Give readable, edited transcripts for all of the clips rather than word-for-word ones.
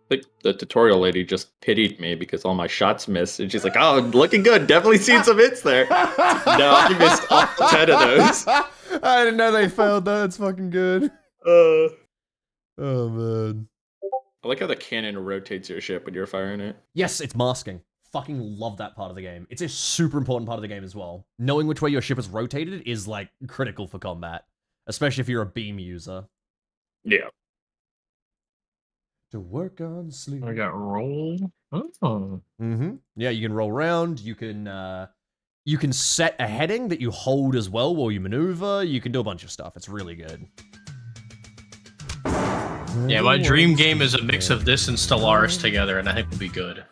think the tutorial lady just pitied me because all my shots missed, and she's like, "Oh, looking good. Definitely seen some hits there." No, I missed all 10 of those. I didn't know they failed that. That's fucking good. Oh man. I like how the cannon rotates your ship when you're firing it. Yes, it's masking. Fucking love that part of the game. It's a super important part of the game as well. Knowing which way your ship is rotated is like critical for combat, especially if you're a beam user. Yeah. To work on sleep. I got roll. Oh. Yeah, you can roll around. You can set a heading that you hold as well while you maneuver. You can do a bunch of stuff. It's really good. Yeah, my dream game is a mix of this and Stellaris together, and I think will be good.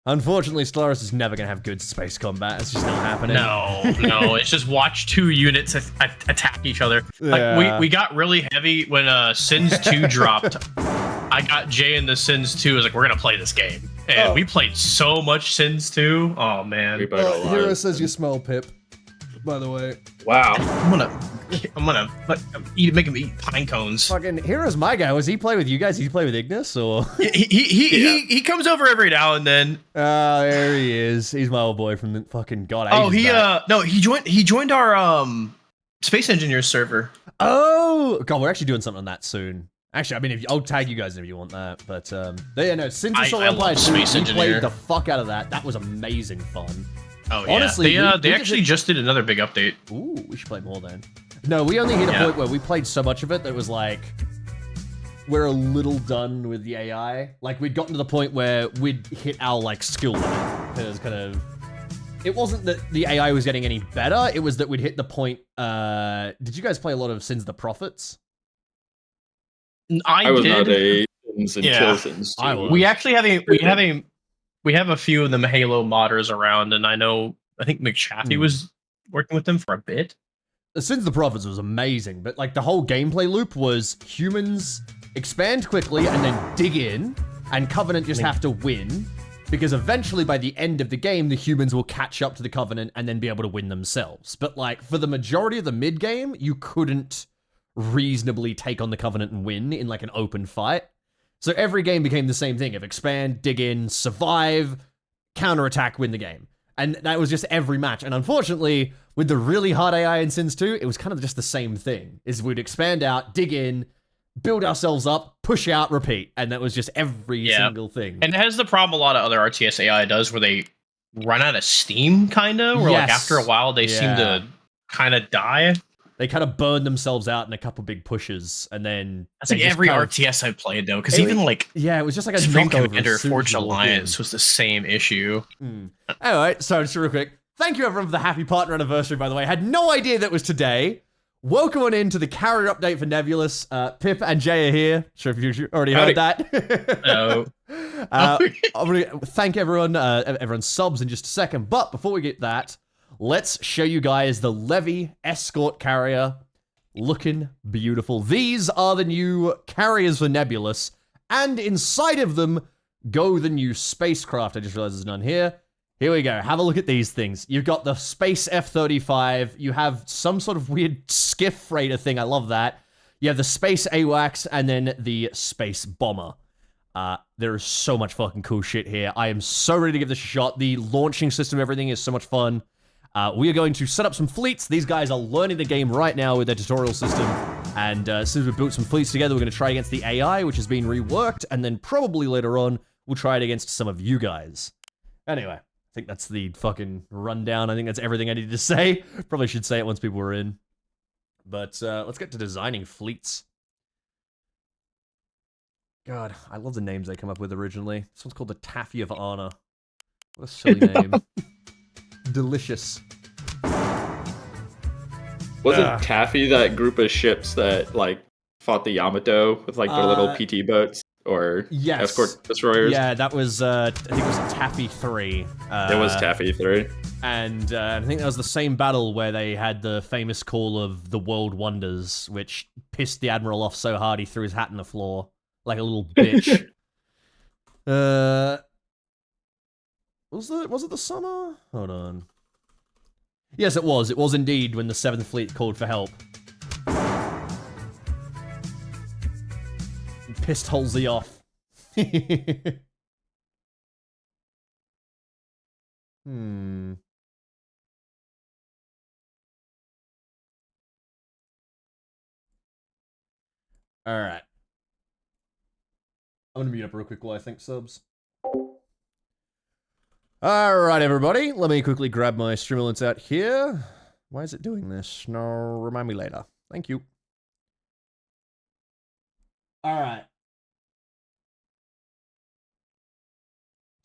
Unfortunately, Stellaris is never going to have good space combat. It's just not happening. No, it's just watch two units attack each other. Yeah. Like, we got really heavy when Sins 2 dropped. I got Jay in the Sins 2. I was like, we're going to play this game. And we played so much Sins 2. Oh, man. Hero says you smell Pip, by the way. Wow. I'm gonna make him eat pine cones. Fucking Hero's my guy. Was he play with you guys? Did he play with Ignis or? He comes over every now and then. There he is. He's my old boy from the fucking god. Oh, he joined our Space Engineers server. Oh god, we're actually doing something on that soon. Actually, I mean, I'll tag you guys if you want that. But yeah, no, since it's I love Space Engineer. Played the fuck out of that. That was amazing fun. Oh yeah. Honestly, they actually just did another big update. Ooh, we should play more then. No, we only hit a point where we played so much of it that it was like, we're a little done with the AI. Like, we'd gotten to the point where we'd hit our, like, skill limit. It was kind of... It wasn't that the AI was getting any better, it was that we'd hit the point... Did you guys play a lot of Sins the Prophets? I was not a Sins until Sins 2. We actually have a few of them Halo modders around, and I think McChaffey was working with them for a bit. Sins the Prophets was amazing, but like the whole gameplay loop was humans expand quickly and then dig in, and Covenant just have to win, because eventually by the end of the game, the humans will catch up to the Covenant and then be able to win themselves. But like for the majority of the mid game, you couldn't reasonably take on the Covenant and win in like an open fight. So every game became the same thing of expand, dig in, survive, counterattack, win the game. And that was just every match. And unfortunately, with the really hard AI in Sins 2, it was kind of just the same thing. Is we'd expand out, dig in, build ourselves up, push out, repeat. And that was just every single thing. And it has the problem a lot of other RTS AI does where they run out of steam, kind of. Where like after a while, they seem to kind of die. They kind of burn themselves out in a couple big pushes, and then... That's like every RTS I've played, though, because even like... Yeah, it was just like a Supreme knockover. Commander Forged Alliance was the same issue. Anyway, so just real quick. Thank you, everyone, for the happy partner anniversary, by the way. I had no idea that was today. Welcome on in to the carrier update for Nebulous. Pip and Jay are here. Sure if you already heard that. No. I'm going to thank everyone, everyone's subs in just a second. But before we get that... let's show you guys the Levy escort carrier. Looking beautiful. These are the new carriers for Nebulous, and inside of them go the new spacecraft. I just realized there's none here. Here we go. Have a look at these things. You've got the Space F-35. You have some sort of weird skiff freighter thing. I love that. You have the Space AWACS, and then the Space Bomber. There is so much fucking cool shit here. I am so ready to give this a shot. The launching system, everything is so much fun. We are going to set up some fleets. These guys are learning the game right now with their tutorial system. And as soon as we've built some fleets together, we're going to try against the AI, which has been reworked. And then probably later on, we'll try it against some of you guys. Anyway, I think that's the fucking rundown. I think that's everything I needed to say. Probably should say it once people were in. But let's get to designing fleets. God, I love the names they come up with originally. This one's called the Taffy of Honor. What a silly name. Delicious. Wasn't Taffy that group of ships that like fought the Yamato with like their little PT boats or escort destroyers? Yeah, that was I think it was Taffy 3. It was Taffy 3. And I think that was the same battle where they had the famous call of the World Wonders, which pissed the Admiral off so hard he threw his hat on the floor like a little bitch. Was it the summer? Hold on. Yes, it was. It was indeed when the 7th Fleet called for help. Pissed Halsey off. Hmm. All right. I'm gonna mute up real quick while I think subs. All right, everybody. Let me quickly grab my Streamlabs out here. Why is it doing this? No, remind me later. Thank you. All right.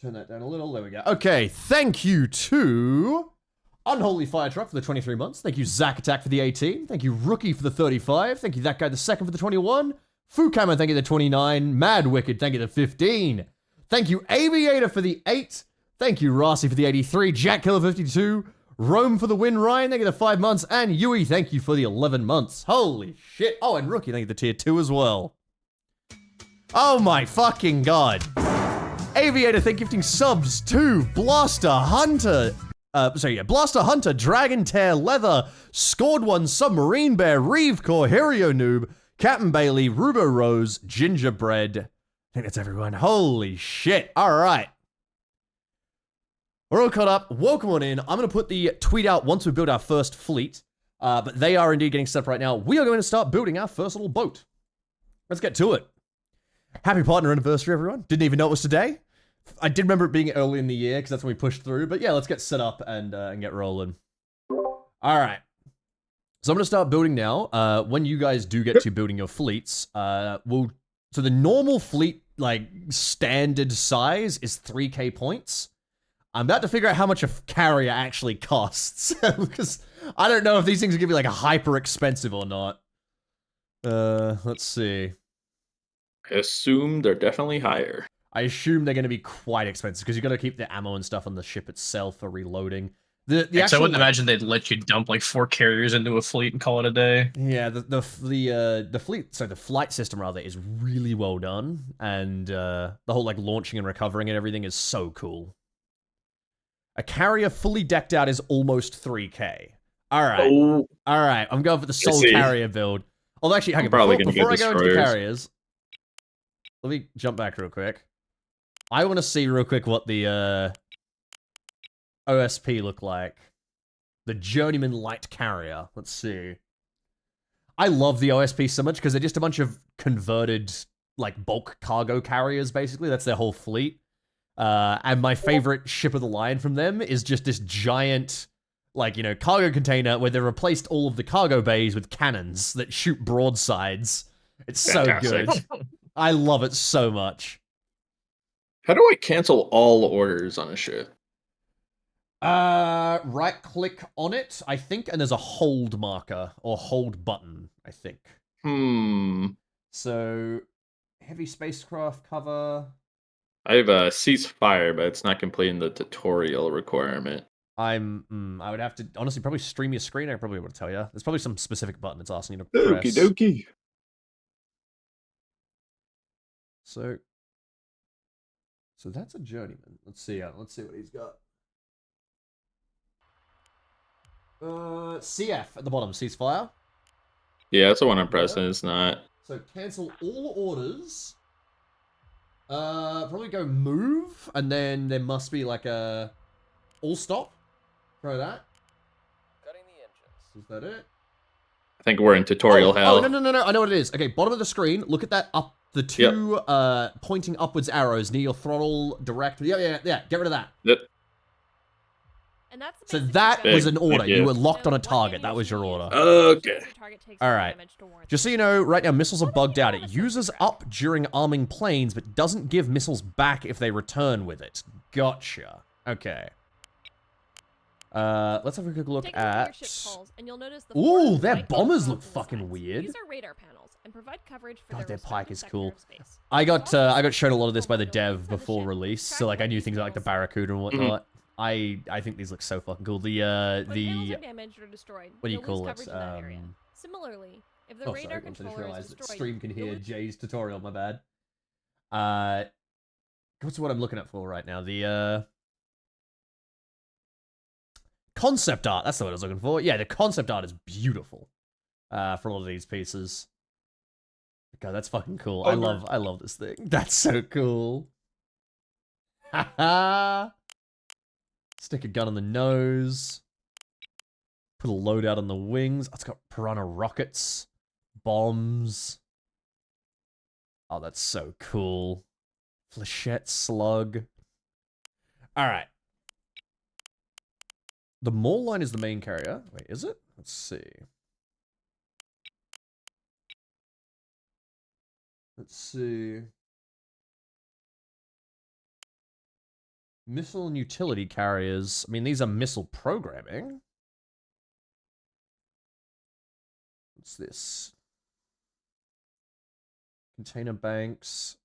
Turn that down a little. There we go. Okay, thank you to Unholy Fire Truck for the 23 months. Thank you, Zack Attack for the 18. Thank you, Rookie for the 35. Thank you, That Guy the Second for the 21. Fukama, thank you, the 29. Mad Wicked, thank you, the 15. Thank you, Aviator for the 8. Thank you, Rossi for the 83. Jack Killer 52. Rome for the win, Ryan, thank you, the 5 months. And Yui, thank you for the 11 months. Holy shit. Oh, and Rookie, thank you, the tier 2 as well. Oh my fucking god. Aviator, thank you for gifting subs to Blaster Hunter. Blaster Hunter, Dragon Tear, Leather, Scored One, Submarine Bear, Reeve Core, Hirio Noob, Captain Bailey, Rubo Rose, Gingerbread. I think that's everyone. Holy shit. All right. We're all caught up. Welcome on in. I'm going to put the tweet out once we build our first fleet. But they are indeed getting set up right now. We are going to start building our first little boat. Let's get to it. Happy partner anniversary, everyone. Didn't even know it was today. I did remember it being early in the year because that's when we pushed through. But yeah, let's get set up and get rolling. All right. So I'm going to start building now. When you guys do get to building your fleets, so the normal fleet, like, standard size is 3k points. I'm about to figure out how much a carrier actually costs. Because I don't know if these things are going to be, like, hyper expensive or not. Let's see. I assume they're definitely higher. I assume they're going to be quite expensive because you got to keep the ammo and stuff on the ship itself for reloading. The I actual, wouldn't imagine they'd let you dump like 4 carriers into a fleet and call it a day. Yeah, the fleet, so the flight system rather, is really well done, and the whole like launching and recovering and everything is so cool. A carrier fully decked out is almost 3k. All right, Oh, all right. I'm going for the soul see. carrier build. Although actually, hang on, probably before gonna I get go into the destroyers. carriers, let me jump back real quick. I want to see real quick what the OSP look like. The Journeyman Light Carrier. Let's see. I love the OSP so much because they're just a bunch of converted, like, bulk cargo carriers, basically. That's their whole fleet. And my favorite ship of the line from them is just this giant, like, you know, cargo container where they replaced all of the cargo bays with cannons that shoot broadsides. It's so Fantastic. good. I love it so much. How do I cancel all orders on a ship? Right click on it, I think, and there's a hold marker or hold button, I think. So, heavy spacecraft cover. I have a ceasefire, but it's not completing the tutorial requirement. I would have to, honestly, probably stream your screen. I probably would tell you. There's probably some specific button it's asking you to press. Okie dokie. So that's a journeyman. Let's see what he's got. CF at the bottom, ceasefire. Yeah, that's the one I'm pressing. It's not. So cancel all orders. Probably go move, and then there must be like a all stop. Try that. Cutting the engines. Is that it? I think we're in tutorial hell. Oh, no. I know what it is. Okay, bottom of the screen. Look at that up. The two pointing upwards arrows near your throttle direct. Yeah. Get rid of that. Yep. And that's the So basic that structure. was an order. Yeah. You were locked on a What target. That ammunition was your you order. use. Okay. Your target takes All more right. damage to warn. Just so you know, right now missiles are bugged out. It uses up during arming planes, but doesn't give missiles back if they return with it. Gotcha. Okay. Let's have a quick look Take a look at your at. ship hulls, and you'll notice the Ooh, four their white bombers dots look on the fucking sides. weird. These are radar panels and provide coverage for God, their their pike respective is sector cool. of space. I got Also, shown a lot of this by the on dev inside the before ship, release, track so like I knew these things like the panels. Barracuda and whatnot. I think these look so fucking cool. When panels The are damaged or destroyed, what do you you'll call lose it? coverage in that area. Similarly, if the Oh, radar sorry. I just controller realized is that destroyed, stream can you'll hear lose Jay's tutorial. My bad. What's what I'm looking at for right now? The concept art. That's the word I was looking for. Yeah, the concept art is beautiful. For a lot of these pieces. God, that's fucking cool. Oh, I love this thing. That's so cool. Haha. Stick a gun on the nose. Put a loadout on the wings. Oh, it's got piranha rockets, bombs. Oh, that's so cool. Flechette slug. All right. The Maul line is the main carrier. Wait, is it? Let's see. Let's see. Missile and utility carriers. I mean, these are missile programming. What's this? Container banks.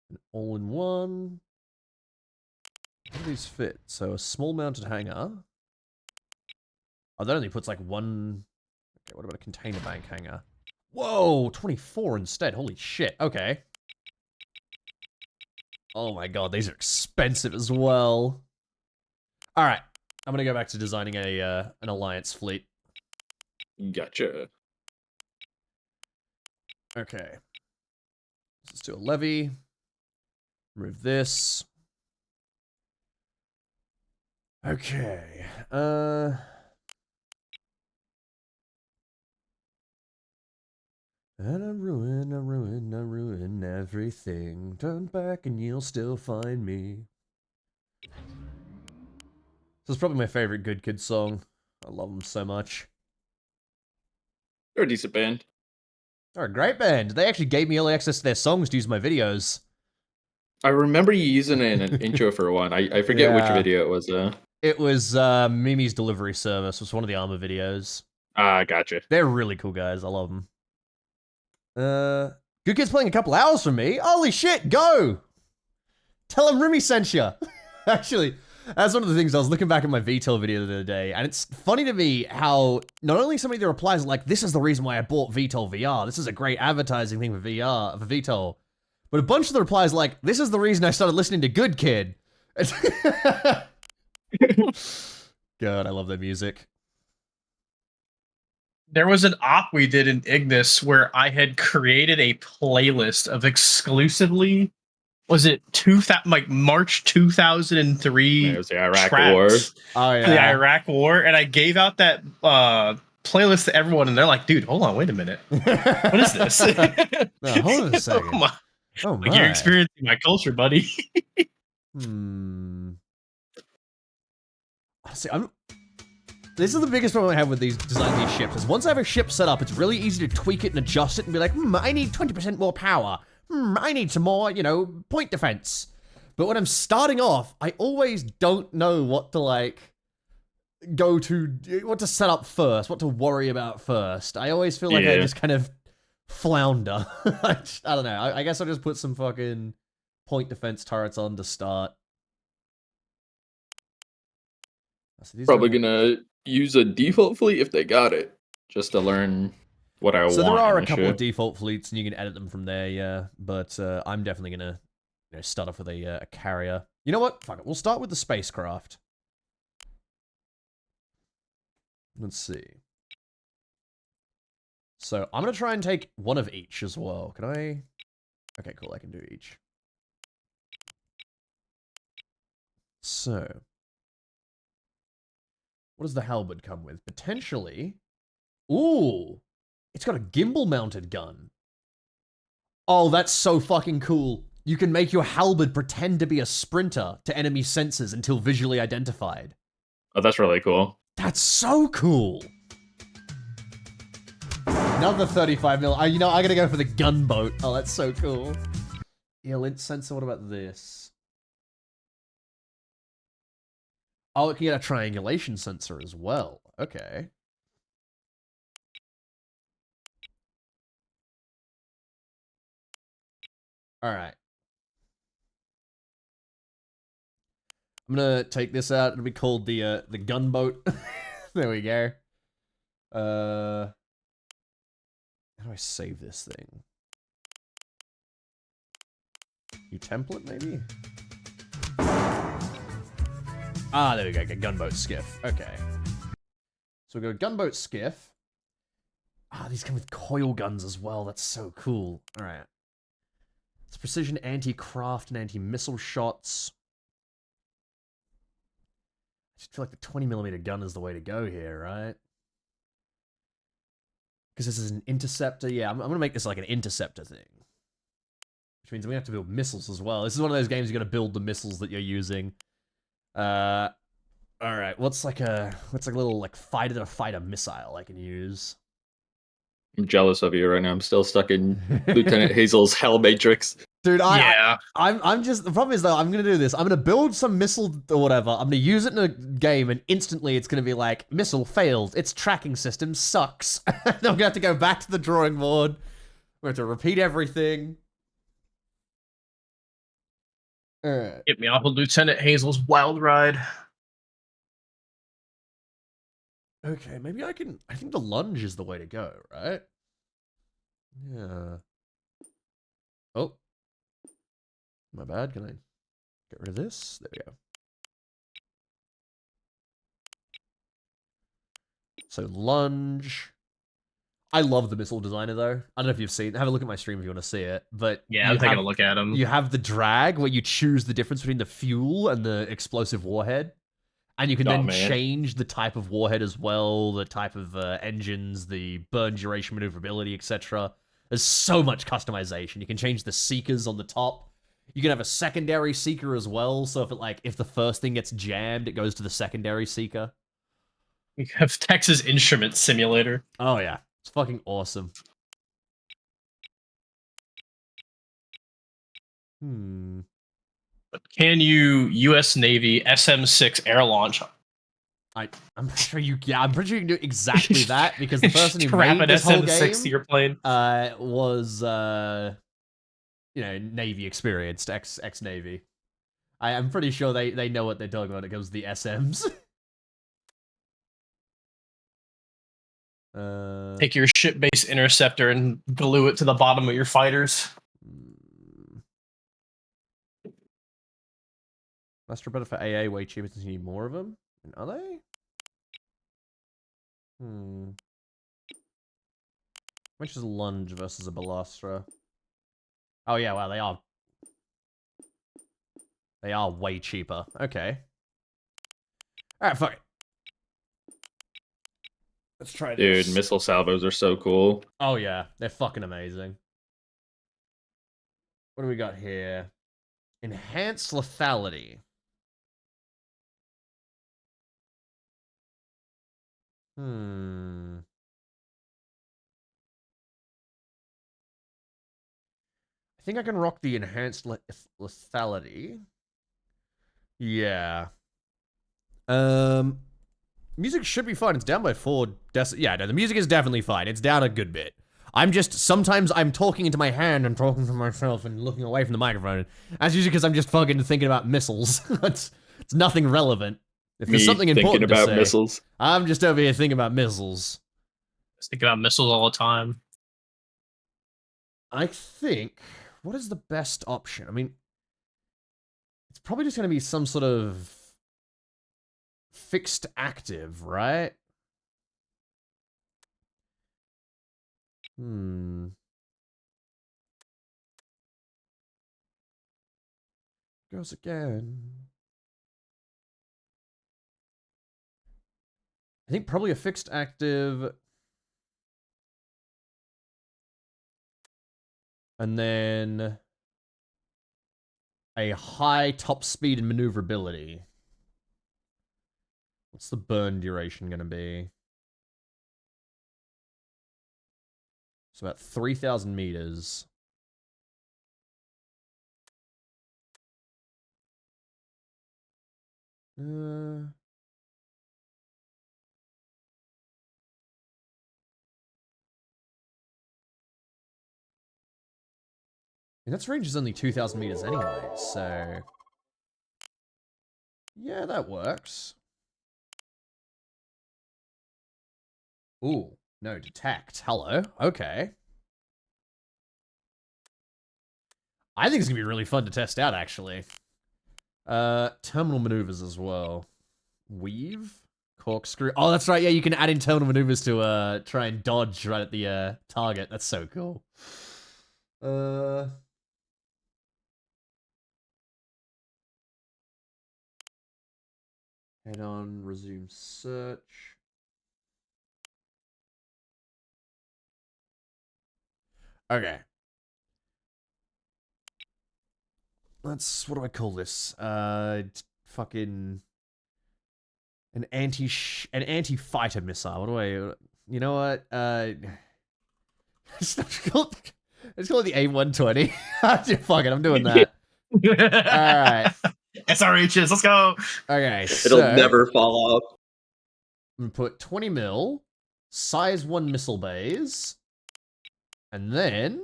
An all-in-one. How do these fit? So a small mounted hangar. Oh, that only puts like one... Okay, what about a container bank hangar? Whoa, 24 instead. Holy shit. Okay. Oh my god, these are expensive as well. Alright, I'm gonna go back to designing an alliance fleet. Gotcha. Okay. Let's do a levy. Remove this. Okay. And I ruin everything. Turn back and you'll still find me. This is probably my favorite Good Kid song. I love them so much. They're a decent band. They're a great band. They actually gave me early access to their songs to use in my videos. I remember you using it in an intro for one. I forget which Yeah. video it was. It was Mimi's Delivery Service. It was one of the Armor videos. Gotcha. They're really cool guys. I love them. Good Kid's playing a couple hours from me. Holy shit, go! Tell him Remy sent ya. Actually, that's one of the things I was looking back at my VTOL video the other day, and it's funny to me how not only some of the replies are like, this is the reason why I bought VTOL VR. This is a great advertising thing for VR, for VTOL. But a bunch of the replies are like, this is the reason I started listening to Good Kid. God, I love their music. There was an op we did in Ignis where I had created a playlist of exclusively, was it like March 2003 It was the Iraq tracks War. Oh yeah. for the Iraq War, and I gave out that playlist to everyone, and they're like, "Dude, hold on, wait a minute, what is this?" No, hold on a second. Oh my. Oh Like, you're experiencing my culture, buddy. See, this is the biggest problem I have with designing these ships, is once I have a ship set up, it's really easy to tweak it and adjust it and be like, I need 20% more power. I need some more, point defense. But when I'm starting off, I always don't know what to, what to set up first, what to worry about first. I always feel like I just kind of flounder. I don't know. I guess I'll just put some fucking point defense turrets on to start. So Probably gonna use a default fleet if they got it, just to learn what I want. So there are a couple shit. of default fleets, and you can edit them from there, yeah. But I'm definitely gonna start off with a carrier. You know what? Fuck it. We'll start with the spacecraft. Let's see. So I'm gonna try and take one of each as well. Can I? Okay, cool. I can do each. So, what does the halberd come with? Potentially. Ooh, it's got a gimbal-mounted gun. Oh, that's so fucking cool. You can make your halberd pretend to be a sprinter to enemy sensors until visually identified. Oh, that's really cool. That's so cool. Another 35 mil. I gotta go for the gunboat. Oh, that's so cool. Yeah, lint sensor. What about this? Oh, it can get a triangulation sensor as well. Okay. All right. I'm gonna take this out. It'll be called the gunboat. There we go. How do I save this thing? New template, maybe? Ah, there we go. Gunboat skiff. Okay. So we go gunboat skiff. these come with coil guns as well. That's so cool. All right. It's precision anti-craft and anti-missile shots. I just feel like the 20mm gun is the way to go here, right? Because this is an interceptor. Yeah, I'm going to make this like an interceptor thing. Which means we have to build missiles as well. This is one of those games you got to build the missiles that you're using. All right, what's like a little like fighter missile I can use? I'm jealous of you right now. I'm still stuck in Lieutenant Hazel's Hell Matrix. Dude, Yeah. I'm just, the problem is though, I'm gonna do this. I'm gonna build some missile or whatever. I'm gonna use it in a game, and instantly it's gonna be like, missile failed. Its tracking system sucks. I'm gonna have to go back to the drawing board. We're going to repeat everything. Alright. Get me off of Lieutenant Hazel's wild ride. Okay, maybe I think the lunge is the way to go, right? Yeah. Oh. My bad, can I get rid of this? There we go. So lunge. I love the missile designer though. I don't know if you've seen. Have a look at my stream if you want to see it. But Yeah, I'm taking a look at him. You have the drag where you choose the difference between the fuel and the explosive warhead, and you can then change the type of warhead as well, the type of engines, the burn duration, maneuverability, etc. There's so much customization. You can change the seekers on the top. You can have a secondary seeker as well. So if the first thing gets jammed, it goes to the secondary seeker. You have Texas Instruments Simulator. Oh yeah. It's fucking awesome. But can you U.S. Navy SM-6 air launch? I'm sure you. Yeah, I'm pretty sure you can do exactly that because the person who made this whole whole game to your plane. Was Navy experienced, ex Navy. I'm pretty sure they know what they're talking about when it comes to the SMs. Take your ship-based interceptor and glue it to the bottom of your fighters. Master better for AA, way cheaper since you need more of them. Are they? How much is a lunge versus a balastra? Oh yeah, wow, they are way cheaper. Okay. Alright, fuck it. Let's try this. Dude, missile salvos are so cool. Oh yeah, they're fucking amazing. What do we got here? Enhanced lethality. I think I can rock the enhanced lethality. Yeah. Music should be fine. It's down by 4 yeah, no, the music is definitely fine. It's down a good bit. Sometimes I'm talking into my hand and talking to myself and looking away from the microphone. That's usually because I'm just fucking thinking about missiles. it's nothing relevant. If there's something important to say, missiles. I'm just over here thinking about missiles. Just thinking about missiles all the time. I think, what is the best option? I mean, it's probably just going to be some sort of fixed active, right? Goes again. I think probably a fixed active. And then a high top speed and maneuverability. What's the burn duration going to be? It's about 3,000 meters. And its range is only 2,000 meters anyway, so... yeah, that works. Ooh, no, detect. Hello, okay. I think it's gonna be really fun to test out, actually. Terminal maneuvers as well. Weave? Corkscrew. Oh, that's right. Yeah, you can add internal maneuvers to try and dodge right at the target. That's so cool. Head on, resume search. Okay. Let's, what do I call this? Fucking an anti-fighter missile. What do I, you know what? Let's call it the A120. Fuck it, I'm doing that. Alright. SRHs, let's go. Okay, It'll so never fall off. I'm gonna put 20 mil, size 1 missile bays, and then,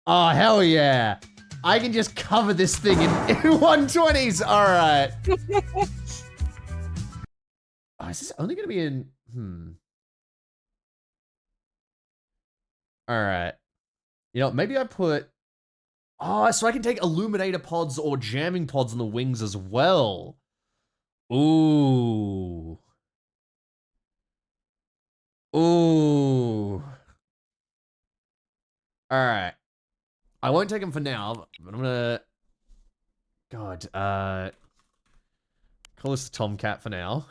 oh hell yeah, I can just cover this thing in 120s. All right. Oh, is this only gonna be in? All right. You know, maybe I put. Oh, so I can take illuminator pods or jamming pods on the wings as well. Ooh. Ooh. Alright. I won't take them for now, but I'm gonna... God, call this the Tomcat for now.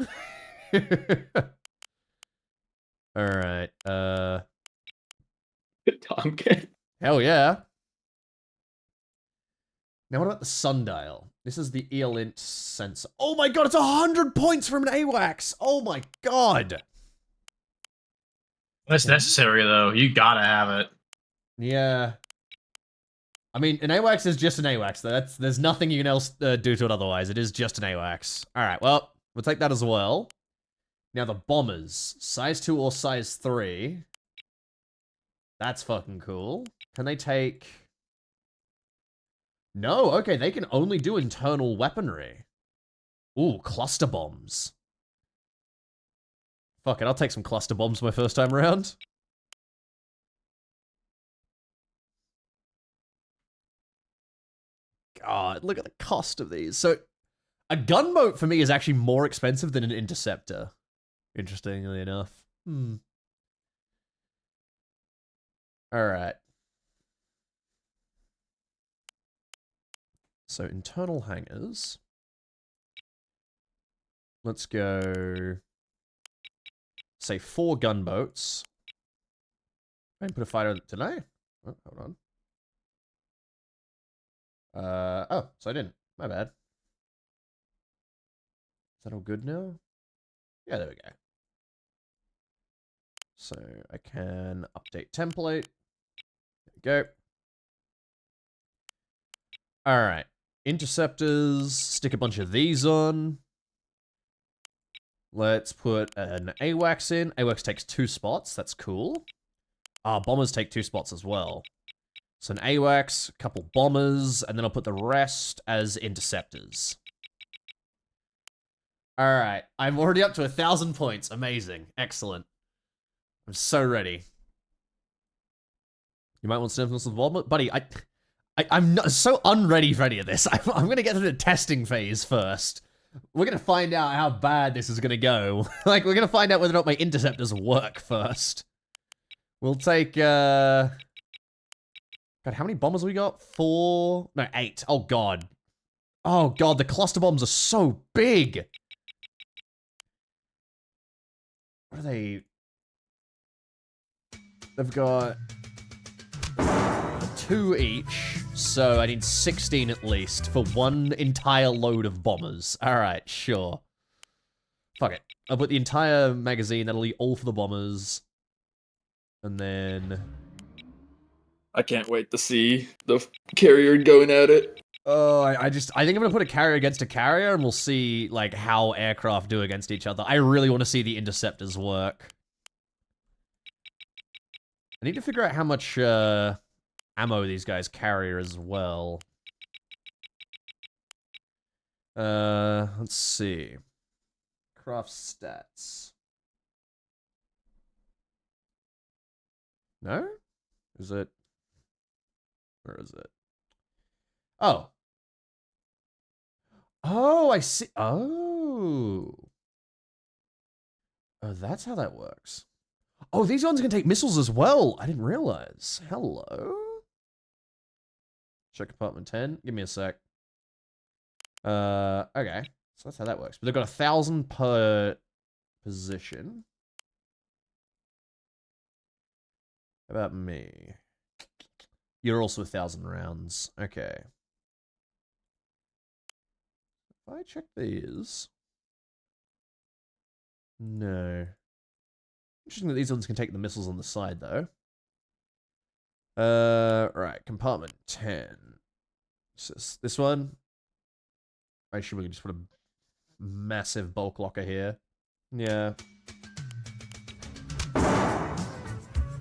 Alright, Tomcat. hell yeah. Now what about the sundial? This is the ELINT sensor. Oh my god, it's 100 points from an AWACS! Oh my god! That's necessary though. You gotta have it. Yeah. I mean, an AWACS is just an AWACS. There's nothing you can else do to it otherwise. It is just an AWACS. Alright, well, we'll take that as well. Now the bombers. Size 2 or size 3. That's fucking cool. Can they take... No, okay, they can only do internal weaponry. Ooh, cluster bombs. Fuck it, I'll take some cluster bombs my first time around. God, look at the cost of these. So, a gunboat for me is actually more expensive than an interceptor. Interestingly enough. Alright. So, internal hangars. Let's go... Say 4 gunboats. I didn't put a fighter... Did I? Oh, hold on. Oh, so I didn't. My bad. Is that all good now? Yeah, there we go. So I can update template. There we go. All right. Interceptors. Stick a bunch of these on. Let's put an AWACS in. AWACS takes 2 spots. That's cool. Bombers take 2 spots as well. So an AWACS, a couple bombers, and then I'll put the rest as interceptors. Alright, I'm already up to 1,000 points. Amazing. Excellent. I'm so ready. You might want to sniff some bomber? Buddy, I'm not, so unready for any of this. I'm going to get through the testing phase first. We're going to find out how bad this is going to go. Like, we're going to find out whether or not my interceptors work first. We'll take, God, how many bombers we got? 4? No, 8. Oh, God. Oh, God, the cluster bombs are so big. What are they? They've got 2 each, so I need 16 at least for 1 entire load of bombers. Alright, sure. Fuck it. I'll put the entire magazine, that'll be all for the bombers. And then... I can't wait to see the carrier going at it. Oh, I think I'm gonna put a carrier against a carrier, and we'll see, like, how aircraft do against each other. I really want to see the interceptors work. I need to figure out how much, ammo these guys carry as well. Let's see. Craft stats. No? Is it? Where is it? Oh. Oh, I see. Oh. Oh, that's how that works. Oh, these ones can take missiles as well. I didn't realize. Hello. Check compartment 10. Give me a sec. Okay. So that's how that works. But they've got 1,000 per position. How about me? You're also 1,000 rounds. Okay. If I check these. No. Interesting that these ones can take the missiles on the side, though. Right. Compartment 10. This one. Actually, we can just put a massive bulk locker here. Yeah.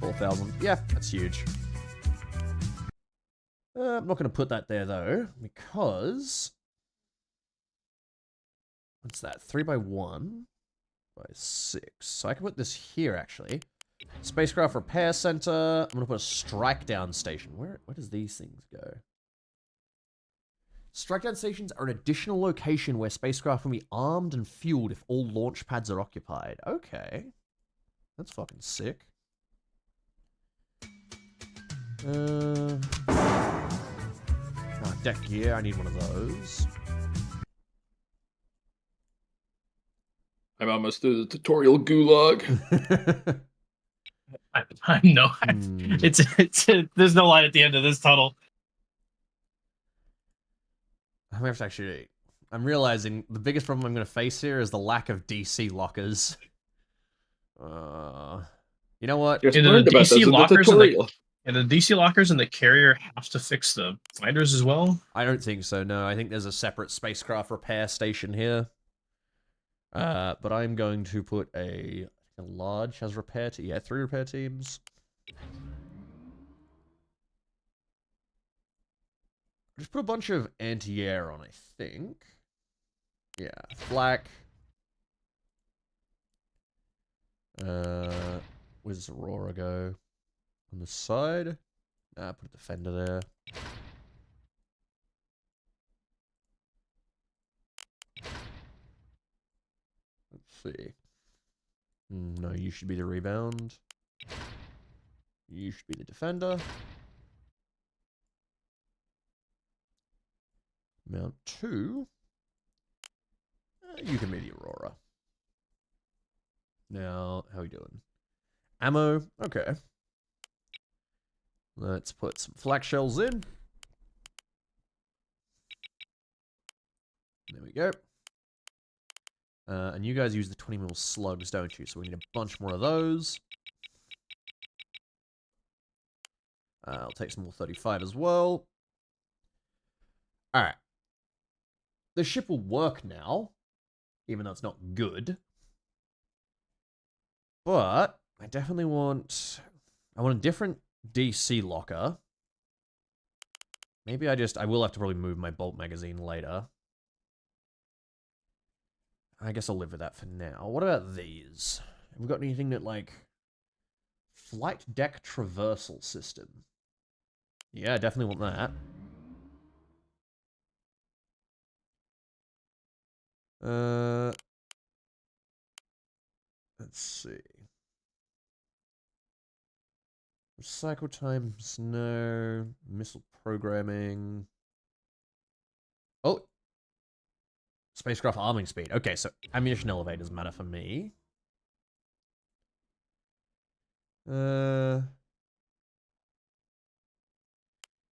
4,000. Yeah, that's huge. I'm not going to put that there, though, because... What's that? 3 by 1 by 6. So I can put this here, actually. Spacecraft Repair Center. I'm going to put a strike down station. Where does these things go? Strike down stations are an additional location where spacecraft can be armed and fueled if all launch pads are occupied. Okay. That's fucking sick. Deck gear. I need one of those. I'm almost through the tutorial gulag. I know. It's there's no light at the end of this tunnel. I'm gonna have to actually. I'm realizing the biggest problem I'm going to face here is the lack of DC lockers. You know what? Just In the learned about DC those in the lockers tutorial. And the DC lockers and the carrier have to fix the fighters as well? I don't think so, no. I think there's a separate spacecraft repair station here. But I'm going to put a large has repair team. Yeah, 3 repair teams. Just put a bunch of anti-air on, I think. Yeah, flak. Where's Aurora go? On the side. Put a defender there. Let's see. No, you should be the rebound. You should be the defender. Mount 2. You can be the Aurora. Now, how are we doing? Ammo. Okay. Let's put some flak shells in. There we go. And you guys use the 20mm slugs, don't you? So we need a bunch more of those. I'll take some more 35 as well. Alright. The ship will work now, even though it's not good. But I definitely want... I want a different DC locker. Maybe I will have to probably move my bolt magazine later. I guess I'll live with that for now. What about these? Have we got anything that, like... Flight deck traversal system. Yeah, I definitely want that. Let's see. Recycle times, no. Missile programming. Oh! Spacecraft arming speed. Okay, so ammunition elevators matter for me. We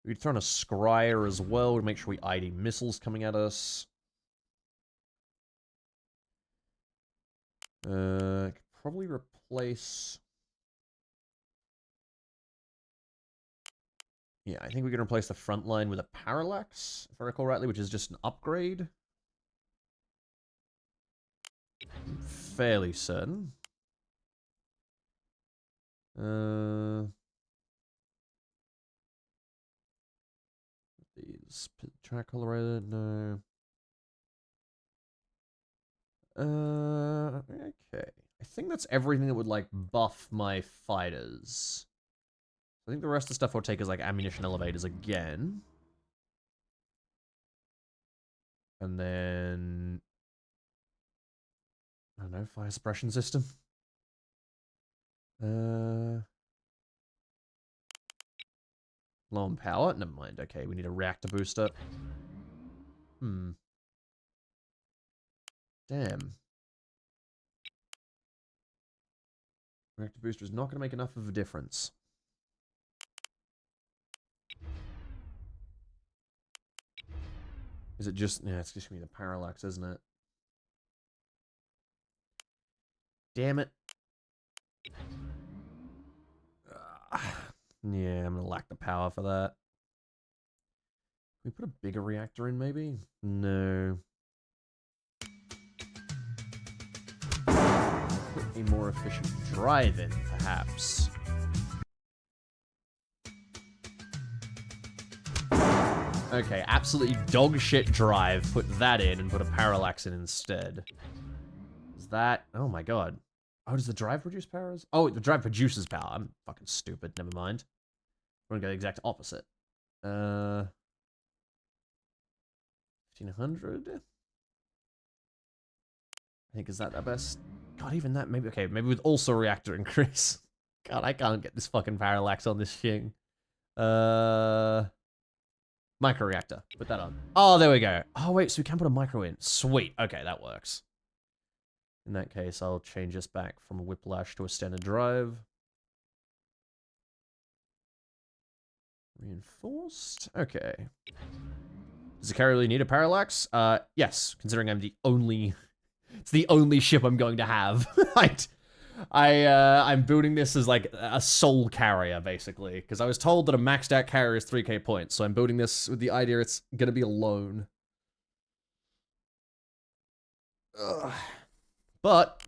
could throw in a scryer as well to make sure we ID missiles coming at us. Could probably replace... Yeah, I think we can replace the front line with a parallax, if I recall rightly, which is just an upgrade. I'm fairly certain. These track accelerator, no. Okay. I think that's everything that would, like, buff my fighters. I think the rest of the stuff I'll take is, like, ammunition elevators again. And then... I don't know, fire suppression system? Low on power? Never mind. Okay, we need a reactor booster. Damn. Reactor booster is not going to make enough of a difference. Is it just... Yeah, it's just going to be the parallax, isn't it? Damn it. Yeah, I'm going to lack the power for that. Can we put a bigger reactor in, maybe? No. Put a more efficient drive in, perhaps. Okay, absolutely dog shit drive. Put that in and put a parallax in instead. Is that... Oh my god. Oh, does the drive produce powers? Oh, the drive produces power. I'm fucking stupid. Never mind. We're gonna go the exact opposite. 1500? I think, is that the best? God, even that, maybe... Okay, maybe with also reactor increase. God, I can't get this fucking parallax on this thing. Micro reactor. Put that on. Oh, there we go. Oh, wait, so we can put a micro in. Sweet. Okay, that works. In that case, I'll change this back from a whiplash to a standard drive. Reinforced. Okay. Does the carrier really need a parallax? Yes, considering I'm the only... It's the only ship I'm going to have. I'm building this as like a soul carrier, basically, because I was told that a maxed out carrier is 3k points, so I'm building this with the idea it's gonna be alone. Ugh. But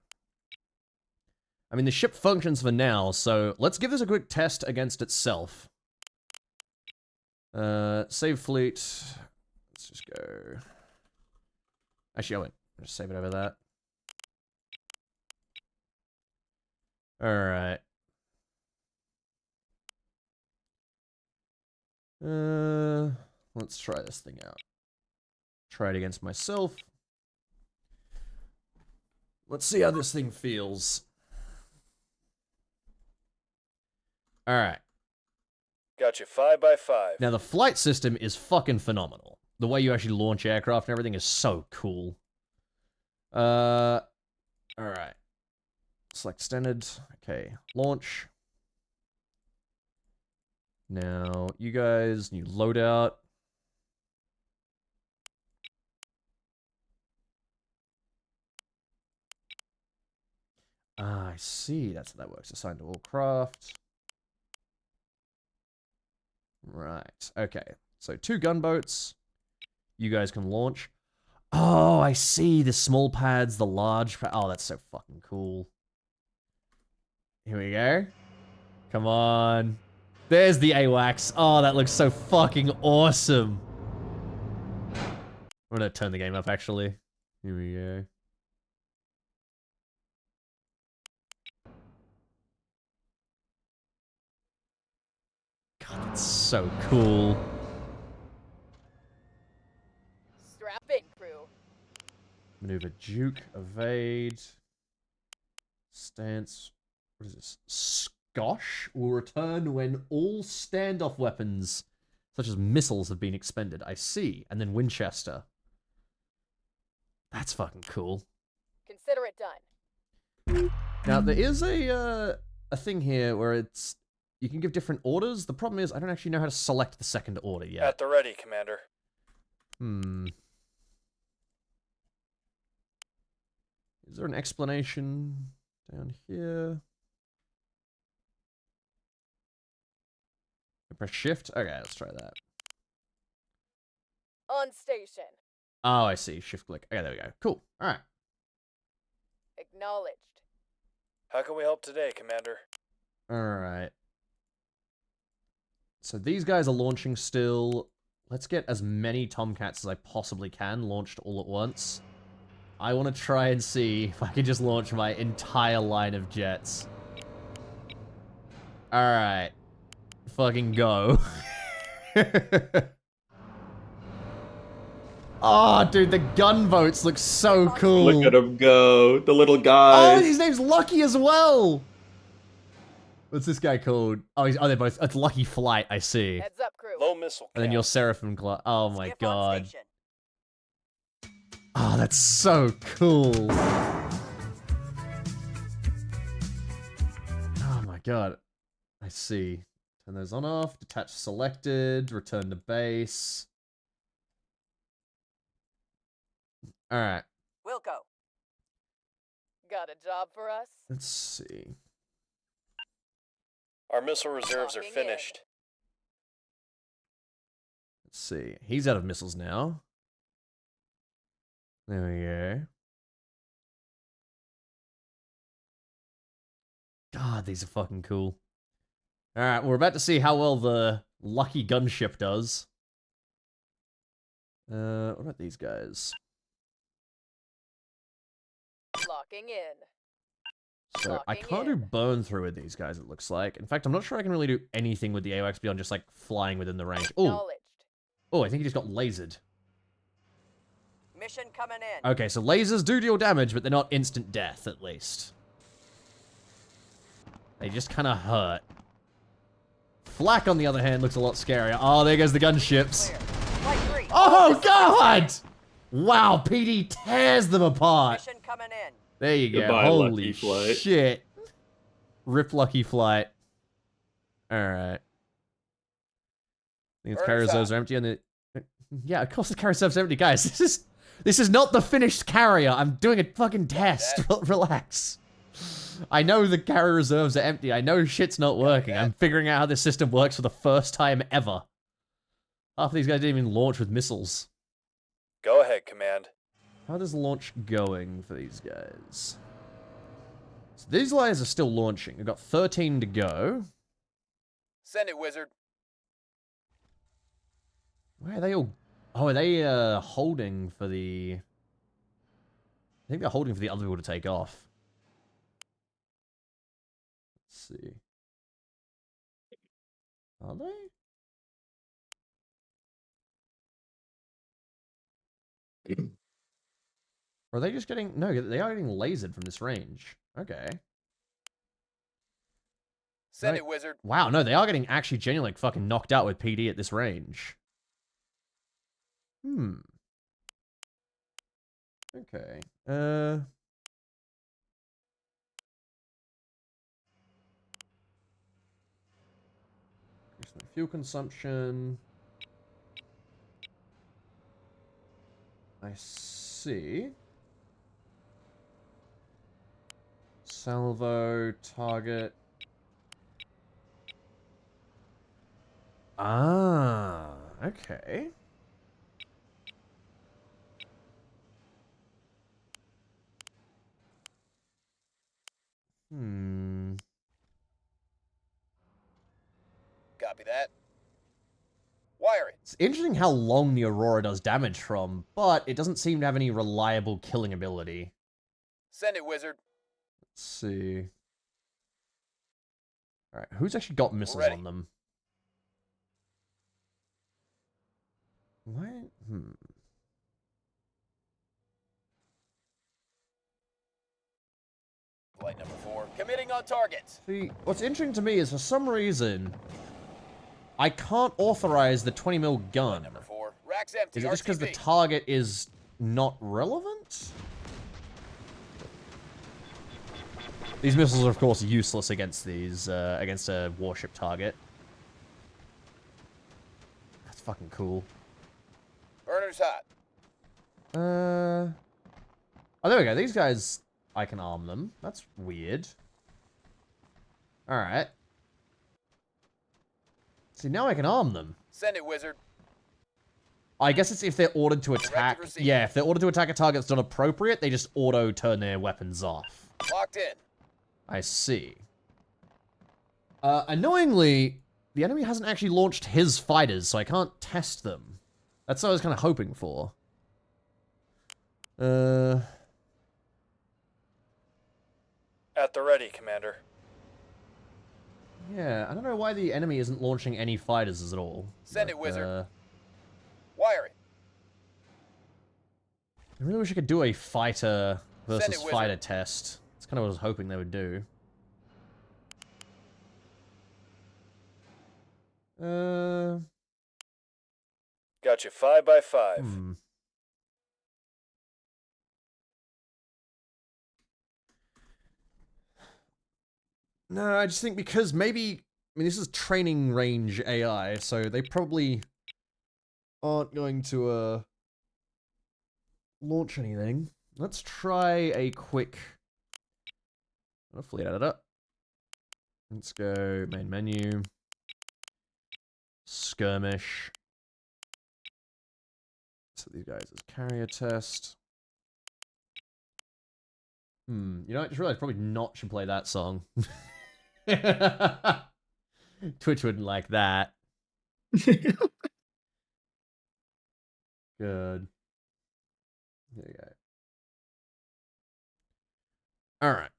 I mean, the ship functions for now, so let's give this a quick test against itself. Save fleet. Let's just go. Actually, I won't. I'll just save it over that. Alright. Let's try this thing out. Try it against myself. Let's see how this thing feels. Alright. Got you 5x5. Now, the flight system is fucking phenomenal. The way you actually launch aircraft and everything is so cool. Alright. Select standard. Okay, launch. Now, you guys, new loadout. Ah, I see. That's how that works. Assigned to all craft. Right. Okay. So 2 gunboats. You guys can launch. Oh, I see. The small pads, the large pad. Oh, that's so fucking cool. Here we go. Come on. There's the AWACS. Oh, that looks so fucking awesome. I'm gonna turn the game up, actually. Here we go. God, that's so cool. Strap in, crew. Maneuver Duke, evade. Stance. What is this? Scosh will return when all standoff weapons, such as missiles, have been expended. I see. And then Winchester. That's fucking cool. Consider it done. Now, there is a thing here where it's... You can give different orders. The problem is, I don't actually know how to select the second order yet. At the ready, Commander. Is there an explanation down here? Press shift? Okay, let's try that. On station. Oh, I see. Shift click. Okay, there we go. Cool. Alright. Acknowledged. How can we help today, Commander? Alright. So these guys are launching still. Let's get as many Tomcats as I possibly can launched all at once. I want to try and see if I can just launch my entire line of jets. Alright. Fucking go. Oh, dude, the gunboats look so cool. Look at him go. The little Oh, guy. his name's Lucky as well. What's this guy called? Oh, they're both. It's Lucky Flight. I see. Heads up, crew. Low missile And then count. you're Seraphim. Oh my Skiff on god. station. Oh, that's so cool. Oh my god. I see. Turn those on off. Detach selected. Return to base. Alright. Wilco. Got a job for us? Let's see. Our missile reserves are Locking in. finished. Let's see. He's out of missiles now. There we go. God, these are fucking cool. Alright, we're about to see how well the Lucky Gunship does. What about these guys? Locking in. So I Locking can't do in. burn through with these guys, it looks like. In fact, I'm not sure I can really do anything with the AOX beyond just like flying within the range. Oh, Acknowledged. oh, I think he just got lasered. Mission coming in. Okay, so lasers do deal damage, but they're not instant death, at least. They just kind of hurt. Flak, on the other hand, looks a lot scarier. Oh, there goes the gunships. Clear. Flight 3. Oh, God! Wow, PD tears them apart. Mission coming in. There you go. Goodbye, Holy Lucky Flight. shit. Rip Lucky Flight. Alright. These carrier Burns reserves are empty on the... Yeah, of course the carrier reserve's empty. Guys, this is not the finished carrier. I'm doing a fucking test. Relax. I know the carrier reserves are empty. I know shit's not working. I'm figuring out how this system works for the first time ever. Half of these guys didn't even launch with missiles. Go ahead, Command. How does launch going for these guys? So these guys are still launching. We've got 13 to go. Send it, Wizard. Where are they all? Oh, are they holding for the... I think they're holding for the other people to take off. Let's see. Are they? Or are they just getting... No, they are getting lasered from this range. Okay. Send Right. it, Wizard. Wow, no, they are getting actually genuinely like, fucking knocked out with PD at this range. Okay. Fuel consumption. I see. Salvo, target. Ah, okay. Copy that. Wire it. It's interesting how long the Aurora does damage from, but it doesn't seem to have any reliable killing ability. Send it, Wizard. Let's see. Alright, who's actually got missiles Ready. on them? What? Flight number 4. Committing on targets. See, what's interesting to me is for some reason, I can't authorize the 20 mil gun. Number 4. Rack's empty. Is it just because the RTB. target is not relevant? These missiles are, of course, useless against these, against a warship target. That's fucking cool. Burner's hot. Oh, there we go. These guys, I can arm them. That's weird. Alright. See, now I can arm them. Send it, Wizard. I guess it's if they're ordered to Directed attack. receive. Yeah, if they're ordered to attack a target that's not appropriate, they just auto turn their weapons off. Locked in. I see. Annoyingly, the enemy hasn't actually launched his fighters, so I can't test them. That's what I was kind of hoping for. At the ready, Commander. Yeah, I don't know why the enemy isn't launching any fighters at all. Send it, Wizard. uh, Wire it. I really wish I could do a fighter versus Wizard. fighter test. That's kind of what I was hoping they would do. Got you 5 by 5. No, I just think because maybe, I mean, this is training range AI, so they probably aren't going to launch anything. Let's try a quick. Hopefully, add it up. Let's go main menu, skirmish. So these guys is carrier test. You know, I just realized probably not should play that song. Twitch wouldn't like that. Good. There you go. All right.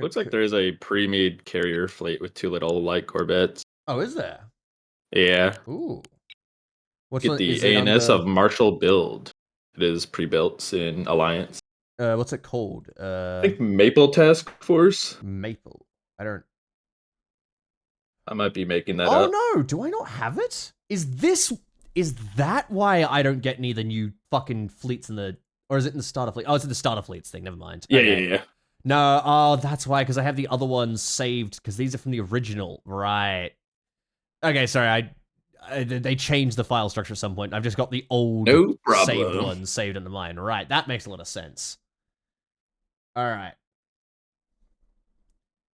Looks like there is a pre-made carrier fleet with 2 little light corvettes. Oh, is there? Yeah. Ooh. What's Get the ANS of Marshall build. It is pre-built in Alliance. What's it called? I think Maple Task Force. Maple. I don't. I might be making that Oh up. no! Do I not have it? Is that why I don't get any of the new fucking fleets in the? Or is it in the starter fleet? Oh, it's in the starter fleets thing. Never mind. Yeah, Okay. yeah. No, oh, that's why, because I have the other ones saved, because these are from the original. Right. Okay, sorry, they changed the file structure at some point. I've just got the old No saved problem. ones saved into mine. Right, that makes a lot of sense. Alright.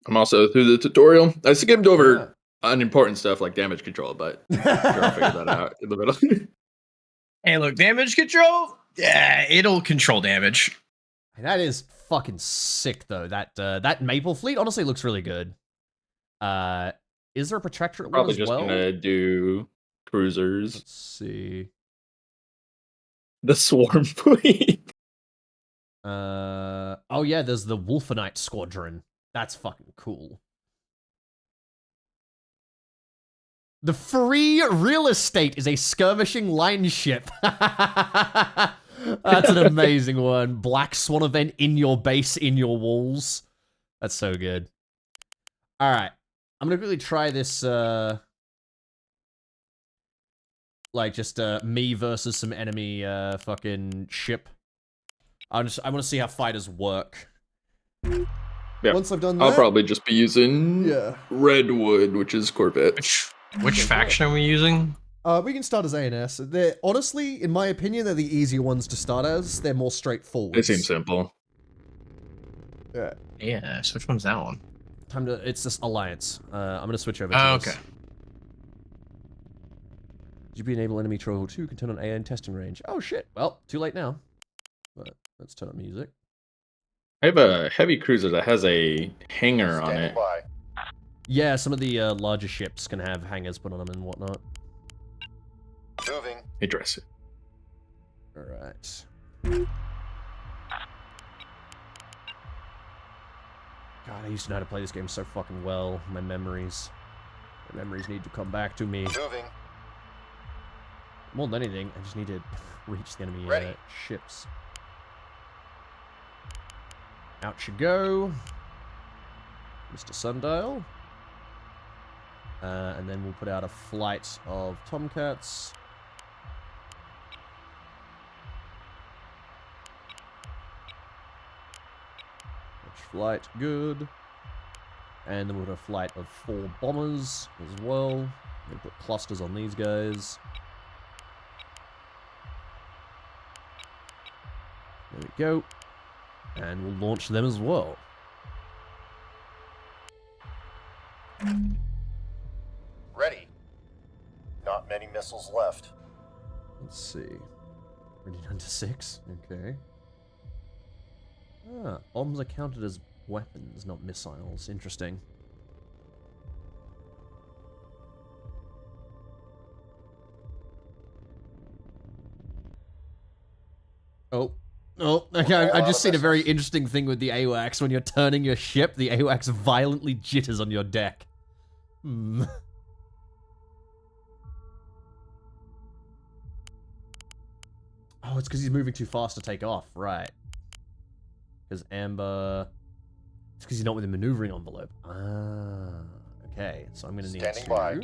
I'm also through the tutorial. I skimmed over unimportant stuff like damage control, but I'm sure I'll figure that out in the middle. Hey, look, damage control. Yeah, it'll control damage. And that is fucking sick, though. That Maple fleet honestly looks really good. Is there a Protectorate one Probably as just well? gonna do cruisers. Let's see. The Swarm Fleet. Oh yeah, there's the Wolfenite Squadron. That's fucking cool. The Free Real Estate is a skirmishing line ship. That's an amazing one. Black Swan event in your base, in your walls. That's so good. All right. I'm going to quickly try this, like, just me versus some enemy fucking ship. I want to see how fighters work. Yeah. Once I've done that, I'll probably just be using Redwood, which is Corvette. Which faction are we using? We can start as ANS. They're honestly, in my opinion, they're the easier ones to start as. They're more straightforward. They seem simple. Yeah. Yeah, so which one's that one? Time to. It's this alliance. I'm gonna switch over. Oh, to okay. This. GB enable enemy troll 2 can turn on AN testing range. Oh shit. Well, too late now. But let's turn on music. I have a heavy cruiser that has a hangar on it. By. Yeah, some of the larger ships can have hangars put on them and whatnot. Moving. Interesting. All right. God, I used to know how to play this game so fucking well. My memories need to come back to me. Moving. More than anything, I just need to reach the enemy Ready. ships. Out you go, Mr. Sundial. And then we'll put out a flight of Tomcats. Which flight, good. And then we'll put a flight of 4 bombers as well. We'll put clusters on these guys. There we go. And we'll launch them as well. Ready. Not many missiles left. Let's see. Ready down to 6. Okay. Ah, bombs are counted as weapons, not missiles. Interesting. Oh. Oh, okay, I just seen a very interesting thing with the AWACS. When you're turning your ship, the AWACS violently jitters on your deck. Hmm. Oh, it's because he's moving too fast to take off. Right. Because Amber... It's because he's not within maneuvering envelope. Ah. Okay, so I'm going to need Standing to... by.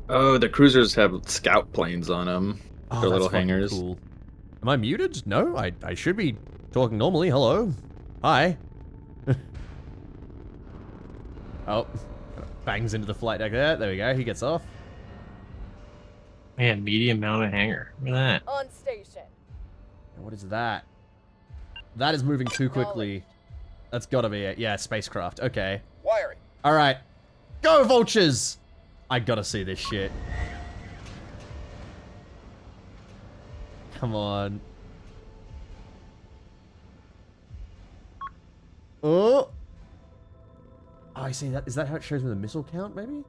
Oh, the cruisers have scout planes on them. Oh, They're that's little fucking hangars. cool. Am I muted? No, I should be talking normally. Hello. Hi. Oh. Bangs into the flight deck there. There we go. He gets off. Man, medium mounted hangar. Look at that. On station. What is that? That is moving too quickly. That's gotta be it. Yeah, spacecraft. Okay. Wiring. Alright. Go, vultures! I gotta see this shit. Come on. Oh! Oh, I see that. Is that how it shows me the missile count, maybe?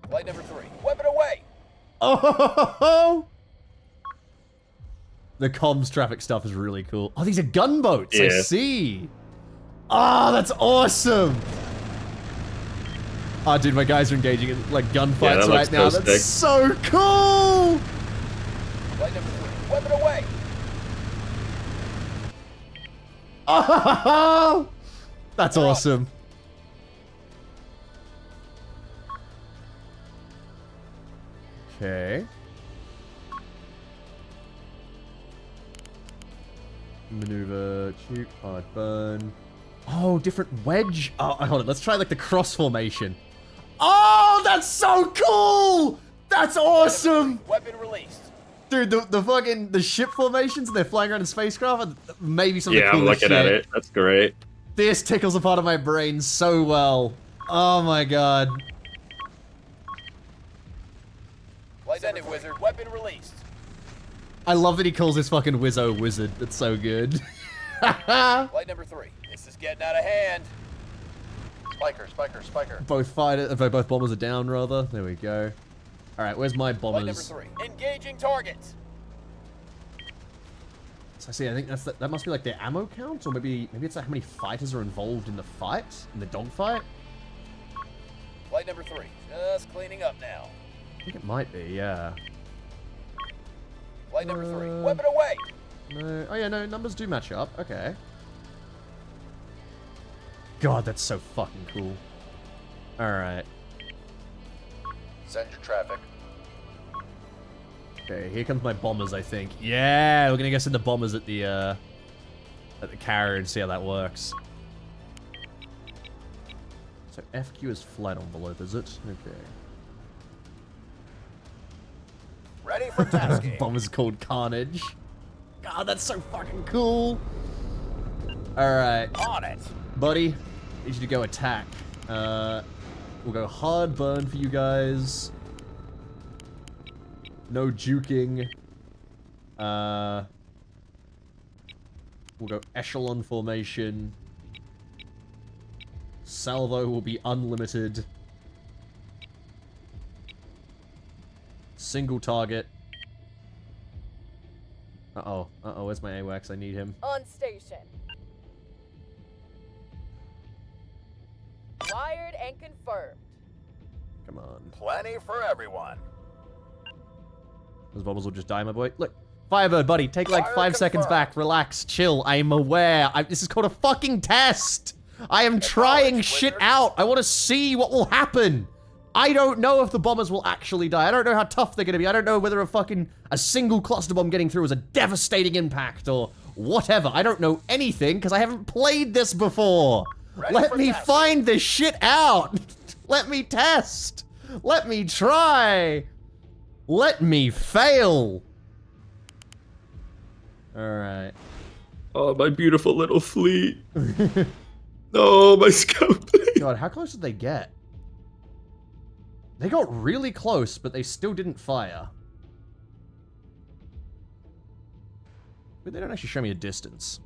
Flight number 3. Weapon away. Oh! The comms traffic stuff is really cool. Oh, these are gunboats. I Yeah. see. Oh, that's awesome. Oh, dude, my guys are engaging in like gunfights that right looks now. so That's sick. so cool. Flight number 3. Weapon away. Oh, that's awesome. Okay. Maneuver, shoot, hard burn. Oh, different wedge. Oh, hold on. Let's try like the cross formation. Oh, that's so cool. That's awesome. Weapon released. Dude, the fucking, the ship formations, they're flying around in spacecraft, are maybe some of the Yeah, I'm coolest looking at shit. it. That's great. This tickles a part of my brain so well. Oh my god. Send it, wizard. Weapon released. I love that he calls this fucking Wizzo Wizard. That's so good. Flight number 3. This is getting out of hand. Spiker, spiker, spiker. both bombers are down, rather. There we go. Alright, where's my Flight number bombers? 3. Engaging targets. So I see, I think that must be like their ammo count, or maybe it's like how many fighters are involved in the fight? In the dogfight? Flight number 3. Just cleaning up now. I think it might be, yeah. Flight number 3. Weapon away. No. Oh yeah, no, numbers do match up. Okay. God, that's so fucking cool. Alright. Send your traffic. Okay, here comes my bombers, I think. Yeah, we're gonna go send the bombers at the carrier and see how that works. So FQ is flight envelope, is it? Okay. Ready for tasking. Bomber's called Carnage. God, that's so fucking cool. Alright, On it. buddy. Need you to go attack. We'll go hard burn for you guys. No juking. We'll go echelon formation. Salvo will be unlimited. Single target. Uh-oh. Uh-oh, where's my AWACS? I need him. On station. Wired and confirmed. Come on. Plenty for everyone. Those bubbles will just die, my boy. Look. Firebird, buddy, take like Fire 5 seconds confirmed. back. Relax. Chill. I'm aware. This is called a fucking test. I am trying shit wizard. out. I want to see what will happen. I don't know if the bombers will actually die. I don't know how tough they're going to be. I don't know whether a single cluster bomb getting through is a devastating impact or whatever. I don't know anything because I haven't played this before. Ready Let for me testing. find this shit out. Let me test. Let me try. Let me fail. Alright. Oh, my beautiful little fleet. No, my scout plane. God, how close did they get? They got really close, but they still didn't fire. But they don't actually show me a distance.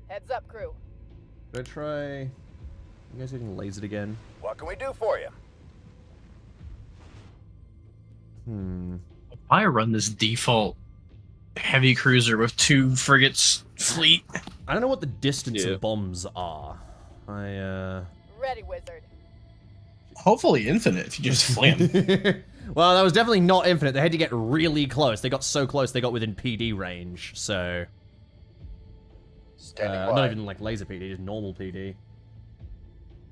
Heads up, crew. Should I try... You guys getting lasered again? What can we do for you? If I run this default heavy cruiser with 2 frigates fleet, I don't know what the distance Yeah. of bombs are. Ready, wizard. Hopefully infinite if you just flam. Well, that was definitely not infinite. They had to get really close. They got so close they got within PD range, so... Standing not by. even like laser PD, just normal PD.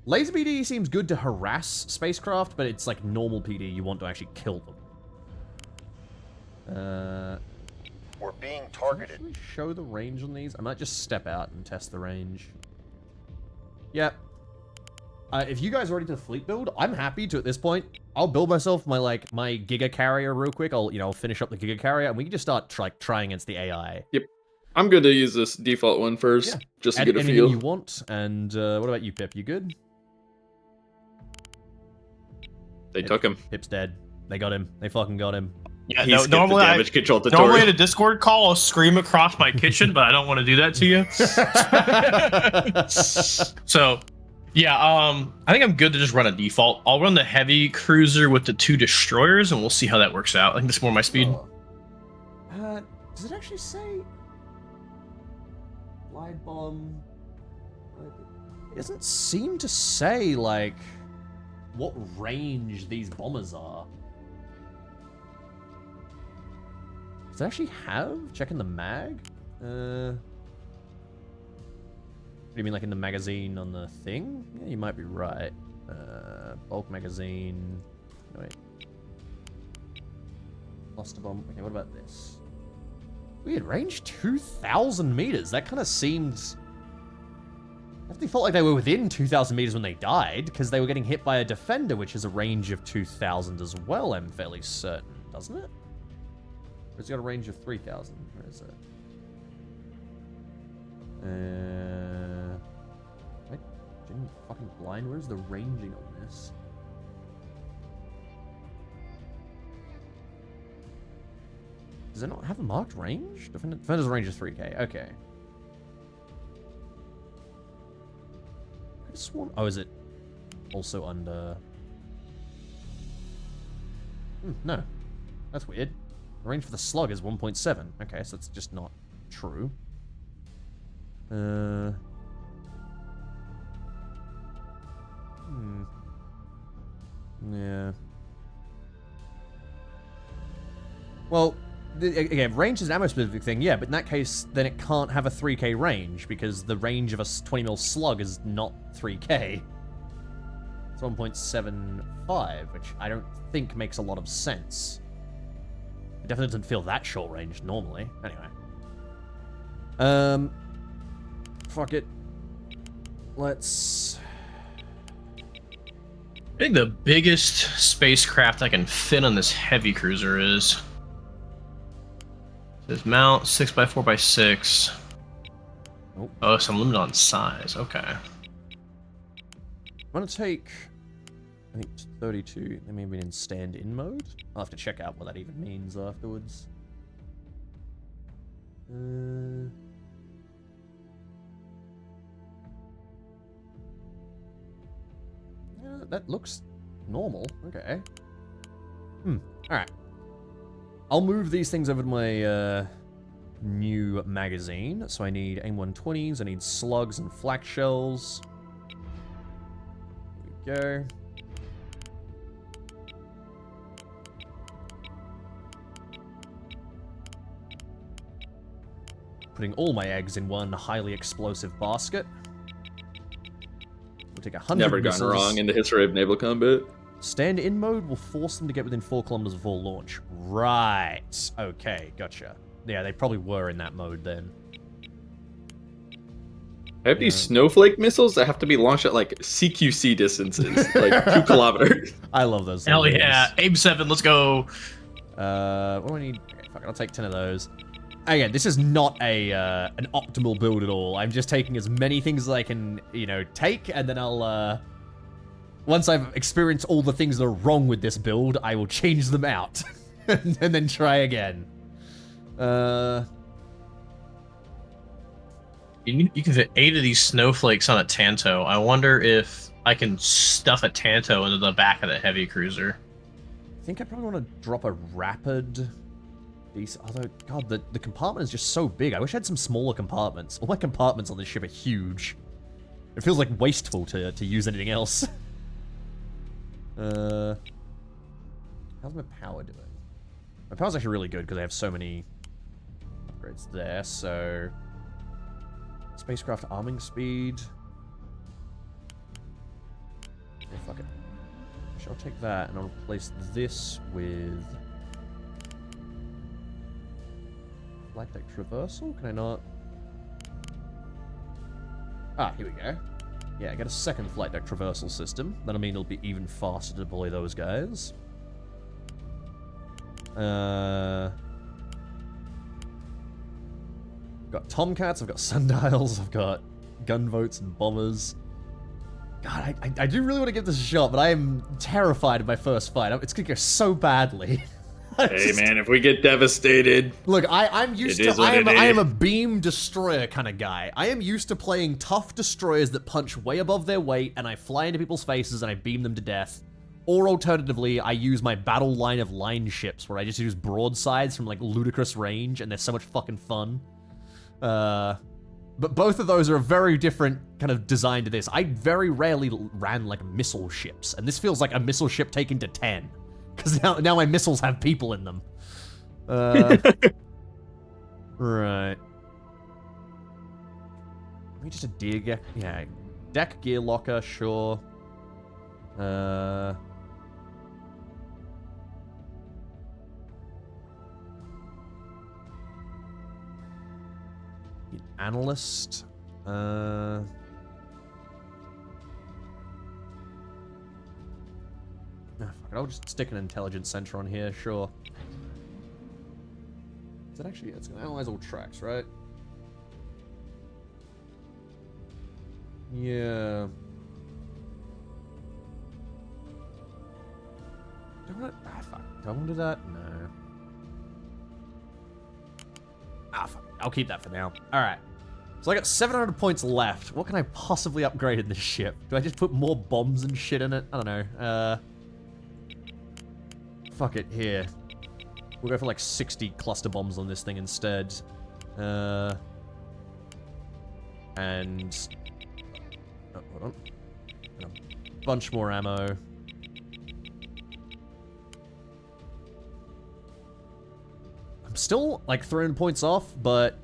Laser PD seems good to harass spacecraft, but it's like normal PD you want to actually kill them. We're being Does it targeted. actually show the range on these? I might just step out and test the range. Yep. If you guys are ready to fleet build, I'm happy to at this point. I'll build myself my my Giga Carrier real quick. I'll finish up the Giga Carrier and we can just start trying against the AI. Yep. I'm good to use this default one first, Yeah. just to Add get a anything feel. you want. And what about you, Pip? You good? They took him. Pip's dead. They got him. They fucking got him. Yeah, He no, skipped the normally damage control normally tutorial. in a Discord call, I'll scream across my kitchen, but I don't want to do that to you. So, yeah, I think I'm good to just run a default. I'll run the heavy cruiser with the 2 destroyers, and we'll see how that works out. I think that's more my speed. Oh. Does it actually say glide bomb? It doesn't seem to say like what range these bombers are. Does it actually have? Checking the mag? What do you mean, like in the magazine on the thing? Yeah, you might be right. Bulk magazine. No, wait. Cluster bomb. Okay, what about this? Weird, range 2,000 meters. That kind of seems... I definitely felt like they were within 2,000 meters when they died, because they were getting hit by a defender, which is a range of 2,000 as well, I'm fairly certain, doesn't it? Or it's got a range of 3,000. Where is it? Am I genuinely fucking blind? Where's the ranging on this? Does it not have a marked range? Defender's range is 3k. Okay. I just want... Oh, is it also under... no. That's weird. The range for the slug is 1.7. Okay, so that's just not true. Yeah. Well, again, range is an ammo specific thing, yeah, but in that case, then it can't have a 3k range, because the range of a 20mm slug is not 3k. It's 1.75, which I don't think makes a lot of sense. It definitely doesn't feel that short range normally. Anyway. Fuck it. Let's... I think the biggest spacecraft I can fit on this heavy cruiser is... Says mount 6x4x6. Oh, so I'm limited on size. Okay. I'm gonna take... I think it's 32. They may have been in stand-in mode. I'll have to check out what that even means afterwards. Yeah, that looks normal. Okay. Alright. I'll move these things over to my new magazine. So I need AIM-120s, I need slugs and flak shells. Here we go. Putting all my eggs in one highly explosive basket. We'll take 100 Never gone missiles. wrong in the history of naval combat. Stand-in mode will force them to get within 4 kilometers before launch. Right. Okay, gotcha. Yeah, they probably were in that mode then. I have these snowflake missiles that have to be launched at like CQC distances, like 2 kilometers. I love those. Hell things. yeah. AIM-7, let's go. What do I need? Okay, fuck it, I'll take 10 of those. Again, this is not a an optimal build at all. I'm just taking as many things as I can, take, and then I'll, once I've experienced all the things that are wrong with this build, I will change them out, and then try again. You can fit 8 of these snowflakes on a Tanto. I wonder if I can stuff a Tanto into the back of the heavy cruiser. I think I probably want to drop a rapid... Although, God, the compartment is just so big. I wish I had some smaller compartments. All my compartments on this ship are huge. It feels like wasteful to use anything else. How's my power doing? My power's actually really good because I have so many upgrades there, so... Spacecraft arming speed. Yeah, fuck it. I'll take that and I'll replace this with... Flight deck traversal? Can I not? Ah, here we go. Yeah, I get a second flight deck traversal system. That'll mean it'll be even faster to deploy those guys. I've got Tomcats, I've got Sundials, I've got gunboats and bombers. God, I do really want to give this a shot, but I am terrified of my first fight. It's gonna go so badly. Hey man, if we get devastated, look, I'm used it to. is what it I am is. a beam destroyer kind of guy. I am used to playing tough destroyers that punch way above their weight, and I fly into people's faces and I beam them to death. Or alternatively, I use my battle line of line ships, where I just use broadsides from like ludicrous range, and they're so much fucking fun. But both of those are a very different kind of design to this. I very rarely ran like missile ships, and this feels like a missile ship taken to 10. Because now my missiles have people in them. Right. Maybe just a deck. Yeah, deck gear locker, sure. The analyst. Fuck it, I'll just stick an intelligence center on here, sure. Is that actually... It's gonna analyze all tracks, right? Yeah. Do I want to... Ah, fuck. Do I want to do that? No. Ah, fuck. I'll keep that for now. Alright. So I got 700 points left. What can I possibly upgrade in this ship? Do I just put more bombs and shit in it? I don't know. Fuck it, here. We'll go for like 60 cluster bombs on this thing instead. And... Oh, hold on. And a bunch more ammo. I'm still like 300 points off, but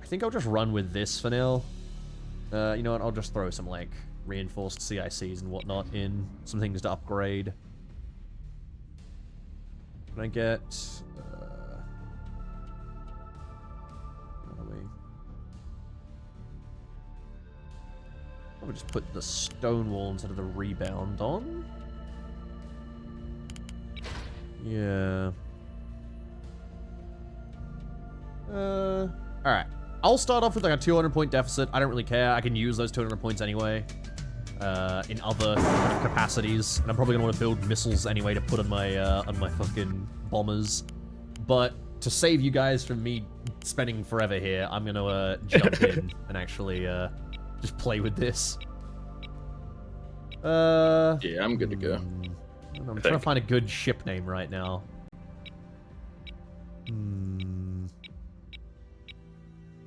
I think I'll just run with this for now. You know what? I'll just throw some like reinforced CICs and whatnot in. Some things to upgrade. Can I get... where are we? I'll just put the stone wall instead of the rebound on. Yeah. Alright. I'll start off with like a 200 point deficit. I don't really care. I can use those 200 points anyway. In other capacities. And I'm probably gonna want to build missiles anyway to put on my fucking bombers. But to save you guys from me spending forever here, I'm gonna jump in and actually just play with this. yeah, I'm good to go. I'm trying to find a good ship name right now.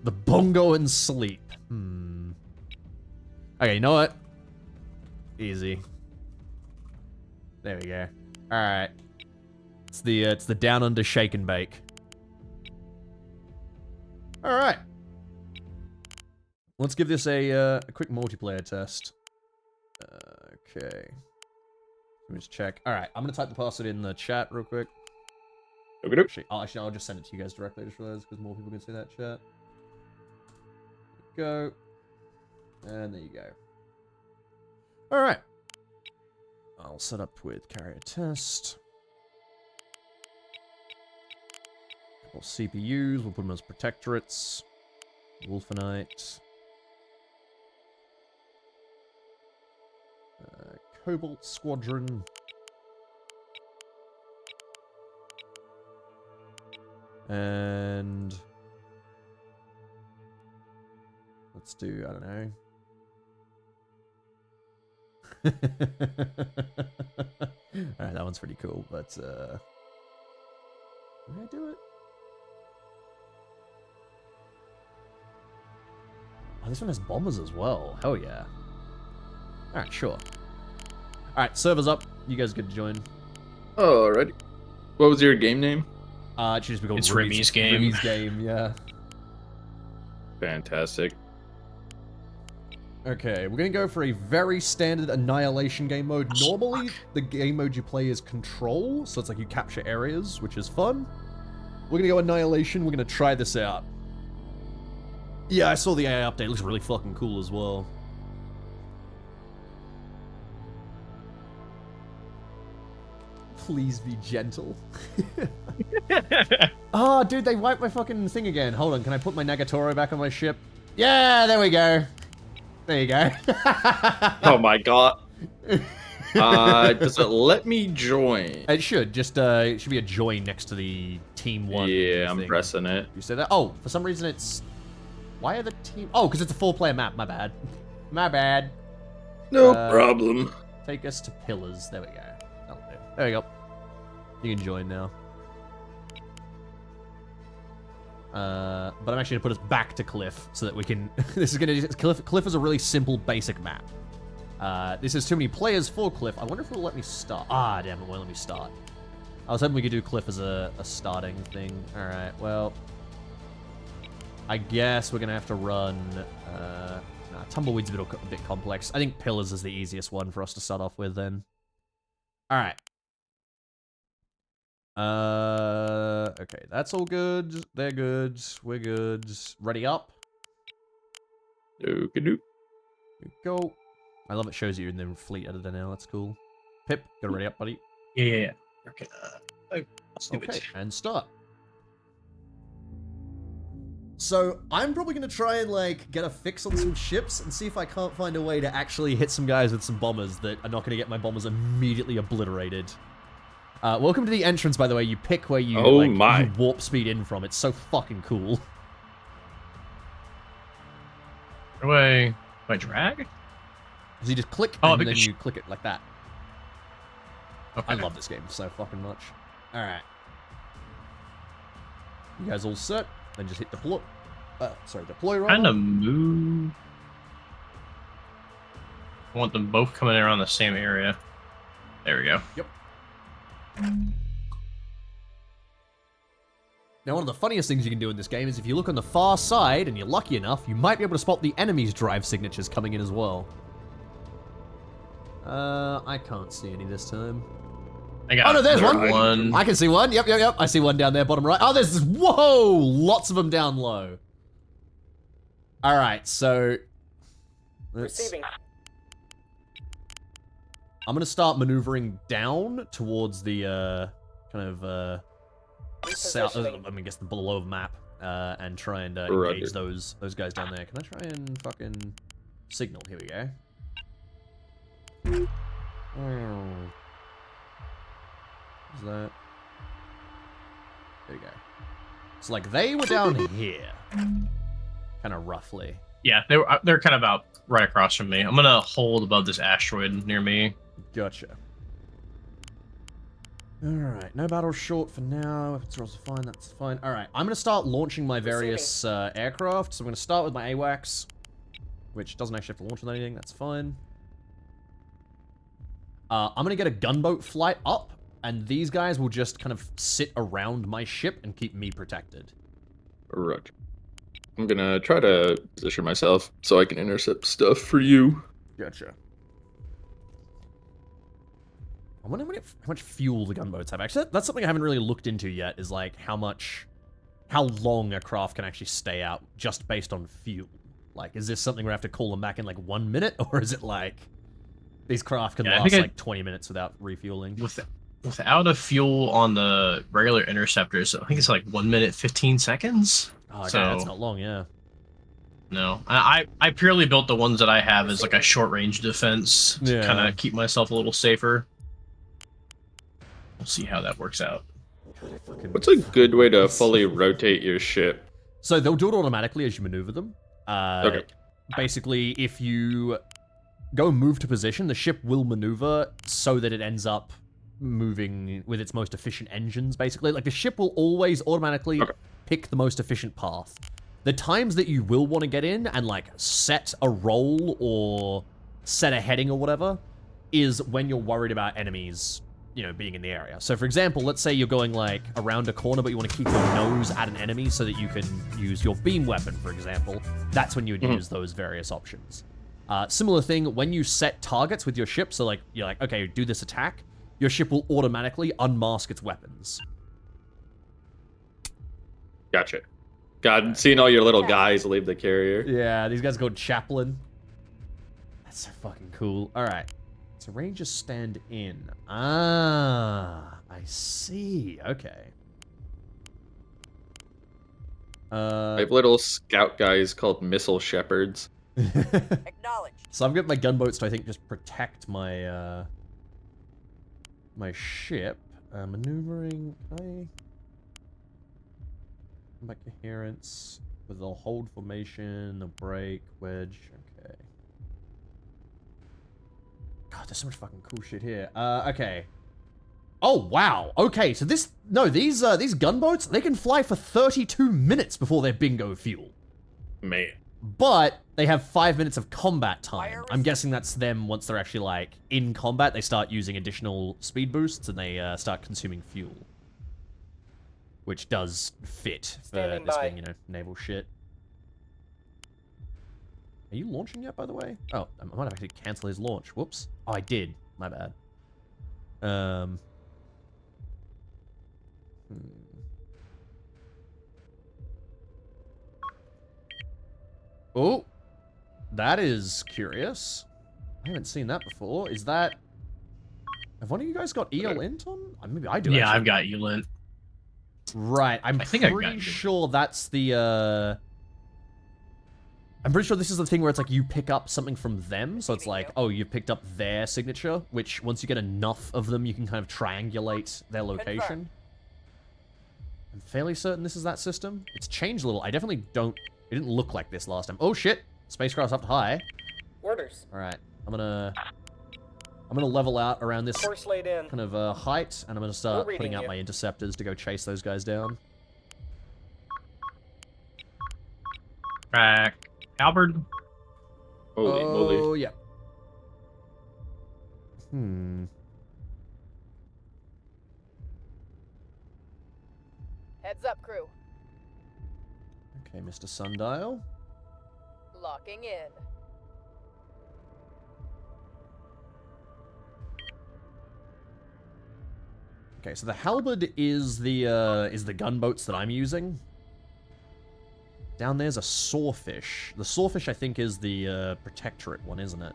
The Bongo and Sleep. Okay, you know what? Easy. There we go. Alright. It's the Down Under Shake and Bake. Alright. Let's give this a quick multiplayer test. Okay. Let me just check. Alright, I'm gonna type the password in the chat real quick. Okay. Actually, I'll just send it to you guys directly. I just realized because more people can see that chat. Go. And there you go. Alright. I'll set up with carrier test. Couple CPUs, we'll put them as protectorates. Wolfenite. Cobalt Squadron. And... let's do, I don't know. Alright, that one's pretty cool, but did I do it? Oh, this one has bombers as well. Hell yeah. Alright, sure. Alright, server's up. You guys good to join? Alrighty. What was your game name? It should just be called It's Remy's game. Remy's game, yeah. Fantastic. Okay, we're gonna go for a very standard Annihilation game mode. Normally, the game mode you play is Control, so it's like you capture areas, which is fun. We're gonna go Annihilation, we're gonna try this out. Yeah, I saw the AI update, it looks really fucking cool as well. Please be gentle. Oh, dude, they wiped my fucking thing again. Hold on, can I put my Nagatoro back on my ship? Yeah, there we go. There you go. Oh my god. Does it let me join? It should. Just, it should be a join next to the Team 1 Yeah, I'm thing. pressing it. You said that? Oh, for some reason it's... Why are the team... Oh, because it's a 4-player map. My bad. My bad. No problem. Take us to pillars. There we go. That'll do. There we go. You can join now. But I'm actually going to put us back to Cliff so that we can... This is going to... Cliff is a really simple, basic map. This is too many players for Cliff. I wonder if it'll let me start. Ah, damn, it won't let me start. I was hoping we could do Cliff as a starting thing. Alright, well... I guess we're going to have to run... Tumbleweed's a bit complex. I think Pillars is the easiest one for us to start off with then. Alright. Okay, that's all good. They're good. We're good. Ready up? Doop. Here we go. I love it shows you in the fleet editor now. That's cool. Pip, got ready up, buddy. Yeah. Okay. Let's do Okay, it. and start. So, I'm probably going to try and, like, get a fix on some ships and see if I can't find a way to actually hit some guys with some bombers that are not going to get my bombers immediately obliterated. Welcome to the entrance, by the way. You pick where you, you warp speed in from. It's so fucking cool. Do I drag? So you just click, Oh, and then because you click it like that. Okay. I love this game so fucking much. Alright. You guys all set? Then just hit deploy. Deploy right. Kind of move. I want them both coming in around the same area. There we go. Yep. Now, one of the funniest things you can do in this game is if you look on the far side, and you're lucky enough, you might be able to spot the enemy's drive signatures coming in as well. I can't see any this time. I got Oh, no, there's one. one. I can see one. Yep. I see one down there, bottom right. Oh, there's this. Whoa! Lots of them down low. All right, so... Receiving. I'm going to start maneuvering down towards the, kind of, south, I guess the below map, and try and engage those guys down there. Can I try and fucking signal? Here we go. Is that? There we go. It's like they were down here, kind of roughly. Yeah, they're kind of about right across from me. I'm gonna hold above this asteroid near me. Gotcha. Alright, no battle short for now. If it's also fine, that's fine. Alright, I'm going to start launching my various aircraft. So I'm going to start with my AWACS, which doesn't actually have to launch with anything. That's fine. I'm going to get a gunboat flight up, and these guys will just kind of sit around my ship and keep me protected. Roger. I'm gonna try to position myself so I can intercept stuff for you. Gotcha. I wonder how much fuel the gunboats have. Actually, that's something I haven't really looked into yet, is like how long a craft can actually stay out just based on fuel. Like, is this something where I have to call them back in like 1 minute, or is it like these craft can last like 20 minutes without refueling? Without a fuel on the regular interceptors, I think it's like 1 minute 15 seconds. Oh, okay, so that's not long, yeah. No, I purely built the ones that I have as like a short range defense to kind of keep myself a little safer. We'll see how that works out. What's a good way to fully rotate your ship? So they'll do it automatically as you maneuver them. Okay. Basically, if you go move to position, the ship will maneuver so that it ends up moving with its most efficient engines, basically. Like, the ship will always automatically pick the most efficient path. The times that you will want to get in and, like, set a roll or set a heading or whatever is when you're worried about enemies, being in the area. So for example, let's say you're going like around a corner, but you want to keep your nose at an enemy so that you can use your beam weapon, for example. That's when you would use those various options. Similar thing, when you set targets with your ship, so like you're like, okay, do this attack, your ship will automatically unmask its weapons. Gotcha. God, seeing all your little guys leave the carrier. Yeah, these guys are called Chaplain. That's so fucking cool. All right. So Rangers stand in. Ah, I see. Okay. I have little scout guys called missile shepherds. Acknowledged. So I've got my gunboats to, I think, just protect my my ship. Maneuvering. Combat coherence with the hold formation, the break, wedge. Okay. God, there's so much fucking cool shit here. Okay. Oh wow. Okay, so these gunboats, they can fly for 32 minutes before they're bingo fuel. Man. But they have 5 minutes of combat time. I'm guessing that's them once they're actually like in combat. They start using additional speed boosts and they start consuming fuel, which does fit for Standing this by. being, naval shit. Are you launching yet, by the way? Oh, I might have actually cancel his launch. Whoops. Oh, I did. My bad. Oh, that is curious. I haven't seen that before. Is that... Have one of you guys got EL int on? Maybe I do, Yeah, actually. I've got Ulent. Right, I'm I think I got pretty you. sure that's the, I'm pretty sure this is the thing where it's like you pick up something from them, so it's like, oh, you picked up their signature, which once you get enough of them, you can kind of triangulate their location. Confirm. I'm fairly certain this is that system. It's changed a little. I definitely don't... It didn't look like this last time. Oh, shit! Spacecraft's up high. Orders. Alright, I'm gonna level out around this Course laid in. kind of height, and I'm gonna start We're reading putting out you. my interceptors to go chase those guys down. Crack. Albert. Holy moly. Oh, yeah. Heads up, crew. Okay, Mr. Sundial. Locking in. Okay, so the halberd is the gunboats that I'm using. Down there's a sawfish. The sawfish, I think, is the protectorate one, isn't it?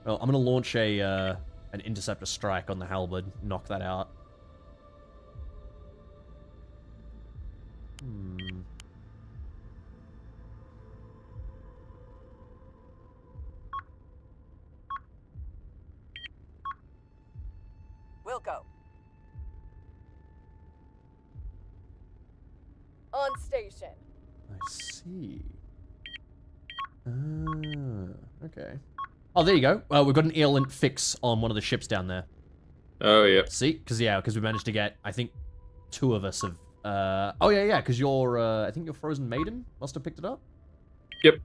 Well, I'm gonna launch an interceptor strike on the halberd. Knock that out. We'll go. On station. I see. Okay. Oh, there you go. We've got an ELint fix on one of the ships down there. Oh, yeah. See? Because we managed to get, I think, 2 of us have... oh, yeah, because I think your Frozen Maiden must have picked it up? Yep.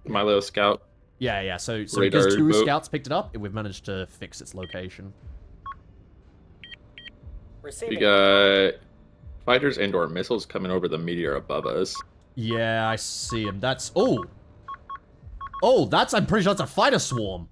My little scout. Yeah, so Radar because 2 boat. scouts picked it up, we've managed to fix its location. Receiving. We got fighters and or missiles coming over the meteor above us. Yeah, I see him. That's... Oh! Oh, I'm pretty sure that's a fighter swarm.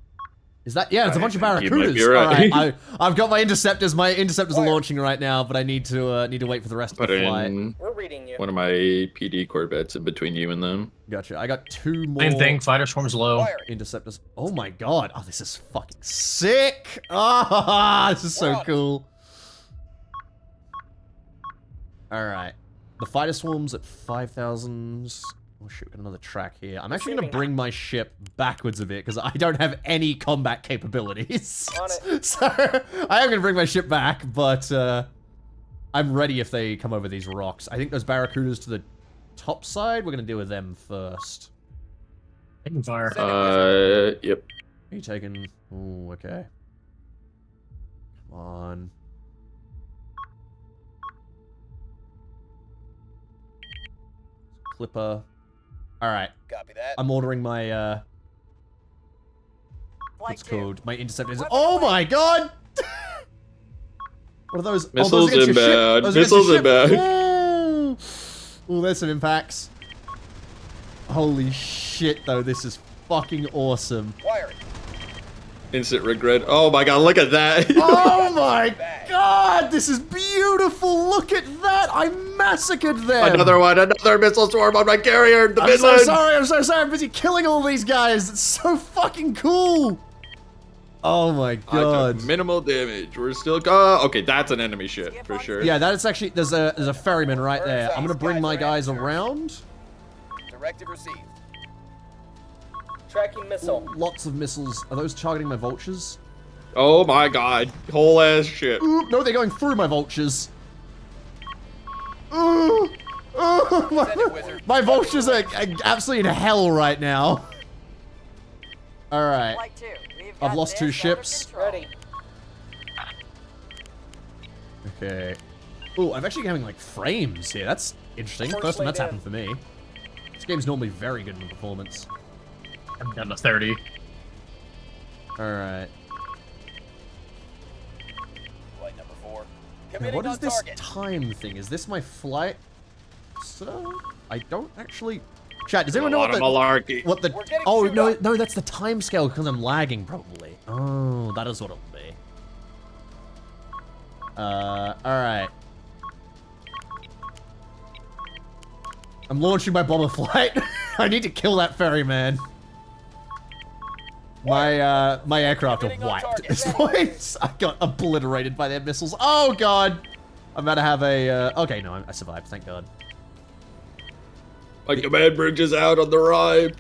Is that... Yeah, it's a I bunch of think you might barracudas. be right. Alright, I've got my interceptors. My interceptors are launching right now, but I need to wait for the rest Put of the flight. in We're reading you. one of my PD Corvettes in between you and them. Gotcha. I got 2 more... Same thing. Fighter swarm's low. Firing. interceptors. Oh my god. Oh, this is fucking sick. Ah, this is so cool. Alright. The fighter swarm's at 5,000. Oh shit, we got another track here. I'm actually going to bring my ship backwards a bit because I don't have any combat capabilities. On it. So, I am going to bring my ship back, but I'm ready if they come over these rocks. I think those barracudas to the top side, we're going to deal with them first. Taking fire. Yep. Are you taking... Ooh, okay. Come on. Clipper. Alright. Copy that. I'm ordering my what's called? My intercept is. Oh my god! What are those? Missiles those against your ship. inbound. Those against your Missiles ship. inbound. Ooh, there's some impacts. Holy shit, though, this is fucking awesome. Wiring. Instant regret. Oh my god, look at that. Oh my god, this is beautiful. Look at that. I massacred them. Another one, another missile swarm on my carrier. The I'm so Midland. sorry, I'm so sorry. I'm busy killing all these guys. It's so fucking cool. Oh my I god. took minimal damage. We're still okay, that's an enemy ship for sure. Yeah, that is actually, there's a ferryman right there. I'm gonna bring my guys around. Directive received. Tracking missile. Lots of missiles. Are those targeting my vultures? Oh my god, whole ass ship. Ooh, no, they're going through my vultures. Ooh, ooh, my vultures are absolutely in hell right now. All right. Flight 2. I've lost 2 ships. Ready. Okay. Ooh, I'm actually having like frames here. That's interesting. First time that's happened for me. This game's normally very good in performance. I'm down to 30. Alright. Flight number 4. Now, Committing what is on this target. time thing? Is this my flight? So, I don't actually... Chat, does A anyone know lot of malarkey. what the... We're getting Oh, chewed no, up. no, that's the time scale because I'm lagging, probably. Oh, that is what it'll be. Alright. I'm launching my bomber flight. I need to kill that ferryman. My aircraft are wiped at this point. I got obliterated by their missiles. Oh god! I'm about to have a, okay, no, I survived, thank god. My command bridge is out on the right.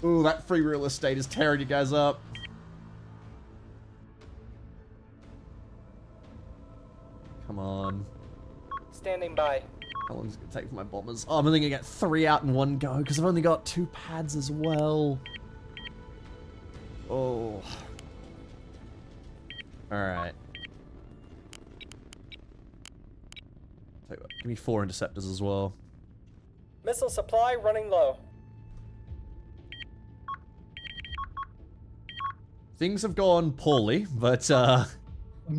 Ooh, that free real estate is tearing you guys up. Come on. Standing by. How long is it going to take for my bombers? Oh, I'm only going to get 3 out in one go because I've only got 2 pads as well. Oh. Alright. Tell you what, give me 4 interceptors as well. Missile supply running low. Things have gone poorly, but I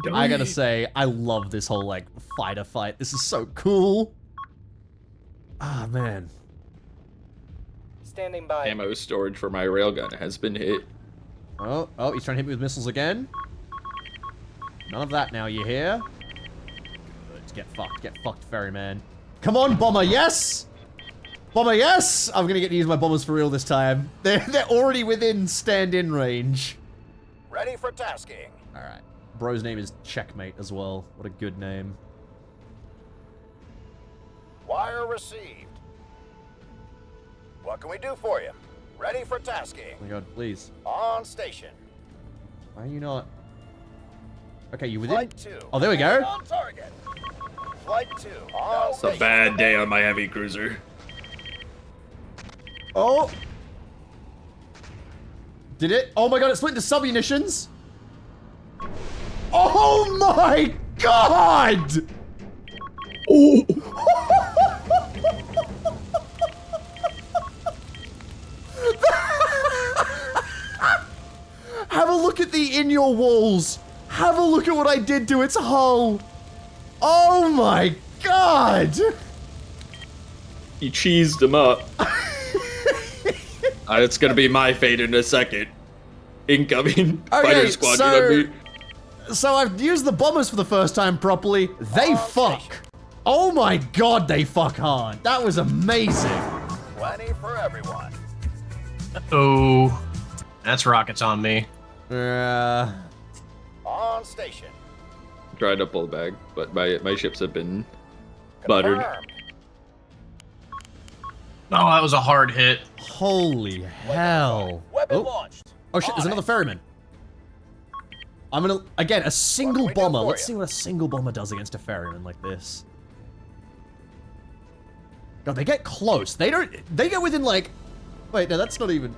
gotta say, I love this whole, like, fighter fight. This is so cool. Ah, man. Standing by. Ammo storage for my railgun has been hit. Oh, he's trying to hit me with missiles again. None of that now, you hear? Good, get fucked, ferryman. Come on, bomber, yes! Bomber, yes! I'm gonna get to use my bombers for real this time. They're already within stand-in range. Ready for tasking. Alright. Bro's name is Checkmate as well. What a good name. Wire received. What can we do for you? Ready for tasking. Oh my god, please. On station. Why are you not... Okay, you within... Flight 2. Oh, there we go. On target. Flight 2. On It's a station. bad day on my heavy cruiser. Oh! Did it? Oh my god, it split into sub-munitions! Oh my god! Oh! Have a look at the in your walls! Have a look at what I did to its hull! Oh my god! He cheesed him up. It's gonna be my fate in a second. Incoming fighter squadron. So I've used the bombers for the first time properly. They fuck. Oh my god, they fuck hard. That was amazing. Plenty for everyone. Oh, that's rockets on me. On station. Tried to pull back, but my ships have been buttered. Confirmed. Oh, that was a hard hit. Holy hell. Weapon Oh, launched. oh shit, there's On another it. ferryman. I'm gonna, again, a single What can we do bomber. for Let's you? see what a single bomber does against a ferryman like this. God, they get close. They get within like, wait, no, that's not even,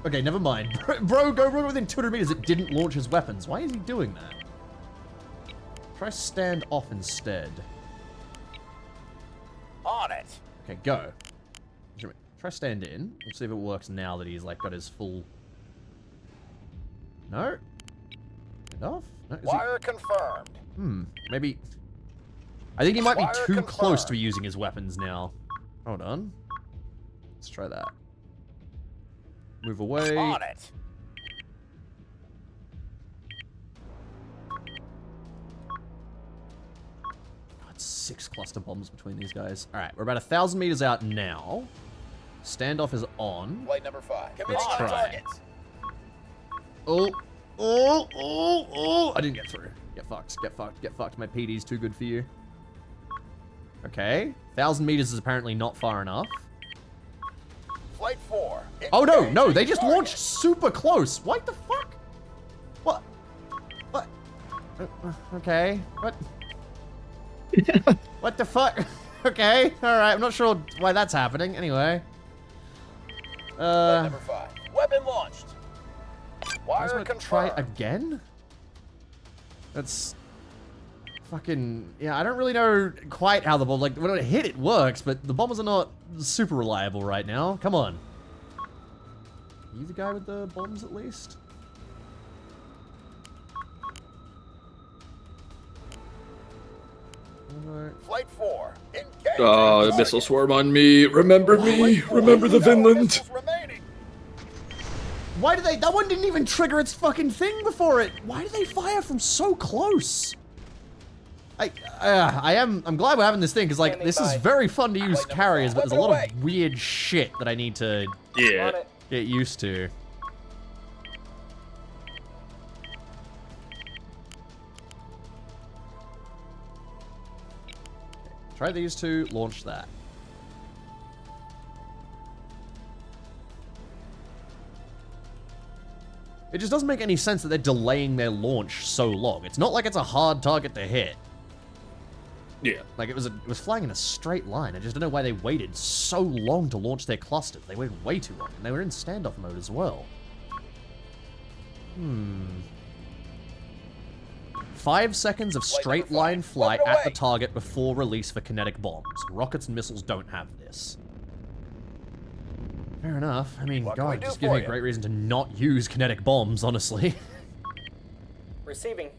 okay, never mind. Bro, go within 200 meters. It didn't launch his weapons. Why is he doing that? Try stand off instead. On it. Okay, go. Try stand in. Let's see if it works now that he's like got his full No? Enough? No, is he- Wire confirmed. Maybe... I think he might be Wire too close to confirmed. be using his weapons now. Hold on. Let's try that. Move away. On it. God, 6 cluster bombs between these guys. Alright, we're about 1,000 meters out now. Standoff is on. Flight number 5. Committing Let's on try. targets. Oh! I didn't get through. Get fucked, get fucked, get fucked. My PD's too good for you. Okay. 1,000 meters is apparently not far enough. Flight 4. Oh no, no, Engaging they just target. launched super close. What the fuck? What? What? Okay. What? What the fuck? Okay, alright, I'm not sure why that's happening. Anyway. Flight number 5. Weapon launched. I just Wire want to try confirmed. again? That's... Fucking... Yeah, I don't really know quite how the bomb... Like, when I hit, it works, but the bombers are not super reliable right now. Come on. Are you the guy with the bombs, at least? Alright. Flight 4. Engaging Oh, target. missile swarm on me. Remember me. Flight 4. Remember the No Vinland. missiles remaining. Why did they... That one didn't even trigger its fucking thing before it. Why did they fire from so close? I'm glad we're having this thing, because, like, Standing this is by. very fun to use Flight number carriers, but five. there's a lot Weapon of weird shit that I need to Yeah. On it. get used to. Try these two, launch that. It just doesn't make any sense that they're delaying their launch so long. It's not like it's a hard target to hit. Yeah. Like, it was flying in a straight line. I just don't know why they waited so long to launch their clusters. They waited way too long, and they were in standoff mode as well. 5 seconds of straight line flight Weapon at the away. target before release for kinetic bombs. Rockets and missiles don't have this. Fair enough. I mean, What can we God, do just gives for me a you? great reason to not use kinetic bombs, honestly. Receiving.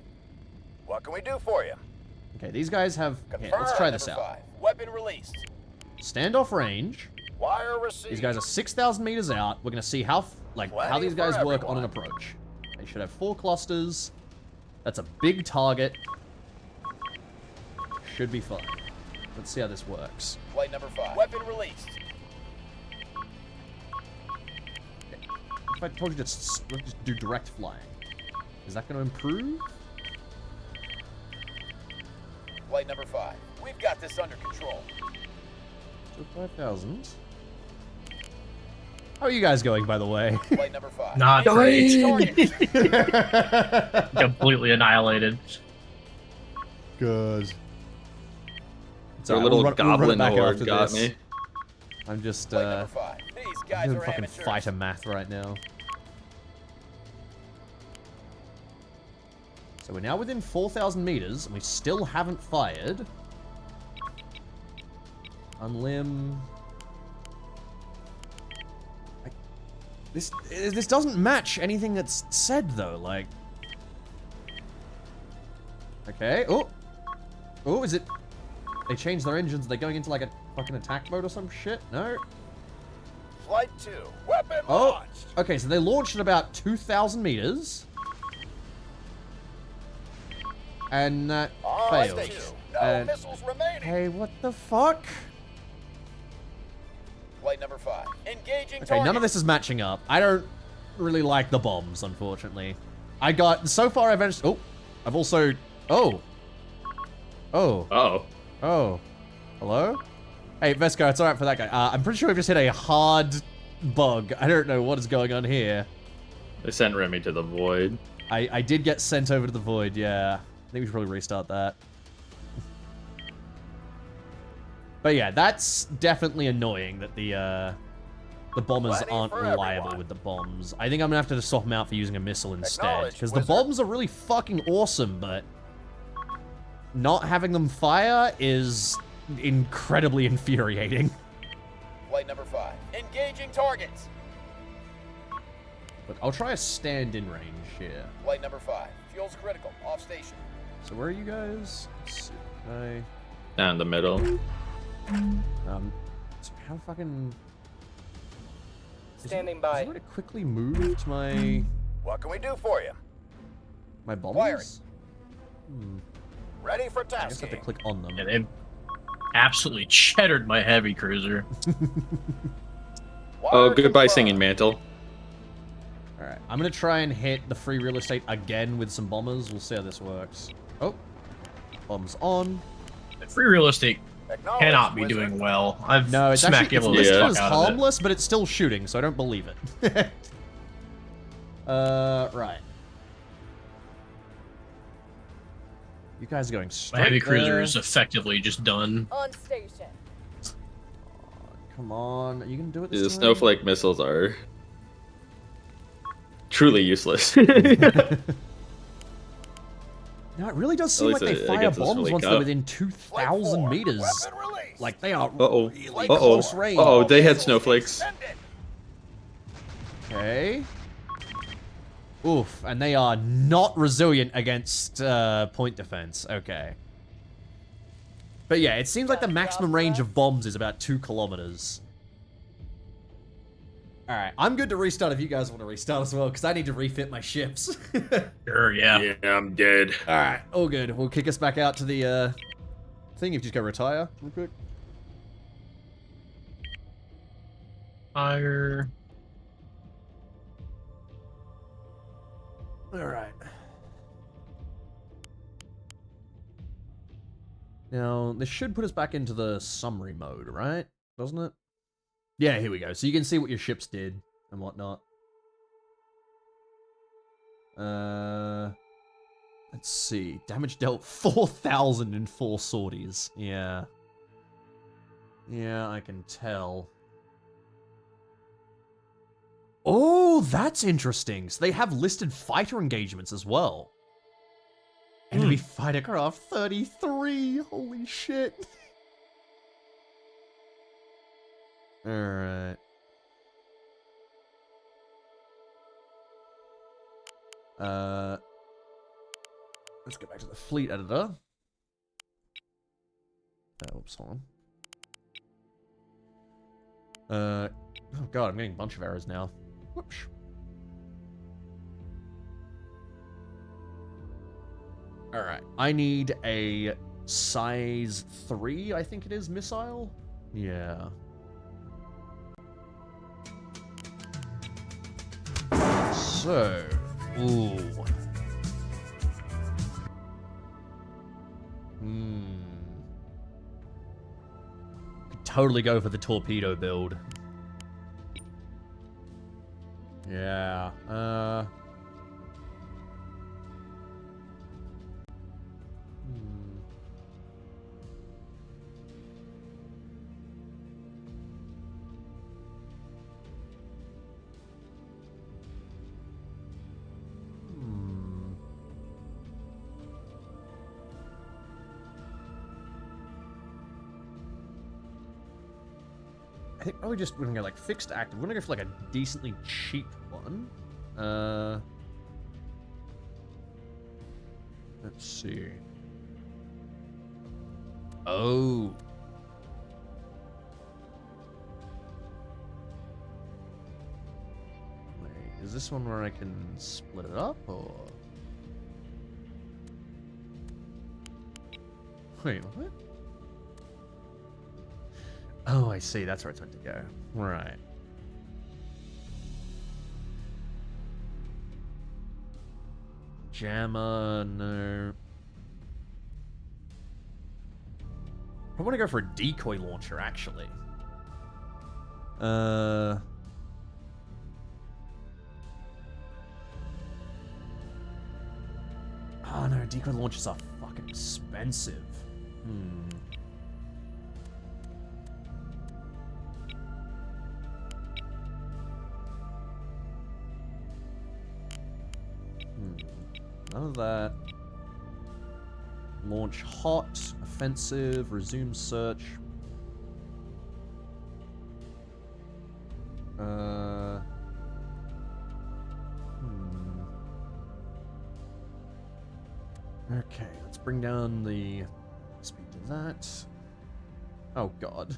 What can we do for you? Okay, these guys have... Here, Confirmed. let's try this Number out. 5. Weapon released. Standoff range. Wire received. These guys are 6,000 meters out. We're gonna see how how these Plenty guys for work on an everyone. approach. They should have 4 clusters. That's a big target. Should be fun. Let's see how this works. Flight number 5. Weapon released. If I told you to just do direct flying, is that gonna improve? Flight number 5. We've got this under control. So 5,000. How are you guys going, by the way? Flight number 5. Not Engaging great. target. Completely annihilated. Good. Their little goblin horde got me. I'm just Flight number 5. These guys doing are fucking amateurs. fighter math right now. So we're now within 4,000 meters, and we still haven't fired. Unlimb. This doesn't match anything that's said, though, like... Okay, oh, is it... They changed their engines, are they going into, like, a fucking attack mode or some shit? No? Flight 2. Weapon Oh, launched. okay, so they launched at about 2,000 meters. And that On failed. station. No And- missiles remaining. Hey, what the fuck? Flight number 5. Engaging Okay, target. none of this is matching up. I don't really like the bombs, unfortunately. I got, so far I've managed, I've also, oh, Oh. hello? Hey, Vesco, it's alright for that guy. I'm pretty sure we've just hit a hard bug. I don't know what is going on here. They sent Remy to the void. I did get sent over to the void, yeah. I think we should probably restart that. But yeah, that's definitely annoying that the bombers Plenty aren't for reliable everyone. with the bombs. I think I'm gonna have to swap them out for using a missile instead. Acknowledged, Because the wizard. bombs are really fucking awesome, but not having them fire is incredibly infuriating. Flight number 5. Engaging targets. Look, I'll try a stand-in range here. Flight number 5. Fuel's critical. Off station. So where are you guys? Let's see. Down in the middle. So how fucking... Standing Is by. there a way to quickly move to my What can we do for you? bombers? Wiring. Hmm. Ready for I guess I have to tasking. click on them. And it absolutely cheddared my heavy cruiser. Oh, Wire goodbye, confirmed. singing mantle. Alright, I'm gonna try and hit the free real estate again with some bombers. We'll see how this works. Oh. Bombs on. Free real estate Acknowledged, cannot be wizard. doing well. I've No, it's smacked actually it's Nebulous listed the as fuck out of it. harmless, but it's still shooting, so I don't believe it. Right. You guys are going straight My heavy cruiser there. is effectively just done. On station. Come on, are you gonna do it The this time? snowflake missiles are truly useless. No, it really does seem least like they it fire gets us bombs really once they're cut. within Flight 2,000 4. meters. Weapon release. Like, they are Uh-oh. really Uh-oh. close range. Uh-oh, they had snowflakes. Send it. Okay. Oof, and they are not resilient against point defense. Okay. But yeah, it seems like the maximum range of bombs is about 2 kilometers. Alright, I'm good to restart if you guys want to restart as well, because I need to refit my ships. Sure, yeah. Yeah, I'm dead. Alright, all good. We'll kick us back out to the thing. If you just go retire real quick. Fire. Alright. Now, this should put us back into the summary mode, right? Doesn't it? Yeah, here we go. So you can see what your ships did and whatnot. Let's see. Damage dealt 4,004 sorties. Yeah. Yeah, I can tell. Oh, that's interesting. So they have listed fighter engagements as well. Enemy fighter craft 33. Holy shit. Alright. Let's go back to the fleet editor. Oops, hold on. Oh god, I'm getting a bunch of errors now. Whoops. Alright, I need a size 3, I think it is, missile? Yeah. So, ooh. Could totally go for the torpedo build. Yeah, I think probably just we're gonna go like fixed active. We're gonna go for like a decently cheap one. Let's see. Oh. Wait, is this one where I can split it up or? Wait, what? Oh, I see. That's where it's meant to go. Right. Jammer, no. I want to go for a decoy launcher, actually. Oh no, decoy launchers are fucking expensive. None of that. Launch hot, offensive, resume search. Okay, let's bring down the speed to that. Oh god.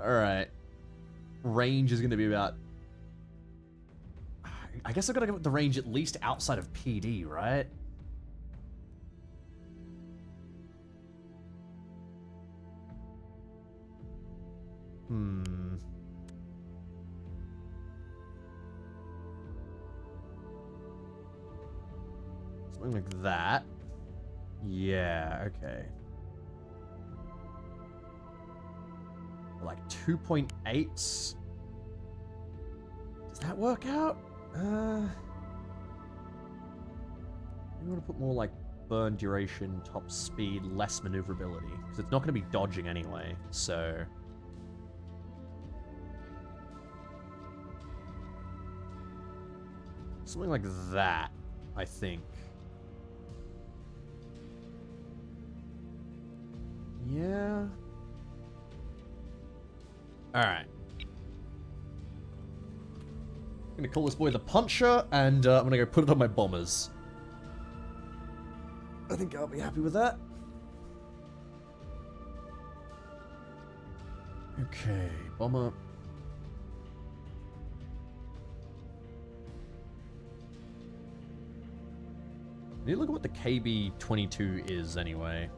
Alright. Range is going to be about... I guess I've got to go with the range at least outside of PD, right? Something like that. Yeah, okay. Like 2.8s. Does that work out? You want to put more like burn duration, top speed, less maneuverability. Because it's not going to be dodging anyway, so... Something like that, I think. Yeah. Alright. I'm gonna call this boy the Puncher, and I'm gonna go put it on my bombers. I think I'll be happy with that. Okay, bomber. I need to look at what the KB-22 is, anyway.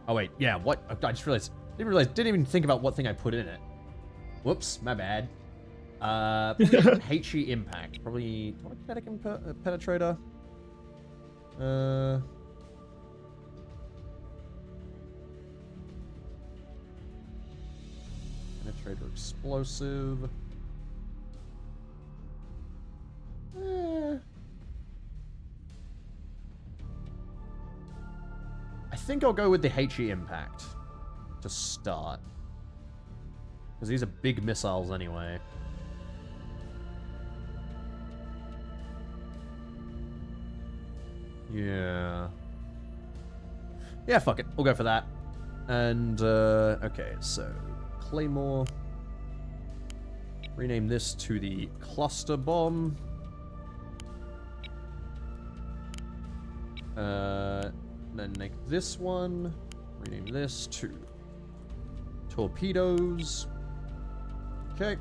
Oh, wait, yeah, what? I just realized, didn't even think about what thing I put in it. Whoops, my bad. Probably HE Impact. Probably kinetic penetrator. Penetrator explosive. I think I'll go with the HE Impact to start. Because these are big missiles anyway. Yeah. Yeah, fuck it. We'll go for that. And, okay, so Claymore. Rename this to the Cluster Bomb. Then make this one. Rename this to Torpedoes. Okay.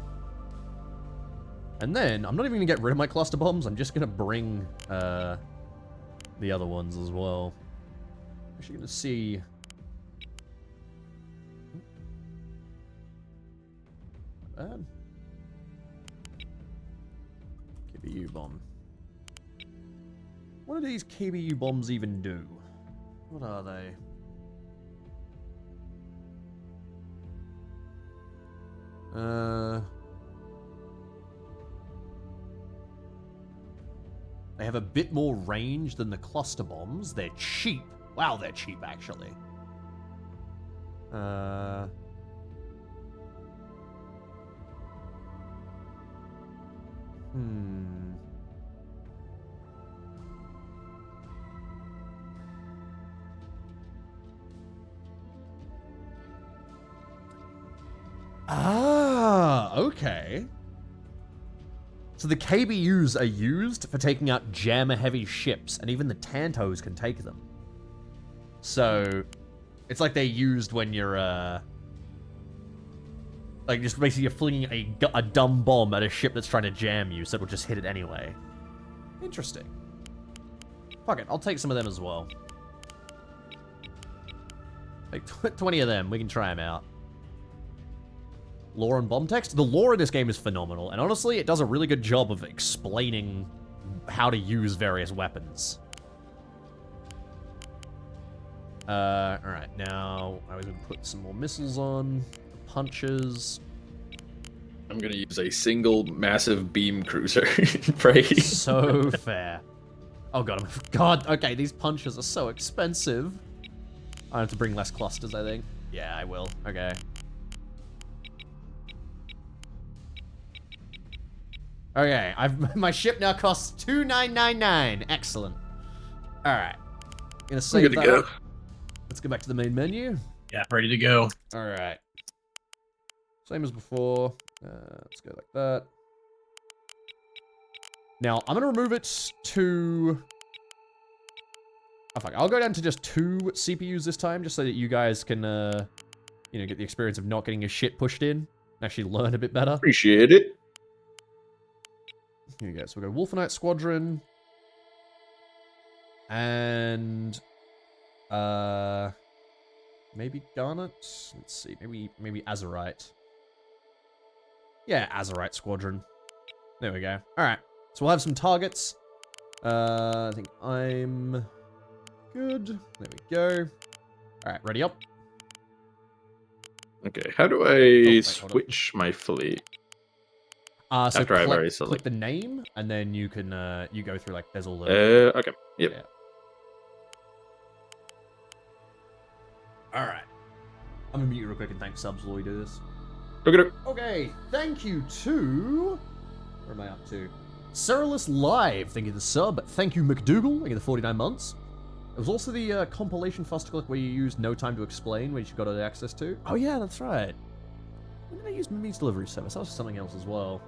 And then, I'm not even going to get rid of my cluster bombs. I'm just going to bring the other ones as well. Actually going to see... Not bad. KBU bomb. What do these KBU bombs even do? What are they? They have a bit more range than the cluster bombs. They're cheap. Wow, they're cheap, actually. Ah, okay. So the KBUs are used for taking out jammer-heavy ships, and even the Tantos can take them. So, it's like they're used when you're, like, just basically you're flinging a dumb bomb at a ship that's trying to jam you, so it'll just hit it anyway. Interesting. Fuck it, I'll take some of them as well. Like, 20 of them, we can try them out. Lore and bomb text? The lore in this game is phenomenal, and honestly, it does a really good job of explaining how to use various weapons. Alright, now I was going to put some more missiles on, punches. I'm gonna use a single massive beam cruiser. Pray. So fair. Oh god, okay, these punches are so expensive. I have to bring less clusters, I think. Yeah, I will. Okay. Okay, my ship now costs $2,999. Excellent. All right, gonna save that. Go. Let's go back to the main menu. Yeah, ready to go. All right. Same as before. Let's go like that. Now I'm gonna remove it to. Oh, fuck. I'll go down to just 2 CPUs this time, just so that you guys can, you know, get the experience of not getting your shit pushed in and actually learn a bit better. Appreciate it. Here we go. So we'll go Wolfenite Squadron. And maybe Garnet? Let's see. Maybe Azerite. Yeah, Azerite Squadron. There we go. Alright. So we'll have some targets. I think I'm good. There we go. Alright, ready up. Okay, how do I wait, switch my fleet? So After I've already click selected. the name, and then you can you go through like there's all the Okay. Yep. Yeah. Alright. I'm gonna mute you real quick and thank subs while we do this. Okay. Okay, thank you to... Where am I up to? Cerilus Live, thank you for the sub. Thank you, McDougal, thank you for the 49 months. It was also the compilation fast click where you used No Time to Explain, which you got access to. Oh yeah, that's right. When did I use Mimi's Delivery Service? That was something else as well.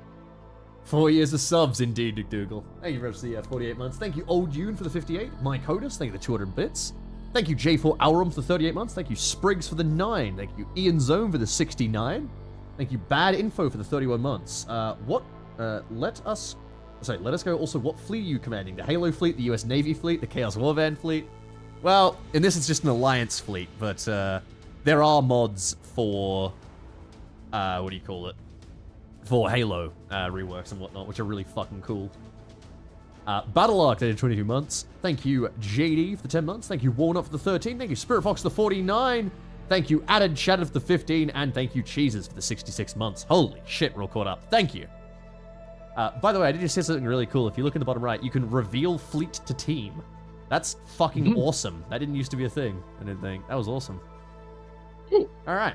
4 years of subs, indeed, McDougal. Thank you very much for the 48 months. Thank you, Old Yoon, for the 58. Mike Hodis, thank you for the 200 bits. Thank you, J4 Alrum, for the 38 months. Thank you, Spriggs, for the 9. Thank you, Ian Zone, for the 69. Thank you, Bad Info, for the 31 months. Let us go also, what fleet are you commanding? The Halo fleet, the US Navy fleet, the Chaos Warvan fleet? Well, in this it's just an Alliance fleet, but there are mods for, what do you call it? For Halo reworks and whatnot, which are really fucking cool. Battle Arc, they did 22 months. Thank you, JD, for the 10 months. Thank you, Walnut, for the 13. Thank you, Spirit Fox, for the 49. Thank you, Added Shadow, for the 15. And thank you, Cheeses, for the 66 months. Holy shit, we're all caught up. Thank you. By the way, I did just say something really cool. If you look in the bottom right, you can reveal fleet to team. That's fucking awesome. That didn't used to be a thing, I didn't think. That was awesome. Alright.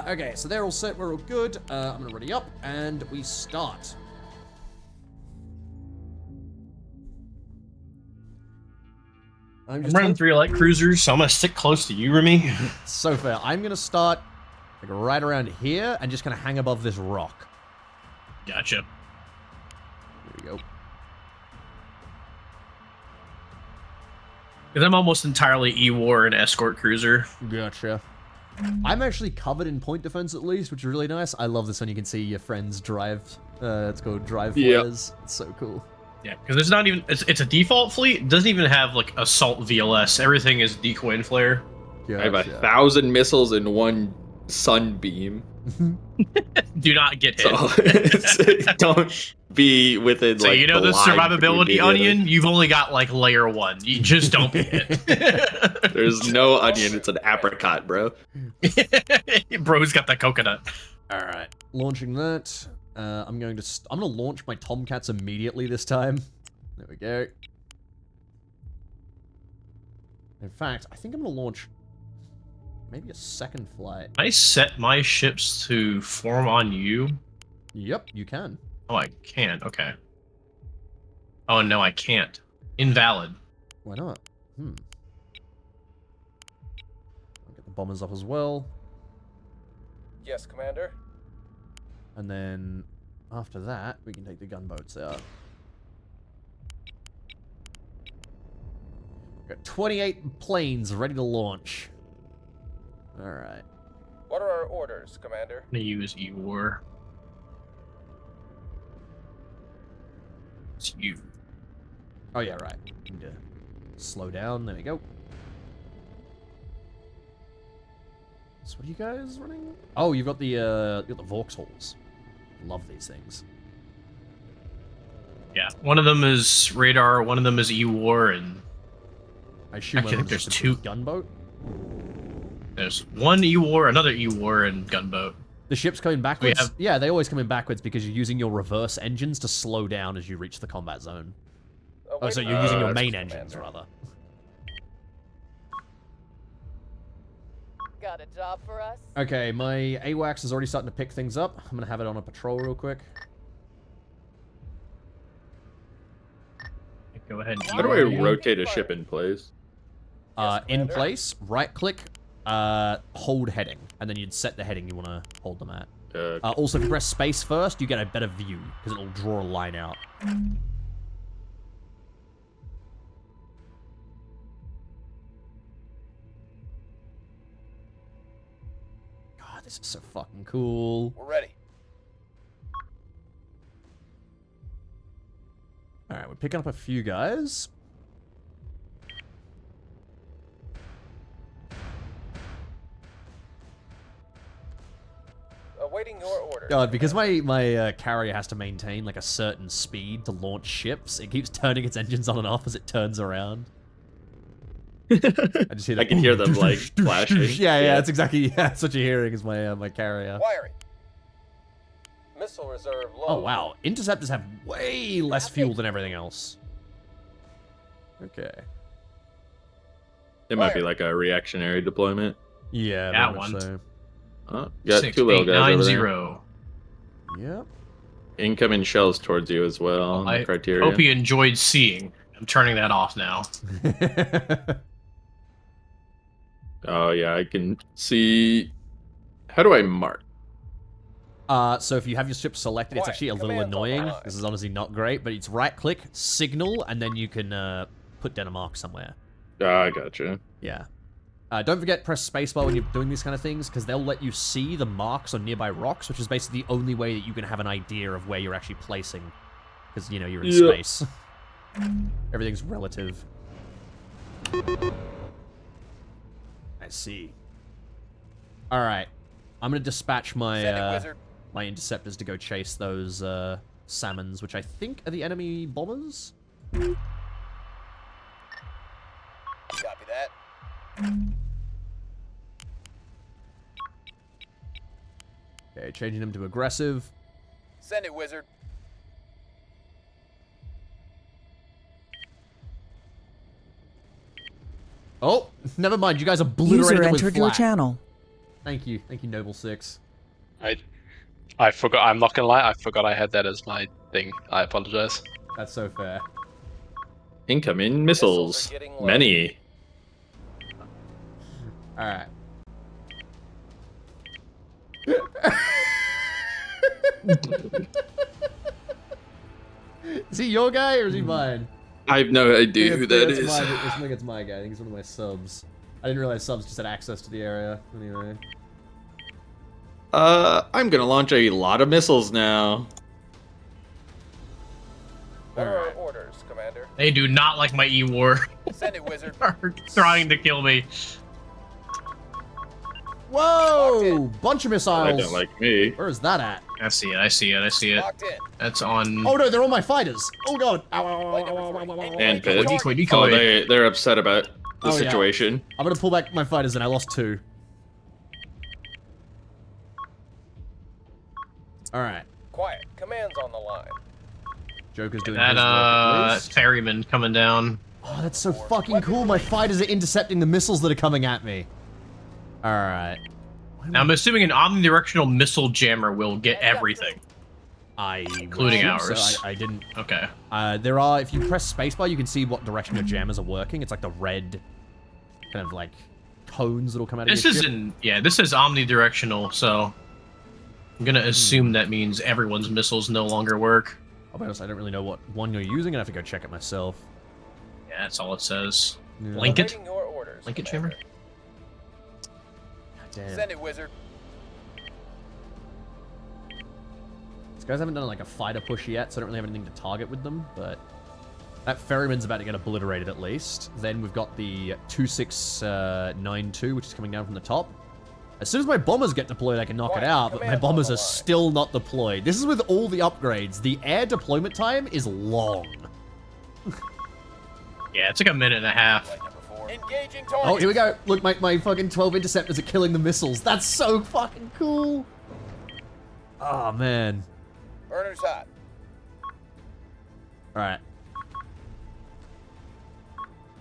Okay, so they're all set. We're all good. I'm gonna ready up, and we start. I'm running 3 light cruisers, so I'm gonna stick close to you, Remy. So fair. I'm gonna start like right around here and just gonna hang above this rock. Gotcha. Here we go. Because I'm almost entirely E-War and escort cruiser. Gotcha. I'm actually covered in point defense at least, which is really nice. I love this when you can see your friends drive. It's called drive flares. It's so cool. Yeah, because there's not even it's a default fleet. It doesn't even have like assault VLS. Everything is decoy and flare. I have 1,000 missiles in one sunbeam. Do not get hit. So don't be within So like you know the line survivability between onion? You've only got like layer 1. You just don't be hit. There's no onion, it's an apricot, bro. Bro's got that coconut. Alright. Launching that. I'm gonna launch my Tomcats immediately this time. There we go. In fact, I think I'm gonna launch maybe a second flight. Can I set my ships to form on you? Yep, you can. Oh, I can. Okay. Oh, no, I can't. Invalid. Why not? I'll get the bombers up as well. Yes, Commander. And then after that, we can take the gunboats out. Got 28 planes ready to launch. Alright. What are our orders, Commander? I'm gonna use E-War. It's you. Oh yeah, right. Need to slow down. There we go. So what are you guys running? Oh, you've got the Vauxhalls. Love these things. Yeah, one of them is radar, one of them is E-War, and I assume Actually, I think there's 2. gunboat. There's one E-War, another E-War, and gunboat. The ship's coming backwards. Yeah, they always come in backwards because you're using your reverse engines to slow down as you reach the combat zone. Oh, so you're using your main engines, rather. Got a job for us? Okay, my AWACS is already starting to pick things up. I'm gonna have it on a patrol real quick. Go ahead. How do I rotate a ship in place? Yes, In Commander. place, right click, hold heading, and then you'd set the heading you want to hold them at. Also, if you press space first, you get a better view, because it'll draw a line out. this is so fucking cool. We're ready. Alright, we're picking up a few guys. Awaiting your orders. God, because my carrier has to maintain like a certain speed to launch ships, it keeps turning its engines on and off as it turns around. I just hear I can hear them like flashing. Yeah, that's exactly that's what you're hearing is my my carrier. Wiring. Missile reserve low. Oh wow, interceptors have way less fuel than everything else. Okay. It might be like a reactionary deployment. Yeah, That very much one. so. Oh, you got two little guys over there. 6890. Yep. Incoming shells towards you as well. On the I criteria. hope you enjoyed seeing. I'm turning that off now. Oh yeah, I can see. How do I mark? So if you have your ship selected, it's actually a little Command's on the annoying. line. This is honestly not great, but it's right-click, signal, and then you can put down a mark somewhere. Ah, I gotcha. Yeah. Don't forget, press spacebar when you're doing these kind of things, because they'll let you see the marks on nearby rocks, which is basically the only way that you can have an idea of where you're actually placing. Because, you know, you're in space. Everything's relative. I see. Alright. I'm going to dispatch Send it, my wizard. my interceptors to go chase those salmons, which I think are the enemy bombers. Copy that. Okay, changing them to aggressive. Send it, wizard. Oh, never mind. You guys obliterated User them with entered your flak. channel. Thank you, Noble Six. I forgot. I'm not gonna lie. I forgot I had that as my thing. I apologize. That's so fair. Incoming Missiles missiles. are getting low. Many. All right. Is he your guy or is he mine? I have no idea who that It's is. I think it's my guy. I think he's one of my subs. I didn't realize subs just had access to the area. Anyway. I'm gonna launch a lot of missiles now. What are our Alright. orders, Commander? They do not like my E-War. Send it, wizard. Are trying to kill me. Whoa! Bunch of I missiles. don't like me. Where is that at? I see it. I see it. I see it. Locked in. That's on. Oh no, they're all my fighters. Oh god. Ow, ow, ow, ow, ow, ow, ow, ow. And Decoy, Pit. decoy, Oh, decoy. they're upset about the Oh, yeah. situation. I'm gonna pull back my fighters and I lost 2. Alright. Quiet. Command's on the line. Joker's doing That his work at least. ferryman coming down. Oh, that's so fucking cool. My fighters are intercepting the missiles that are coming at me. Alright. Now I'm assuming an omnidirectional missile jammer will get everything. Including ours. I didn't. Okay. There are, if you press spacebar, you can see what direction your jammers are working. It's like the red, kind of like cones that'll come out of This your is ship. this is omnidirectional, so I'm gonna assume that means everyone's missiles no longer work. I'll be honest, I don't really know what one you're using. I have to go check it myself. Yeah, that's all it says. Yeah. Link it. Awaiting your orders, Link it, Commander. jammer. God damn. Send it, wizard. These guys haven't done like a fighter push yet, so I don't really have anything to target with them, but that ferryman's about to get obliterated at least. Then we've got the 2692, which is coming down from the top. As soon as my bombers get deployed, I can knock it out, but my Command's on bombers the are line. still not deployed. This is with all the upgrades. The air deployment time is long. Yeah, it's like a minute and a half. Flight number 4. Engaging target. Oh, here we go. Look, my fucking 12 interceptors are killing the missiles. That's so fucking cool. Oh, man. Burner's hot. Alright.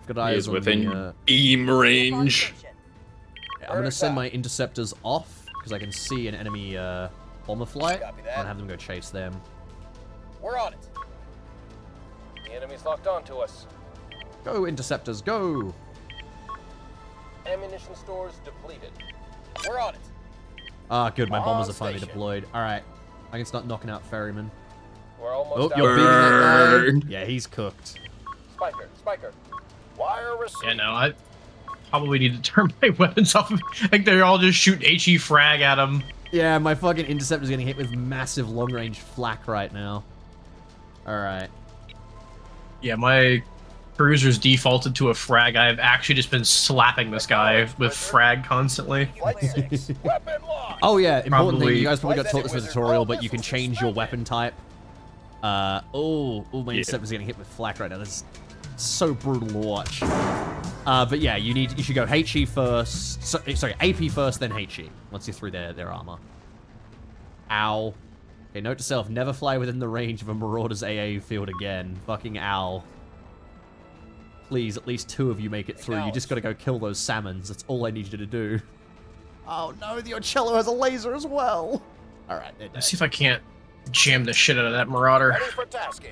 Got He eyes is on within the, beam range. I'm gonna send my interceptors off because I can see an enemy bomber flight. Copy that. I'm gonna have them go chase them. We're on it. The enemy's locked onto us. Go interceptors, go! Ammunition stores depleted. We're on it. Ah, good. My bombers On are finally station. deployed. All right, I can start knocking out ferrymen. We're almost Oh, out. you're beating that Burn. guy. Yeah, he's cooked. Spiker. Wire receipt. Yeah, no, probably need to turn my weapons off. I think they're all just shooting HE frag at him. Yeah, my fucking interceptor's getting hit with massive long-range flak right now. Alright. Yeah, my cruiser's defaulted to a frag. I've actually just been slapping this guy with frag constantly. Flight 6. Weapon locked. Oh yeah, important thing, Probably- you guys probably got taught this in the Wizard, tutorial, roll but you can missiles change your suspended. weapon type. My interceptor's getting hit with flak right now. This is so brutal to watch. But yeah, you should go HE first. Sorry, AP first, then HE. Once you're through their armor. Ow. Okay, note to self: never fly within the range of a Marauder's AA field again. Fucking ow. Please, at least 2 of you make it through. You just gotta go kill those salmons. That's all I need you to do. Oh no, the Ocello has a laser as well. All right, they're dead. Let's see if I can't jam the shit out of that Marauder. Ready for tasking.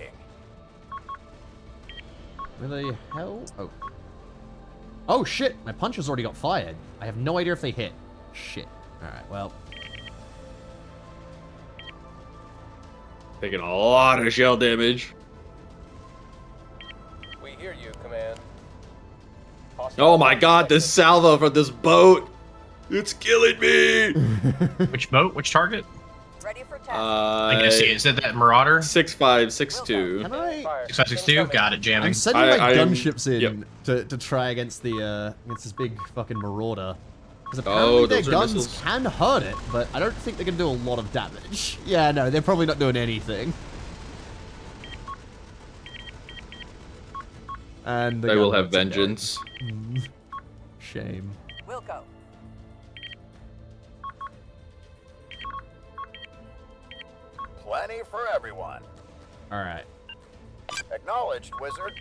Where the hell? Oh. Oh shit! My punches already got fired. I have no idea if they hit. Shit. Alright, well. Taking a lot of shell damage. We hear you, Command. Oh my god, this salvo from this boat! It's killing me! Which boat? Which target? Ready for task. I guess is that Marauder? 6562. Can I... 6562? Got it, jamming. I'm sending my I am- gunships in yep. to try against this big fucking Marauder. Because Oh, apparently their those are guns missiles. can hurt it, but I don't think they're gonna do a lot of damage. Yeah, no, they're probably not doing anything. And the They will gun have lets it go. vengeance. Shame. Wilco. Plenty for everyone. Alright. Acknowledged, Wizard.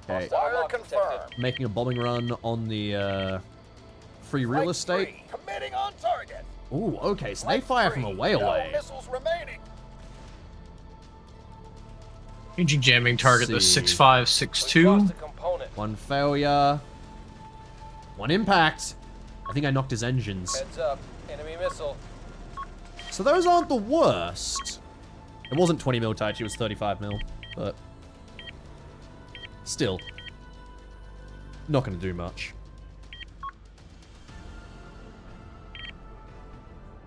Okay. Fire confirmed. Making a bombing run on the free real Flight estate. 3, committing on target. Ooh, okay, so they Flight fire 3, from a way no away. missiles remaining. Changing jamming target to See. 6562. Lost a component. One failure. One impact. I think I knocked his engines. Heads up. Enemy missile. So those aren't the worst. It wasn't 20 mil Taichi, it was 35 mil, but still not going to do much.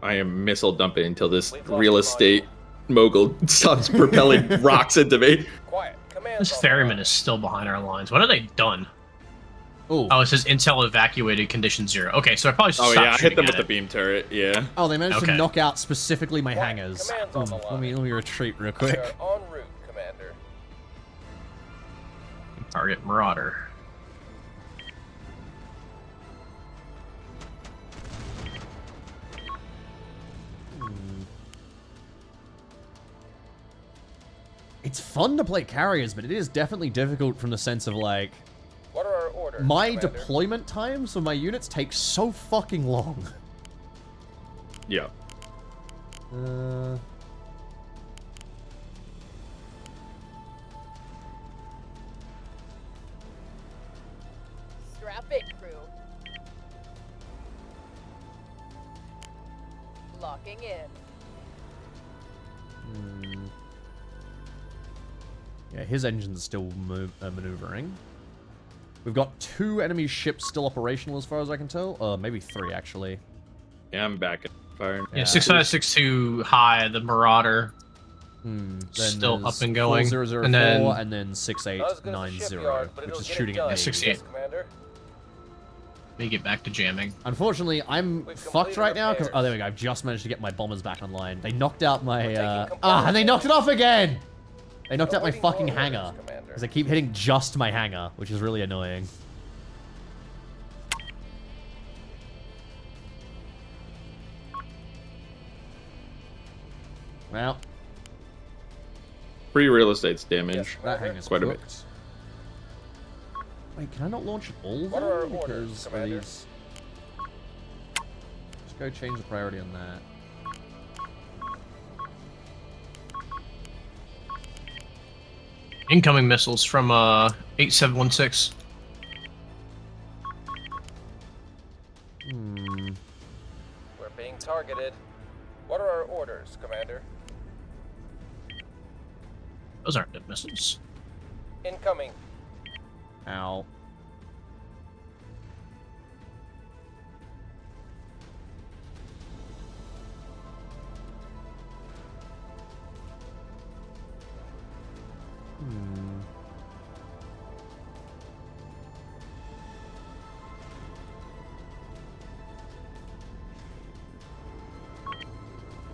I am missile dumping until this We've lost real the estate mogul stops propelling rocks into me. Quiet. Command. This ferryman is still behind our lines. What have they done? Ooh. Oh, it says intel evacuated condition 0. Okay, so I probably should Oh stop yeah, I hit shooting them at with the it. beam turret, yeah. Oh, they managed to Okay. knock out specifically my Quiet. hangers. Command's on the Let line. me retreat real We quick. are en route, Commander. Target Marauder. It's fun to play carriers, but it is definitely difficult from the sense of like What are our orders, my Commander? deployment times for my units take so fucking long. Yeah. Strap in, crew. Locking in. Yeah, his engine's still maneuvering. We've got 2 enemy ships still operational as far as I can tell. Maybe 3 actually. Yeah, I'm back at firing. Yeah, 6562 high, the Marauder. Then Still there's up and going. 4004 And then- and then Not as good as the 6890, shipyard, but which it'll is get shooting it at done. me. 68. Yes, Commander. Let me get back to jamming. Unfortunately, I'm We've fucked completed right now because repairs. oh, there we go. I've just managed to get my bombers back online. They knocked out my taking and components they knocked it off again. They knocked out my Awaiting more fucking orders, hangar Commander. because I keep hitting just my hangar, which is really annoying. Well, Free real estate's damage. that hangar's Quite a bit. cooked. Wait, can I not launch it all What are our then? orders, Because Commander? these... Just go change the priority on that. Incoming missiles from 8716. We're being targeted. What are our orders, Commander? Those aren't good missiles. Incoming. Ow.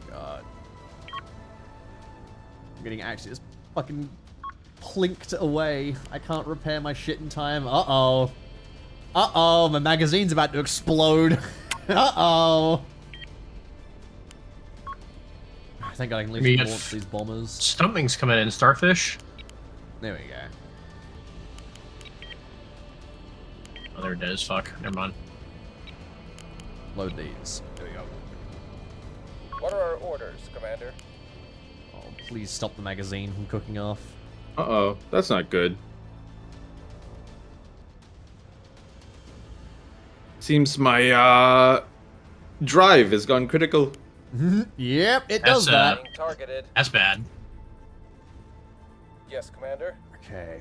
God. I'm getting actually just fucking plinked away. I can't repair my shit in time. Uh-oh. Uh-oh, my magazine's about to explode. Uh-oh. Thank God I can at least launch these bombers. Something's coming in, Starfish. There we go. Oh, they're dead as fuck. Never mind. Load these. There we go. What are our orders, Commander? Oh, please stop the magazine from cooking off. Uh-oh, that's not good. Seems my, drive has gone critical. Yep, it does that. Being targeted. That's bad. Yes, Commander. Okay.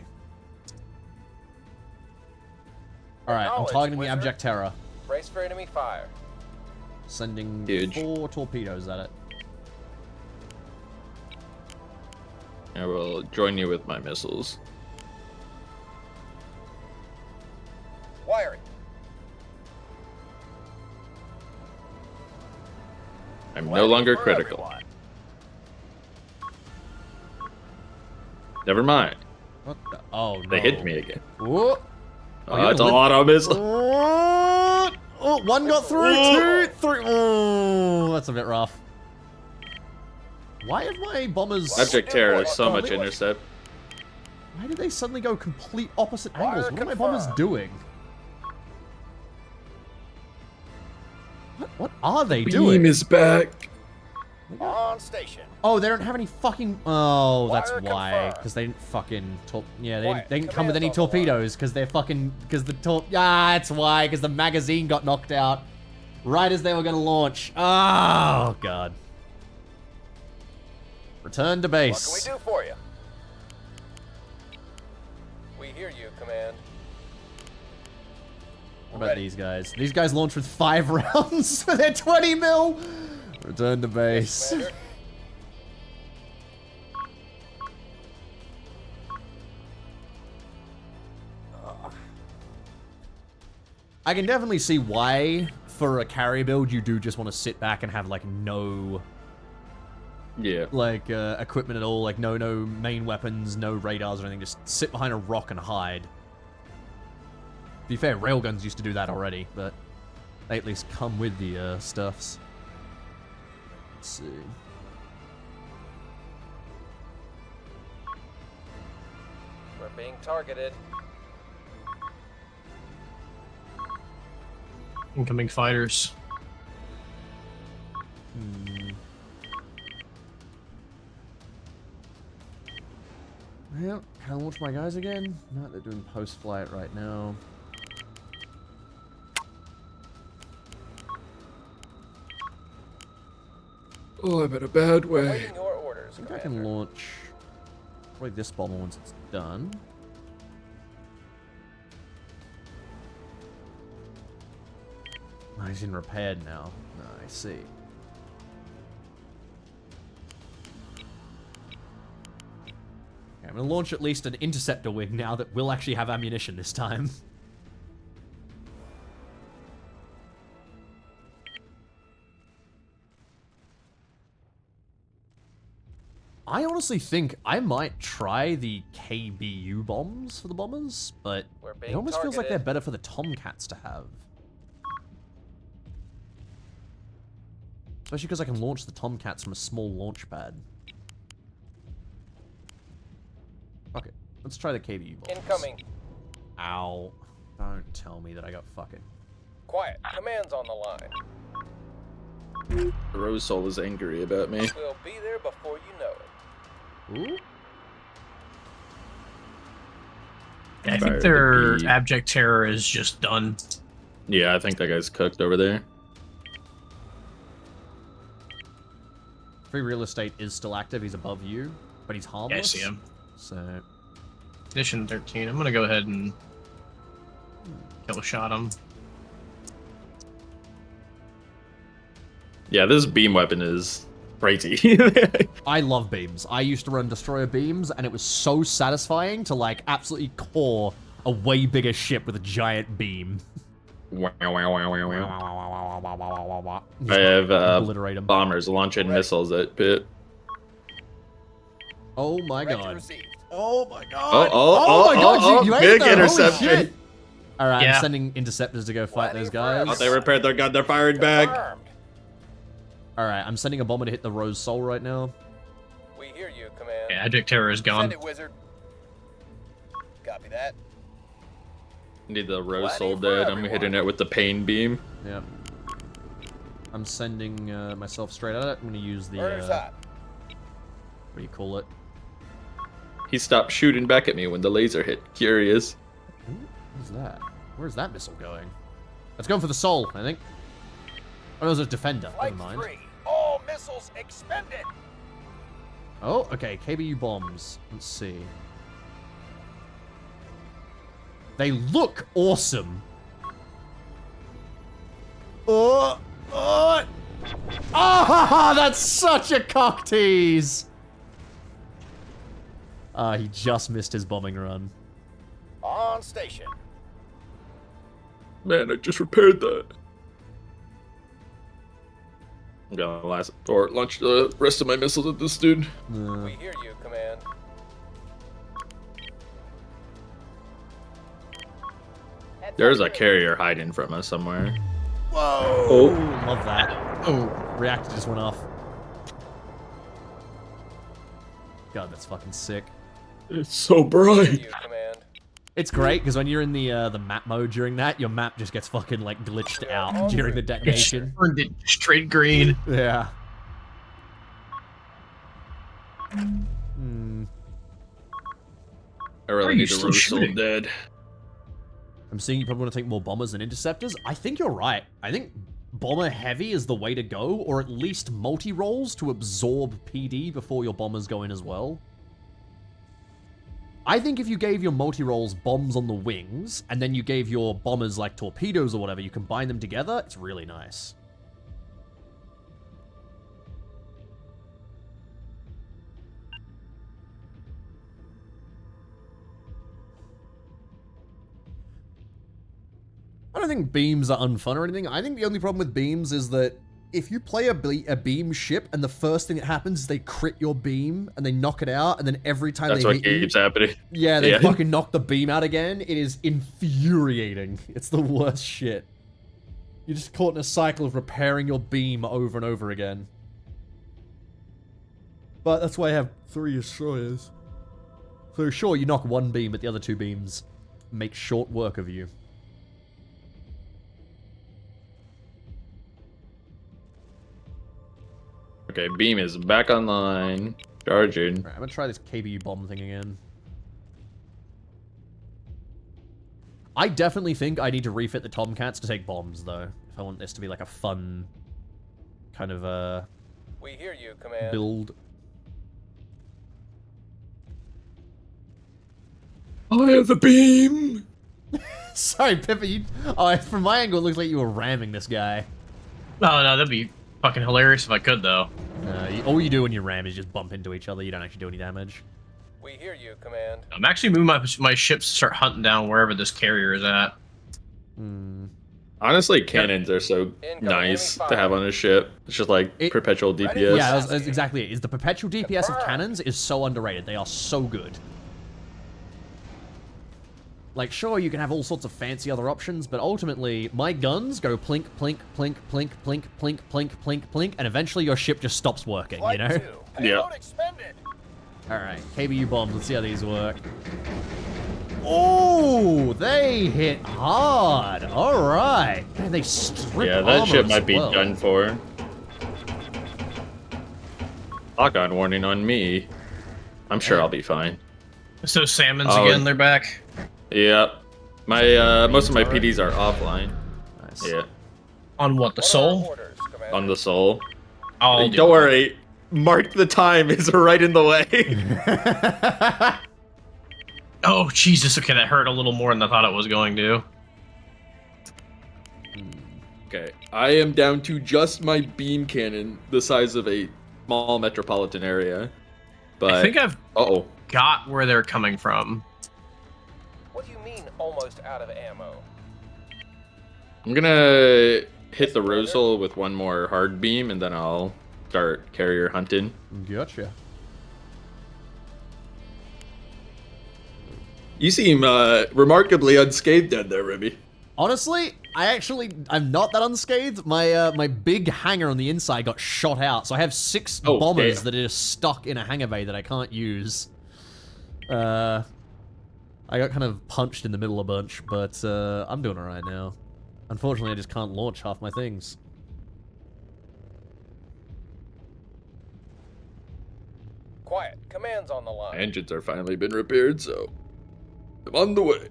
Alright, I'm Acknowledged, targeting the Wizard. abject terror. Brace for enemy fire. Sending Huge. 4 torpedoes at it. I will join you with my missiles. Wiring. I'm no Wiring longer for critical. everyone. Never mind. What the? Oh, no. They hit me again. Whoa. Oh, it's a auto missile. Oh, oh, one got through. Whoa. 2, 3. Oh, that's a bit rough. Why have my bombers... Abject terror is so much intercept. Why did they suddenly go complete opposite Fire angles? What are my bombers confirmed. doing? What are they doing? is back. On station. Oh, they don't have any fucking... Oh, that's Wire why. confirmed. Because they didn't fucking... Yeah, they Quiet. didn't come with any Command's on the line. torpedoes. Because they're fucking... Because the that's why. Because the magazine got knocked out. Right as they were going to launch. Oh, God. Return to What base. can we do for you? We hear you, Command. What about these guys? These guys launch with 5 rounds for their 20 mil. Return to base. Commander. I can definitely see why, for a carry build, you do just want to sit back and have, like, no, Yeah. like, equipment at all. Like, no main weapons, no radars or anything. Just sit behind a rock and hide. To be fair, railguns used to do that already, but they at least come with the, stuffs. Let's see. We're being targeted. Incoming fighters. Well, can I launch my guys again? No, they're doing post-flight right now. Oh, I'm in a bad way. Waiting your orders, I think I Commander. can launch probably this bomber once it's done. Oh, he's in repaired now. No, I see. Okay, I'm gonna launch at least an interceptor wing now that will actually have ammunition this time. I honestly think I might try the KBU bombs for the bombers, but We're it being almost feels like they're targeted. better for the Tomcats to have. Especially because I can launch the Tomcats from a small launch pad. Okay, let's try the KBU bombs. Incoming. Ow. Don't tell me that I got fucking... Quiet. Command's on the line. Rose Soul is angry about me. We'll be there before you know it. Ooh. Yeah, I Fire think their the bee. abject terror is just done. Yeah, I think that guy's cooked over there. Free real estate is still active. He's above you, but he's harmless. Yeah, I see him. So... Condition 13. I'm gonna go ahead and kill shot him. Yeah, this beam weapon is crazy. I love beams. I used to run destroyer beams, and it was so satisfying to like absolutely core a way bigger ship with a giant beam. Wow, wow, wow, wow, wow. I Just have obliterate 'em. bombers launching missiles at Pit. Oh my Ready god. received. Oh my Oh, god. oh, my god, you ate big that. Holy interception. shit. All right, Yeah. I'm sending interceptors to go fight Ready those for guys. Oh, they repaired their gun. They're firing back. Confirmed. All right, I'm sending a bomber to hit the Rose Soul right now. We hear you, Command. Yeah, Adric Terror is gone. Send it, Wizard. Copy that. Need the Rose Plenty Soul for dead. I'm everyone. hitting it with the pain beam. Yep. I'm sending myself straight at it. I'm gonna use the Murder's hot. what do you call it? He stopped shooting back at me when the laser hit. Curious. What's that? Where's that missile going? It's going for the soul, I think. Oh, it was a defender. Flight Never mind. 3. All missiles expended. Oh, okay. KBU bombs. Let's see. They look awesome. Oh, that's such a cock tease. He just missed his bombing run. On station. Man, I just repaired that. I'm gonna launch the rest of my missiles at this dude. We hear you, Command. There's a carrier hiding from us somewhere. Whoa! Oh. Love that. Oh, reactor just went off. God, that's fucking sick. It's so Hear bright. you, Command. It's great because when you're in the map mode during that, your map just gets fucking like glitched out during the detonation. Turned it straight green. Yeah. Hmm. I Why are really you need the still Rose Soul shooting? dead. I'm seeing you probably want to take more bombers than interceptors. I think you're right. I think bomber heavy is the way to go, or at least multi-rolls to absorb PD before your bombers go in as well. I think if you gave your multi-rolls bombs on the wings, and then you gave your bombers like torpedoes or whatever, you combine them together, it's really nice. I don't think beams are unfun or anything. I think the only problem with beams is that if you play a beam ship and the first thing that happens is they crit your beam and they knock it out, and then every time That's they what hit you, keeps happening. yeah, they Yeah. fucking knock the beam out again. It is infuriating. It's the worst shit. You're just caught in a cycle of repairing your beam over and over again. But that's why I have 3 destroyers. So sure, you knock one beam, but the other 2 beams make short work of you. Okay, beam is back online. Charging. Alright, I'm gonna try this KBU bomb thing again. I definitely think I need to refit the Tomcats to take bombs, though. If I want this to be like a fun kind of We hear you, Command. build. I have the beam. Sorry, Pippa, you... Oh, from my angle, it looks like you were ramming this guy. Oh no, that'd be fucking hilarious if I could though. All you do when you ram is just bump into each other. You don't actually do any damage. We hear you, Command. I'm actually moving my ships to start hunting down wherever this carrier is at. Honestly, cannons are so Incoming nice enemy to have on a ship. It's just like perpetual DPS. Yeah, that's exactly it. Is the perpetual DPS of cannons is so underrated. They are so good. Like, sure, you can have all sorts of fancy other options, but ultimately, my guns go plink, plink, plink, plink, plink, plink, plink, plink, plink, and eventually your ship just stops working, you know? Flight 2. Payload expended. Alright, KBU bombs, let's see how these work. Oh, they hit hard. Alright. Man, they strip Yeah, that armor ship as might be well. done for. Lock-on warning on me. I'm sure I'll be fine. So salmons Oh, again, they're back. Yeah. My most of my PDs are offline. Nice. Yeah. On what, the What are our soul? orders, Commander? On the soul. I'll do Don't it. worry. Mark the time is right in the way. Oh, Jesus. Okay, that hurt a little more than I thought it was going to. Okay, I am down to just my beam cannon, the size of a small metropolitan area. But I think I've uh-oh. got where they're coming from. What do you mean, almost out of ammo? I'm gonna hit the Rosal with one more hard beam, and then I'll start carrier hunting. Gotcha. You seem remarkably unscathed down there, Remy. Honestly, I'm not that unscathed. My my big hangar on the inside got shot out, so I have 6 Oh, bombers damn. that are stuck in a hangar bay that I can't use. I got kind of punched in the middle a bunch, but I'm doing alright now. Unfortunately, I just can't launch half my things. Quiet. Command's on the My line. engines are finally been repaired, so I'm on the way.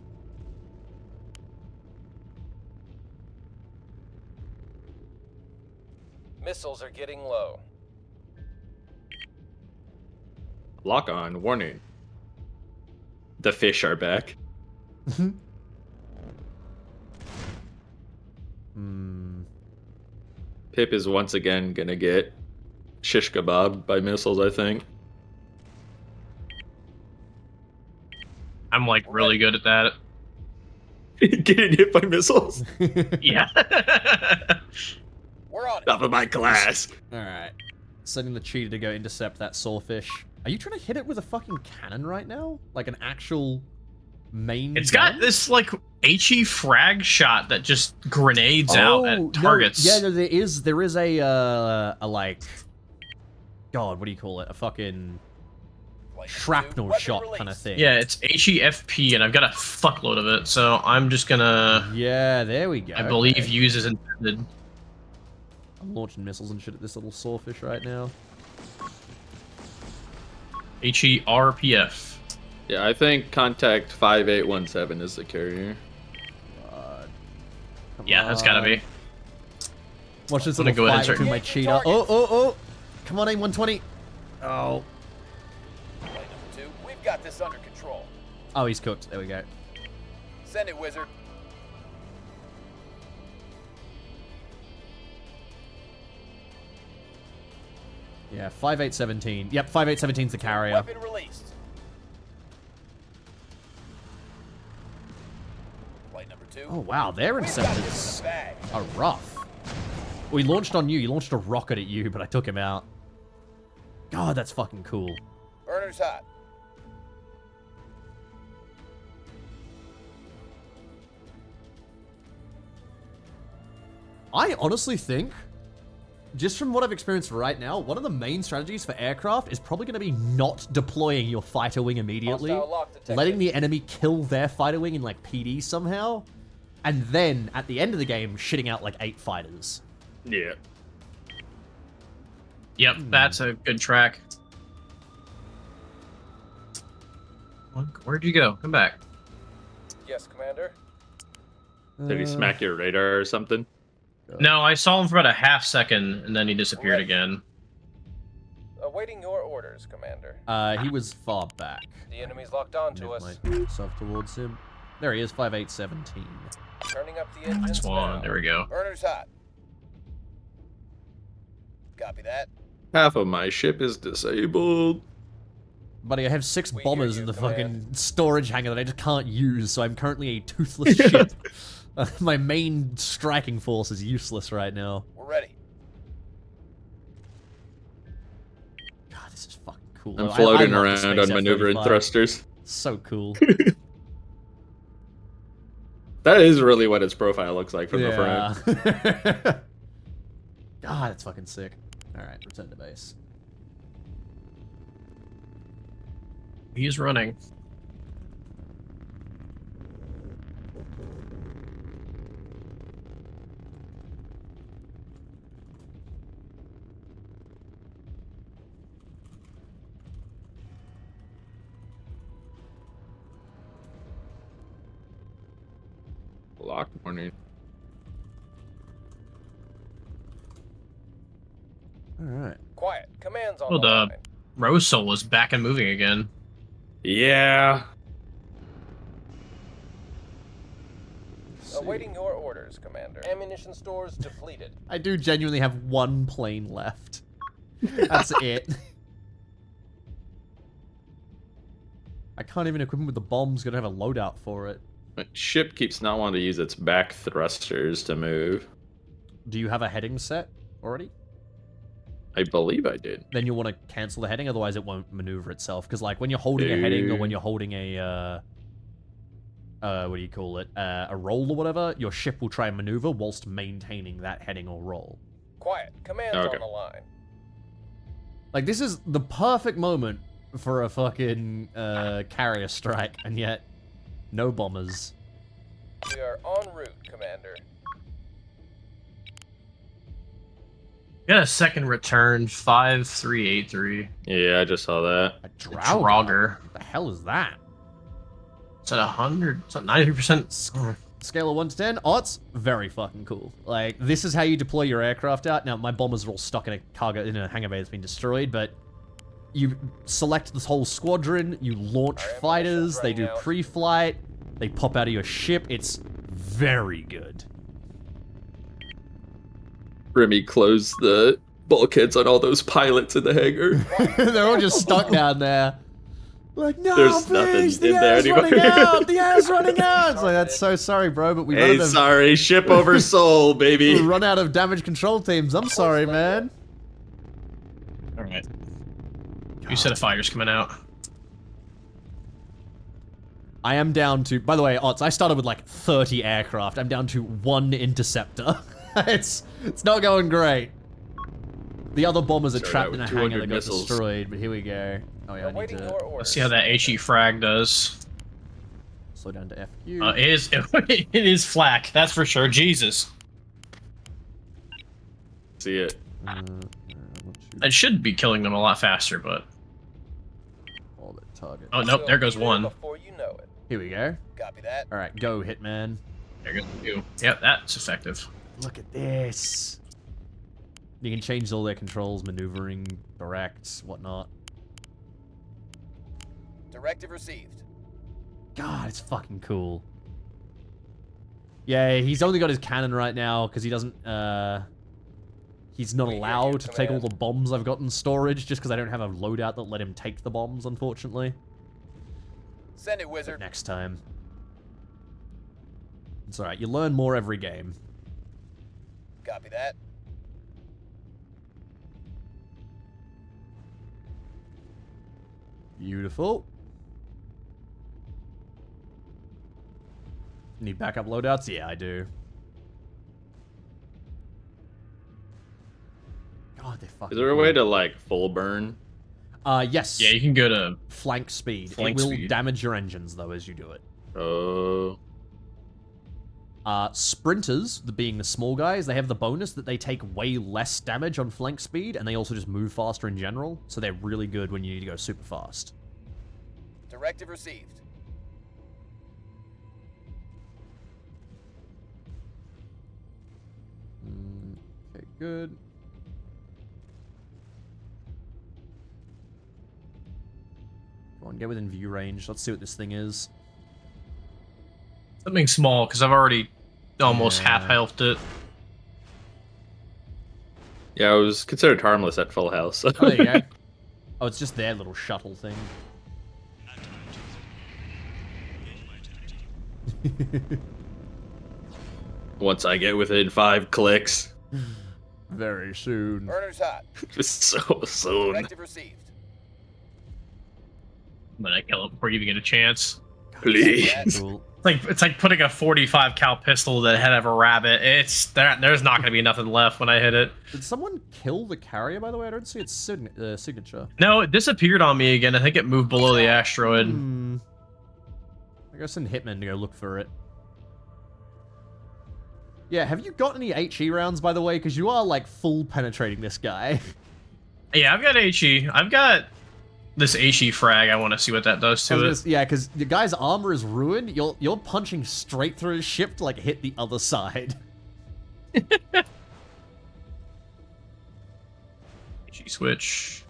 Missiles are getting low. Lock on, warning. The fish are back. Pip is once again gonna get shish kebab by missiles, I think. I'm like really good at that. Getting hit by missiles? Yeah. We're on it. Top of my class. Alright. Sending the cheetah to go intercept that sawfish. Are you trying to hit it with a fucking cannon right now? Like an actual main It's gun? got this like HE frag shot that just grenades out at targets. No, yeah, no, there is a like, God, what do you call it? A fucking Flight shrapnel weapon shot release. kind of thing. Yeah, it's HEFP, and I've got a fuckload of it, so I'm just gonna, Yeah, there we go. I believe, okay. use as intended. I'm launching missiles and shit at this little sawfish right now. HERPF. Yeah, I think contact 5817 is the carrier. Come Yeah, that's gotta be. Watch this I'm gonna little go ahead fight and between my start- cheetah. Oh! Come on, A120. Oh. Flight number 2, we've got this under control. Oh, he's cooked. There we go. Send it, wizard. Yeah, 5817. Yep, 5817's the carrier. Weapon released. Flight number 2. Oh, wow, their We've got this in interceptors the bag. are rough. We launched on you. You launched a rocket at you, but I took him out. God, that's fucking cool. Burner's hot. I honestly think, just from what I've experienced right now, one of the main strategies for aircraft is probably going to be not deploying your fighter wing immediately, Hostile lock detected. letting the enemy kill their fighter wing in like PD somehow, and then at the end of the game, shitting out like 8 fighters. Yeah. Yep, that's a good track. Where'd you go? Come back. Yes, Commander. Did he smack your radar or something? No, I saw him for about a half second, and then he disappeared Ready. again. Awaiting your orders, Commander. He was far back. The enemy's locked on to Move us. myself towards him. There he is, 5817. Turning up the engines That's one. now. There we go. Burner's hot. Copy that. Half of my ship is disabled. Buddy, I have 6 We hear bombers you, in the Command. fucking storage hangar that I just can't use, so I'm currently a toothless ship. My main striking force is useless right now. We're ready. God, this is fucking cool. I'm I floating love the around space on maneuvering F-35. thrusters. So cool. That is really what its profile looks like from the front. front. God, it's fucking sick. Alright, return to base. He's running. Lock warning. Alright. Quiet. Command's on Oh, the the line. Rosal is back and moving again. Yeah. Awaiting your orders, Commander. Ammunition stores depleted. I do genuinely have one plane left. That's it. I can't even equip him with the bombs. Gonna have a loadout for it. My ship keeps not wanting to use its back thrusters to move. Do you have a heading set already? I believe I did. Then you'll want to cancel the heading, otherwise it won't maneuver itself. Because like when you're holding a heading or when you're holding a what do you call it? A roll or whatever, your ship will try and maneuver whilst maintaining that heading or roll. Quiet. Command's Okay. on the line. Like this is the perfect moment for a fucking carrier strike, and yet no bombers. We are en route, Commander. Got a second return, 5383. Yeah, I just saw that. A Draugr. What the hell is that? It's at 100, it's at 93%. Scale of 1 to 10, odds, very fucking cool. Like, this is how you deploy your aircraft out. Now, my bombers are all stuck in a cargo, in a hangar bay that's been destroyed, but you select this whole squadron, you launch Our ammunition's fighters, they do running out. pre-flight, they pop out of your ship. It's very good. Remy closed the bulkheads on all those pilots in the hangar. They're all just stuck down there. Like, no, There's please, nothing the in there air's anymore. running out! The air's running out! It's like, that's so sorry, bro, but we Hey, sorry, ship over soul, baby. run out of damage control teams. I'm sorry, man. Alright. New set of fighters coming out. I am down to, by the way, Otz, I started with like 30 aircraft. I'm down to 1 interceptor. it's not going great. The other bombers are Started trapped out in a with hangar 200 that got missiles. destroyed, but here we go. Oh yeah, I need Awaiting to your orders. Let's see how that HE frag does. slow down to FQ. It is flak, that's for sure. Jesus. See it. It should be killing them a lot faster, but... Orbit target. Oh, nope, there goes We'll be one. there Before you know it. Here we go. Copy that. Alright, go, Hitman. There goes two. Yep, that's effective. Look at this. You can change all their controls, maneuvering, direct, whatnot. Directive received. God, it's fucking cool. Yeah, he's only got his cannon right now because he doesn't, he's not We hear you, allowed to take all Command. the bombs I've got in storage just because I don't have a loadout that let him take the bombs, unfortunately. Send it, But wizard. next time. It's alright, you learn more every game. Copy that. Beautiful. Need backup loadouts? Yeah, I do. God, they fucking Is there a way to like full burn? yes. Yeah, you can go to... Flank speed. Flank it will speed. damage your engines, though, as you do it. Oh. Sprinters, being the small guys, they have the bonus that they take way less damage on flank speed, and they also just move faster in general, so they're really good when you need to go super fast. Directive received. Okay, good. Come on, get within view range. Let's see what this thing is. Something small, because I've already almost Yeah. half-healthed it. Yeah, I was considered harmless at full health, so. Oh, there you go. Oh, it's just their little shuttle thing. Once I get within 5 clicks. Very soon. Burner's hot. Just so soon. Directive received. But I kill it before you even get a chance. Please. Cool. It's like putting a 45 cal pistol to the head of a rabbit. There's not going to be nothing left when I hit it. Did someone kill the carrier, by the way? I don't see its signature. No, it disappeared on me again. I think it moved below the asteroid. I gotta send Hitman to go look for it. Yeah, have you got any HE rounds, by the way? Because you are, like, full penetrating this guy. Yeah, I've got HE. I've got this HE frag. I want to see what that does to it. Yeah, because the guy's armor is ruined. You're punching straight through his ship to, like, hit the other side. HE switch.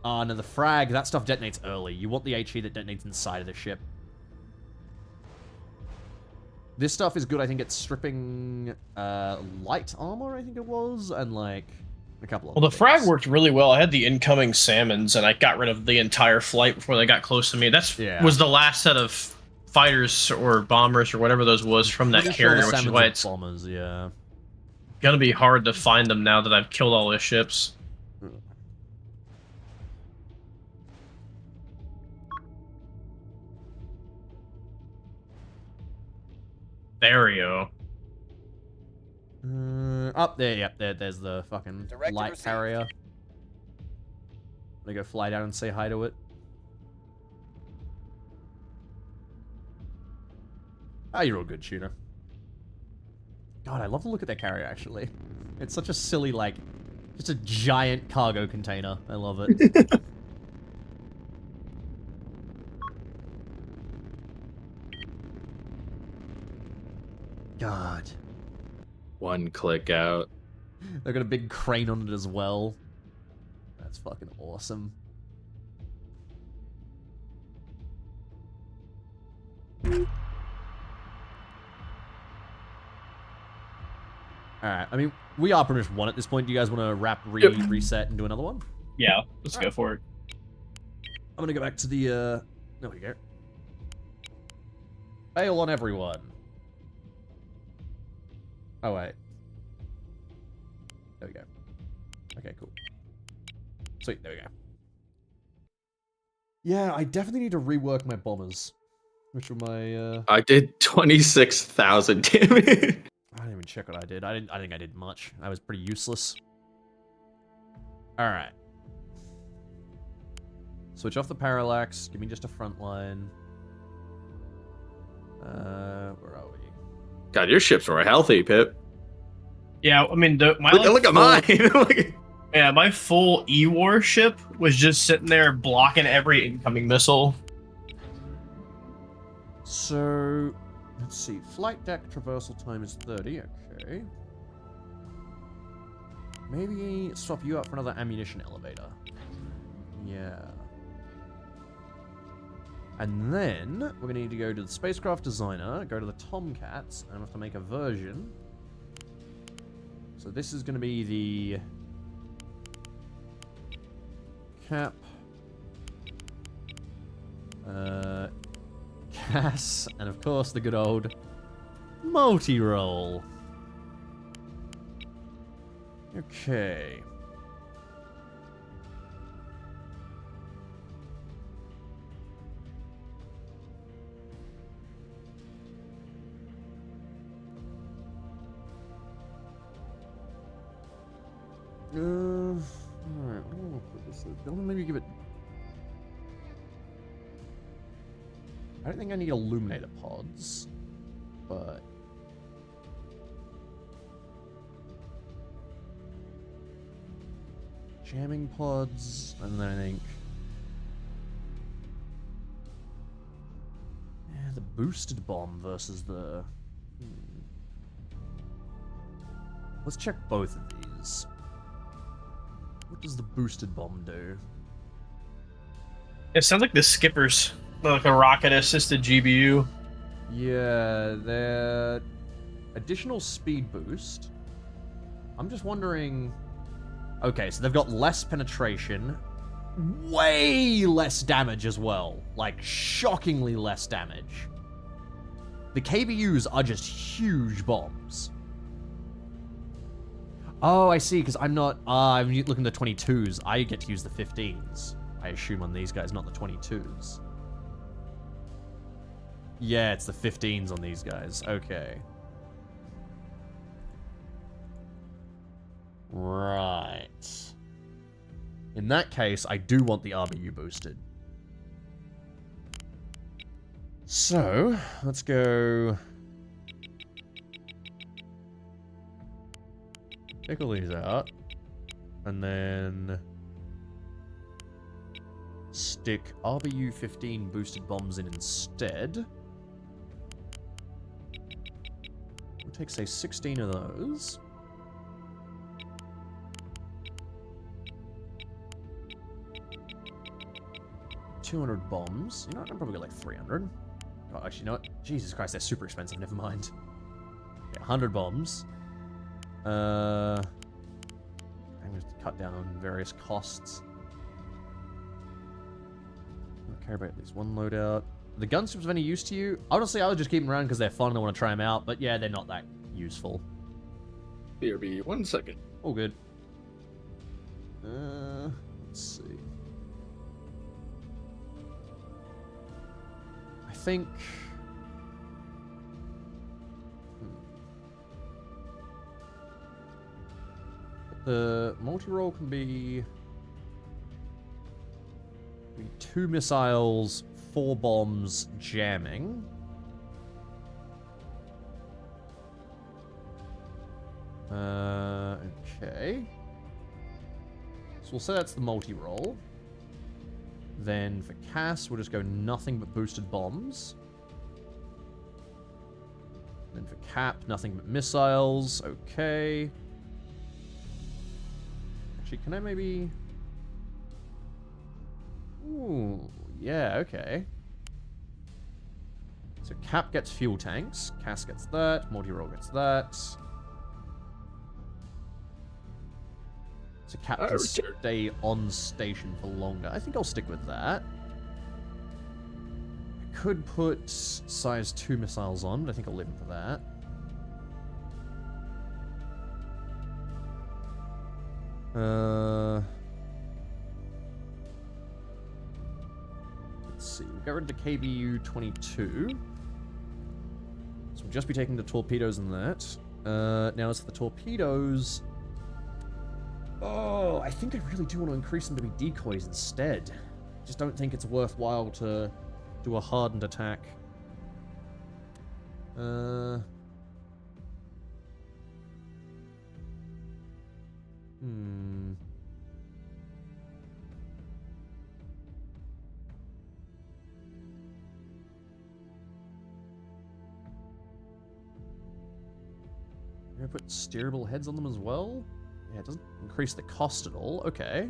No, the frag, that stuff detonates early. You want the HE that detonates inside of the ship. This stuff is good, I think it's stripping light armor, I think it was, and like a couple of Well, the frag things. worked really well. I had the incoming salmons, and I got rid of the entire flight before they got close to me. Yeah. Was the last set of fighters or bombers or whatever those was from that Pretty sure carrier, the which is salmons why are it's bombers, yeah. gonna be hard to find them now that I've killed all his ships. There we go. Up there, yep, there's the fucking Directive light received. carrier. Let me go fly down and say hi to it. Ah, you're all good, shooter. God, I love the look at that carrier, actually. It's such a silly, like, just a giant cargo container. I love it. God. One click out. They've got a big crane on it as well. That's fucking awesome. Alright, I mean, we are pretty much one at this point. Do you guys want to wrap, reset, and do another one? Yeah, let's go for it. I'm gonna go back to the, there we go. Bail on everyone. Oh, wait. There we go. Okay, cool. Sweet, there we go. Yeah, I definitely need to rework my bombers. Which were my, I did 26,000 damage. I didn't even check what I did. I think I did much. I was pretty useless. Alright. Switch off the parallax. Give me just a front line. Where are we? God, your ships were healthy, Pip. Yeah, I mean, my Look at mine. Yeah, my full E-war ship was just sitting there blocking every incoming missile. So, let's see. Flight deck traversal time is 30. Okay. Maybe swap you out for another ammunition elevator. Yeah. And then, we're going to need to go to the spacecraft designer, go to the Tomcats, and have to make a version. So this is going to be the cap, Cass, and of course the good old multi-roll. Okay. Alright, I don't want to put this in. Don't maybe give it. I don't think I need illuminator pods, but jamming pods, and then I think the boosted bomb versus the. Let's check both of these. What does the boosted bomb do? It sounds like the skippers, like a rocket-assisted GBU. Yeah, they're additional speed boost. I'm just wondering. Okay, so they've got less penetration, way less damage as well. Like, shockingly less damage. The KBUs are just huge bombs. Oh, I see, because I'm not... I'm looking at the 22s. I get to use the 15s. I assume on these guys, not the 22s. Yeah, it's the 15s on these guys. Okay. Right. In that case, I do want the RBU boosted. So, let's go... Take all these out. And then... stick RBU 15 boosted bombs in instead. We'll take, say, 16 of those. $200 bombs. You know what? I'll probably get like 300. Oh, actually, you know what? Jesus Christ, they're super expensive. Never mind. Okay, 100 bombs. I'm going to cut down on various costs. I don't care about this one loadout. The gun strips of any use to you? Honestly, I would just keep them around because they're fun and I want to try them out. But yeah, they're not that useful. BRB, 1 second. All good. Let's see. I think... The multi-roll can be 2 missiles, 4 bombs, jamming. Okay. So we'll say that's the multi-roll. Then for Cass, we'll just go nothing but boosted bombs. Then for Cap, nothing but missiles. Okay. Actually, can I maybe... Ooh, yeah, okay. So Cap gets fuel tanks, Cass gets that, multi-roll gets that. So Cap can stay on station for longer. I think I'll stick with that. I could put size 2 missiles on, but I think I'll leave him for that. Let's see. We'll get rid of the KBU-22. So we'll just be taking the torpedoes and that. Now as for the torpedoes... Oh, I think I really do want to increase them to be decoys instead. Just don't think it's worthwhile to do a hardened attack. Can I put steerable heads on them as well? Yeah, it doesn't increase the cost at all. Okay.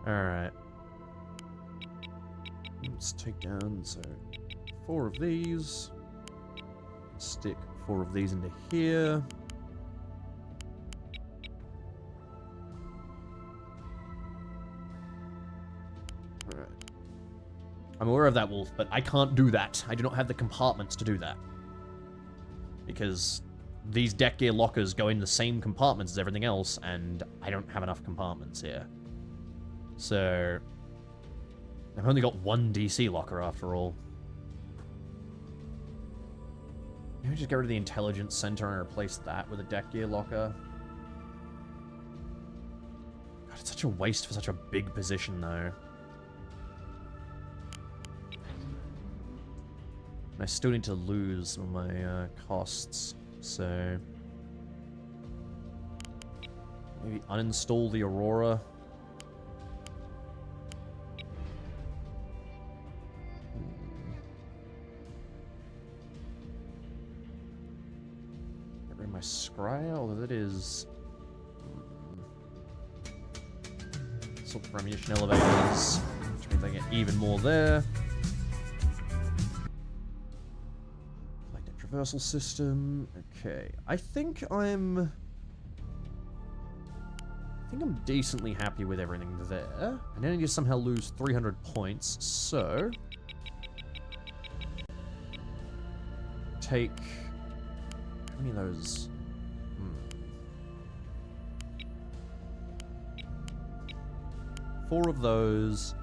Alright. Let's take down, so 4 of these. Stick 4 of these into here. Alright. I'm aware of that, Wolf, but I can't do that. I do not have the compartments to do that. Because these deck gear lockers go in the same compartments as everything else, and I don't have enough compartments here. So... I've only got 1 DC locker after all. Maybe just get rid of the intelligence center and replace that with a deck gear locker. God, it's such a waste for such a big position, though. And I still need to lose some of my costs, so... Maybe uninstall the Aurora. Get rid of my Scryer, although that is... Sort of ammunition elevators, which means I get even more there. Traversal system. Okay, I think I'm decently happy with everything there. I now need to somehow lose 300 points, so take how many of those? 4 of those.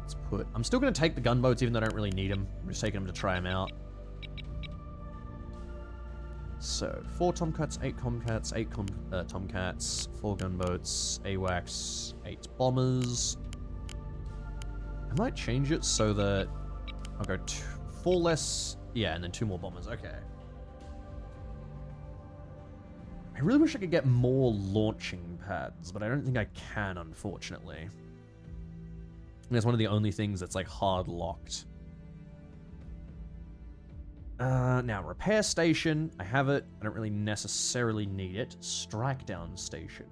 Let's put. I'm still going to take the gunboats, even though I don't really need them. I'm just taking them to try them out. So, 4 Tomcats, 8 Comcats, 8 Tomcats, 4 gunboats, AWACS, 8 bombers. I might change it so that I'll go 4 less, yeah, and then 2 more bombers, okay. I really wish I could get more launching pads, but I don't think I can, unfortunately. And it's one of the only things that's, like, hard locked. Now, repair station, I have it. I don't really necessarily need it. Strike down station.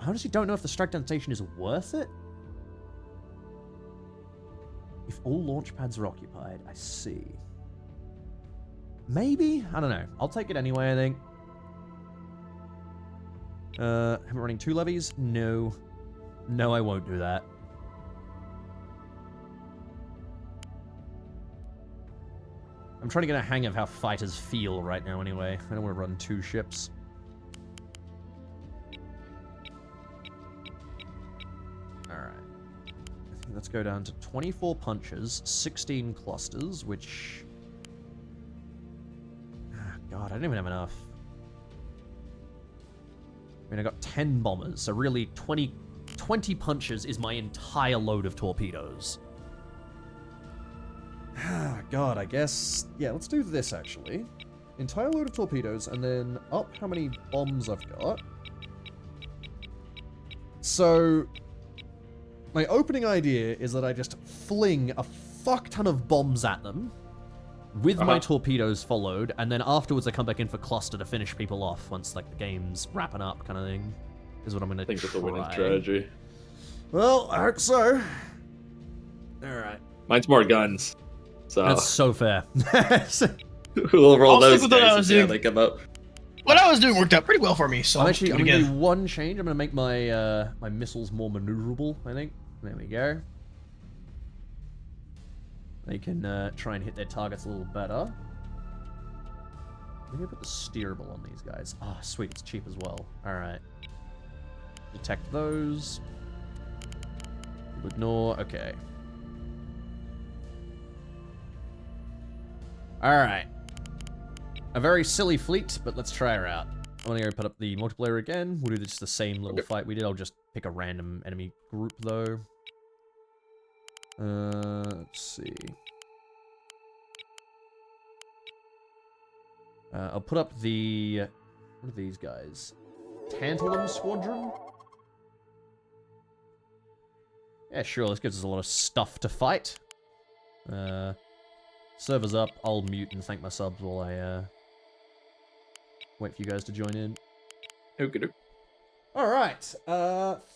I honestly don't know if the strike down station is worth it. If all launch pads are occupied, I see. Maybe? I don't know. I'll take it anyway, I think. Am I running 2 levies? No. No, I won't do that. I'm trying to get a hang of how fighters feel right now anyway. I don't want to run 2 ships. Alright. I think let's go down to 24 punches, 16 clusters, which... God, I don't even have enough. I mean, I got 10 bombers, so really 20 punches is my entire load of torpedoes. God, I guess... Yeah, let's do this, actually. Entire load of torpedoes, and then up how many bombs I've got. So... My opening idea is that I just fling a fuck ton of bombs at them, with my torpedoes followed, and then afterwards I come back in for cluster to finish people off once, like, the game's wrapping up, kind of thing. Is what I'm gonna try. I think that's a winning strategy. Well, I hope so. Alright. Mine's more guns. So That's so fair. we'll roll I'll those stick with what I dice was and see how doing. they come up. What I was doing worked out pretty well for me, so I'm do it gonna again. do one change. I'm gonna make my my missiles more maneuverable, I think. There we go. They can try and hit their targets a little better. Maybe put the steerable on these guys. Ah, oh, sweet, it's cheap as well. Alright. Detect those. Ignore, okay. Alright. A very silly fleet, but let's try her out. I want to go put up the multiplayer again. We'll do just the same little fight we did. I'll just pick a random enemy group, though. Let's see. I'll put up the... What are these guys? Tantalum Squadron? Yeah, sure, this gives us a lot of stuff to fight. Server's up, I'll mute and thank my subs while I, wait for you guys to join in. Okay. Alright,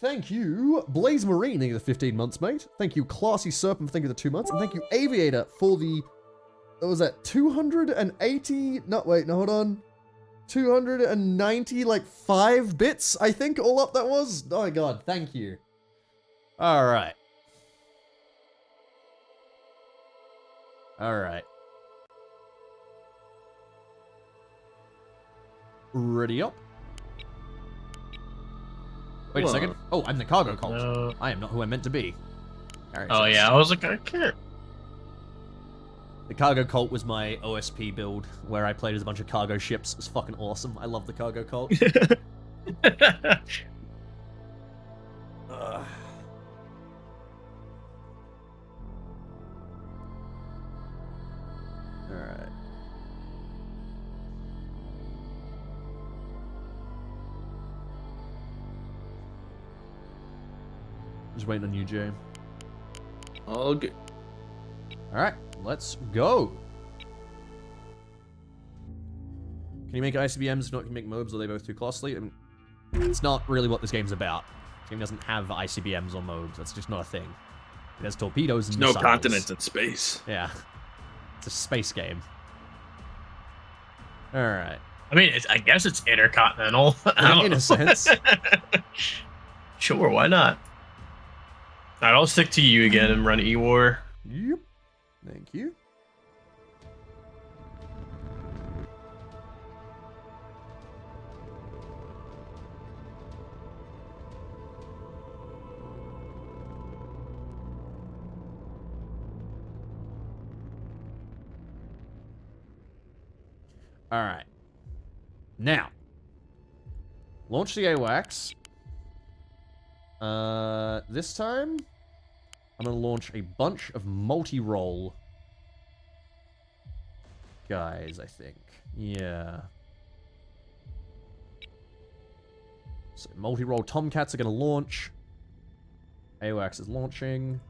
thank you, Blaze Marine, thank you for the 15 months, mate. Thank you, Classy Serpent, thank you for the 2 months. And thank you, Aviator, for the... What was that, 280... No, wait, no, hold on. 290, like, 5 bits, I think, all up that was? Oh my god, thank you. Alright. Alright. Ready up. Wait a second. Oh, I'm the cargo cult. No. I am not who I'm meant to be. Alright, Oh so yeah, I was like, I can't. the cargo cult was my OSP build, where I played as a bunch of cargo ships. It was fucking awesome. I love the cargo cult. Alright. Just waiting on you, Jay. All good. Alright, let's go. Can you make ICBMs if not can you make MOBs? Or are they both too costly? I mean, it's not really what this game's about. This game doesn't have ICBMs or MOBs. That's just not a thing. It has torpedoes and No missiles. continents in space. Yeah. It's a space game. Alright. I mean, I guess it's intercontinental. In a sense. Sure, why not? Alright, I'll stick to you again and run E-War. Yep. Thank you. Alright. Now. Launch the AWACS. This time, I'm going to launch a bunch of multi-roll guys, I think. Yeah. So multi-roll Tomcats are going to launch. AWACS is launching.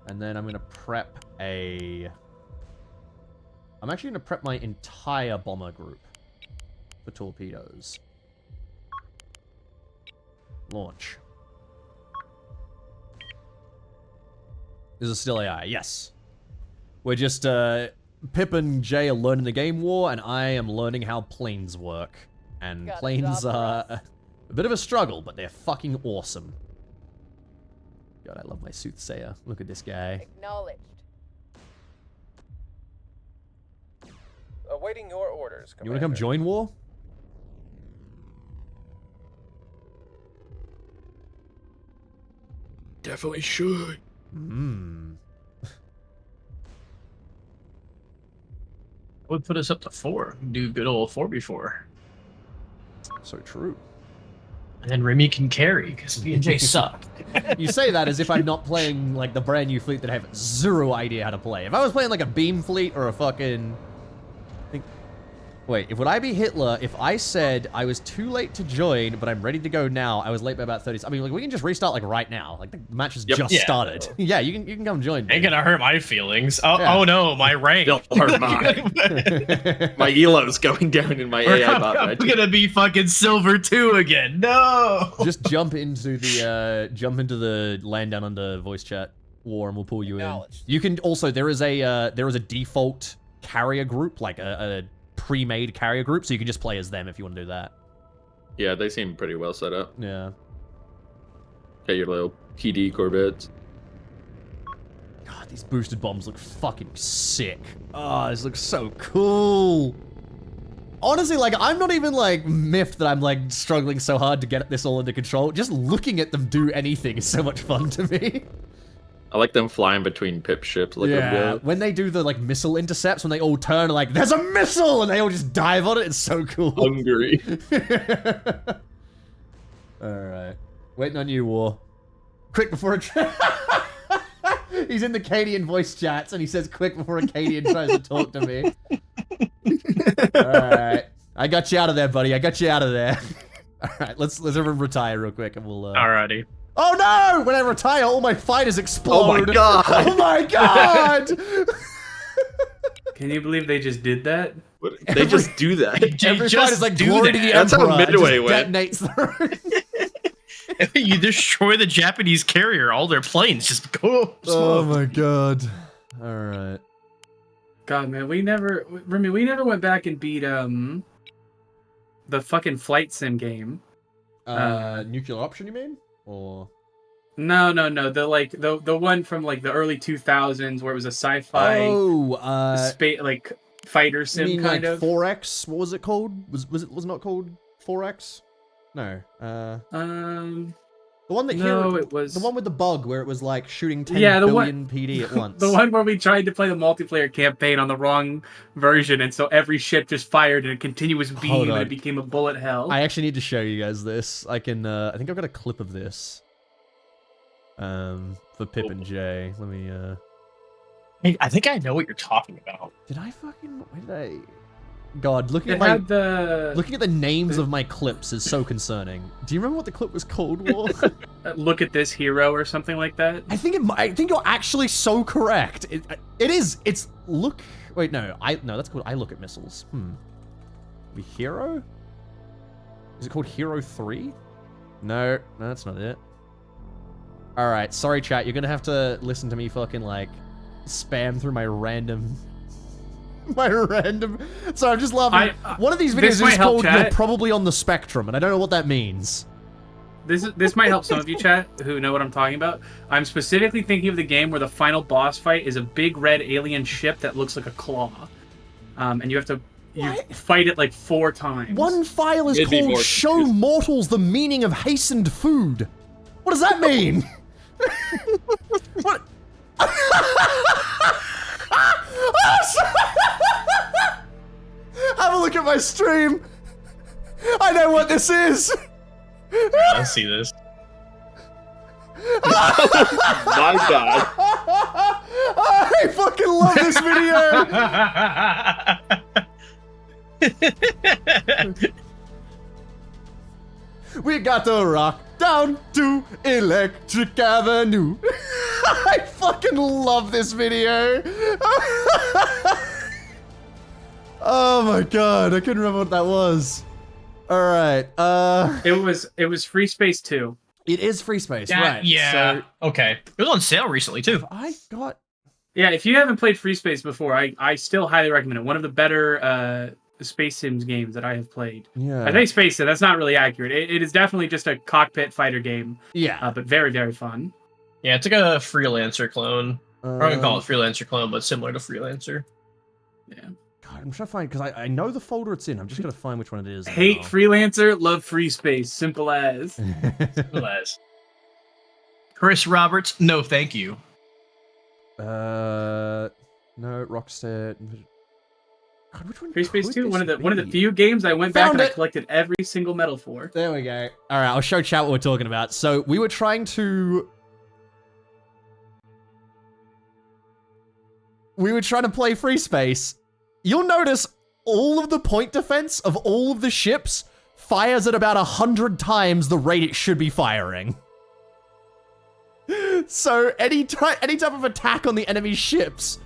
And then I'm going to prep a... I'm actually going to prep my entire bomber group for torpedoes. Launch. Is it still AI? Yes. We're just, Pip and Jay are learning the game war, and I am learning how planes work. And Got a planes job for are us. a bit of a struggle, but they're fucking awesome. God, I love my soothsayer. Look at this guy. Acknowledged. Awaiting your orders, You wanna come Commander. join war? Definitely should. Hmm. Would put us up to 4. Do good old 4v4. So true. And then Remy can carry, because me and Jay suck. You say that as if I'm not playing, like, the brand new fleet that I have zero idea how to play. If I was playing, like, a beam fleet or a fucking... Wait, would I be Hitler if I said I was too late to join, but I'm ready to go now? I was late by about 30. I mean, like, we can just restart, like, right now. Like, the match has Yep. just Yeah. started. Yeah, you can come join me. Ain't gonna hurt my feelings. Oh, Yeah. oh no, my rank. They'll hurt mine. My elo's going down in my AI bot. I'm right? gonna be fucking silver 2 again. No. Just jump into the land down under voice chat war, and we'll pull you in. Acknowledged. You can also there is a default carrier group, like a pre-made carrier group, so you can just play as them if you want to do that. Yeah, they seem pretty well set up. Yeah. Get your little PD Corvettes. God, these boosted bombs look fucking sick. Oh, this looks so cool. Honestly, like, I'm not even, like, miffed that I'm, like, struggling so hard to get this all under control. Just looking at them do anything is so much fun to me. I like them flying between Pip ships. Like Yeah, when they do the, like, missile intercepts, when they all turn, like, there's a missile! And they all just dive on it, it's so cool. hungry. Alright. Waiting on you, War. Quick before He's in the Cadian voice chats, and he says, quick before a Cadian tries to talk to me. Alright. I got you out of there, buddy. I got you out of there. Alright, let's everyone retire real quick, and we'll, Alrighty. Oh no! When I retire, all my fighters explode! Oh my god! Oh my god! Can you believe they just did that? They just do that. Every Just fighter's like, do glory to that. the That's how Emperor, and Midway just went. detonates the You destroy the Japanese carrier, all their planes just go. Oh my god. Alright. God, man, we never went back and beat the fucking flight sim game. Nuclear option, you mean? Or No. The one from like the early 2000s where it was a sci-fi like fighter you sim mean kind like of. 4X? What was it called? Was it not called 4X? No. The one that No, it was the one with the bug where it was like shooting 10 Yeah, the billion PD at once. the one where we tried to play the multiplayer campaign on the wrong version, and so every ship just fired in a continuous beam, Hold and on. it became a bullet hell. I actually need to show you guys this. I can I think I've got a clip of this. For Pip and Jay. Let me Hey, I think I know what you're talking about. Did I fucking where did I God, looking It at had the looking at the names of my clips is so concerning. Do you remember what the clip was called, War? look at this hero or something like that. I think you're actually so correct. It is. It's look. Wait, no. That's called I look at missiles. The hero? Is it called Hero 3? No, that's not it. All right, sorry, chat. You're gonna have to listen to me fucking like spam through my random. So I'm just laughing. One of these this videos might is help, called chat. "You're Probably on the Spectrum," and I don't know what that means. This might help some of you, chat, who know what I'm talking about. I'm specifically thinking of the game where the final boss fight is a big red alien ship that looks like a claw, and you have to fight it like 4 times. One file is It'd be called more "Show confusing. Mortals the Meaning of Hastened Food." What does that mean? What? Have a look at my stream. I know what this is. I see this. My god. I fucking love this video. We got to rock down to Electric Avenue. I fucking love this video. Oh my god, I couldn't remember what that was. All right. It was Free Space 2. It is Free Space, Yeah, right? yeah. So Okay. It was on sale recently too. have I got. Yeah, if you haven't played Free Space before, I still highly recommend it. One of the better Space Sims games that I have played. Yeah. I say Space Sim, that's not really accurate. It is definitely just a cockpit fighter game, Yeah. but very, very fun. Yeah, it's like a freelancer clone. I'm gonna call it freelancer clone, but similar to freelancer. Yeah. God, I'm trying to find because I know the folder it's in. I'm just gonna find which one it is. Hate now. Freelancer, love Free Space. Simple as. Les. Chris Roberts, no thank you. No, Rockstar. God, which one? Free Space could 2, this one of the be? few games I went back Found and I it! collected every single medal for. There we go. All right, I'll show chat what we're talking about. So we were trying to play Free Space. You'll notice all of the point defense of all of the ships fires at about 100 times the rate it should be firing. So any type of attack on the enemy ships,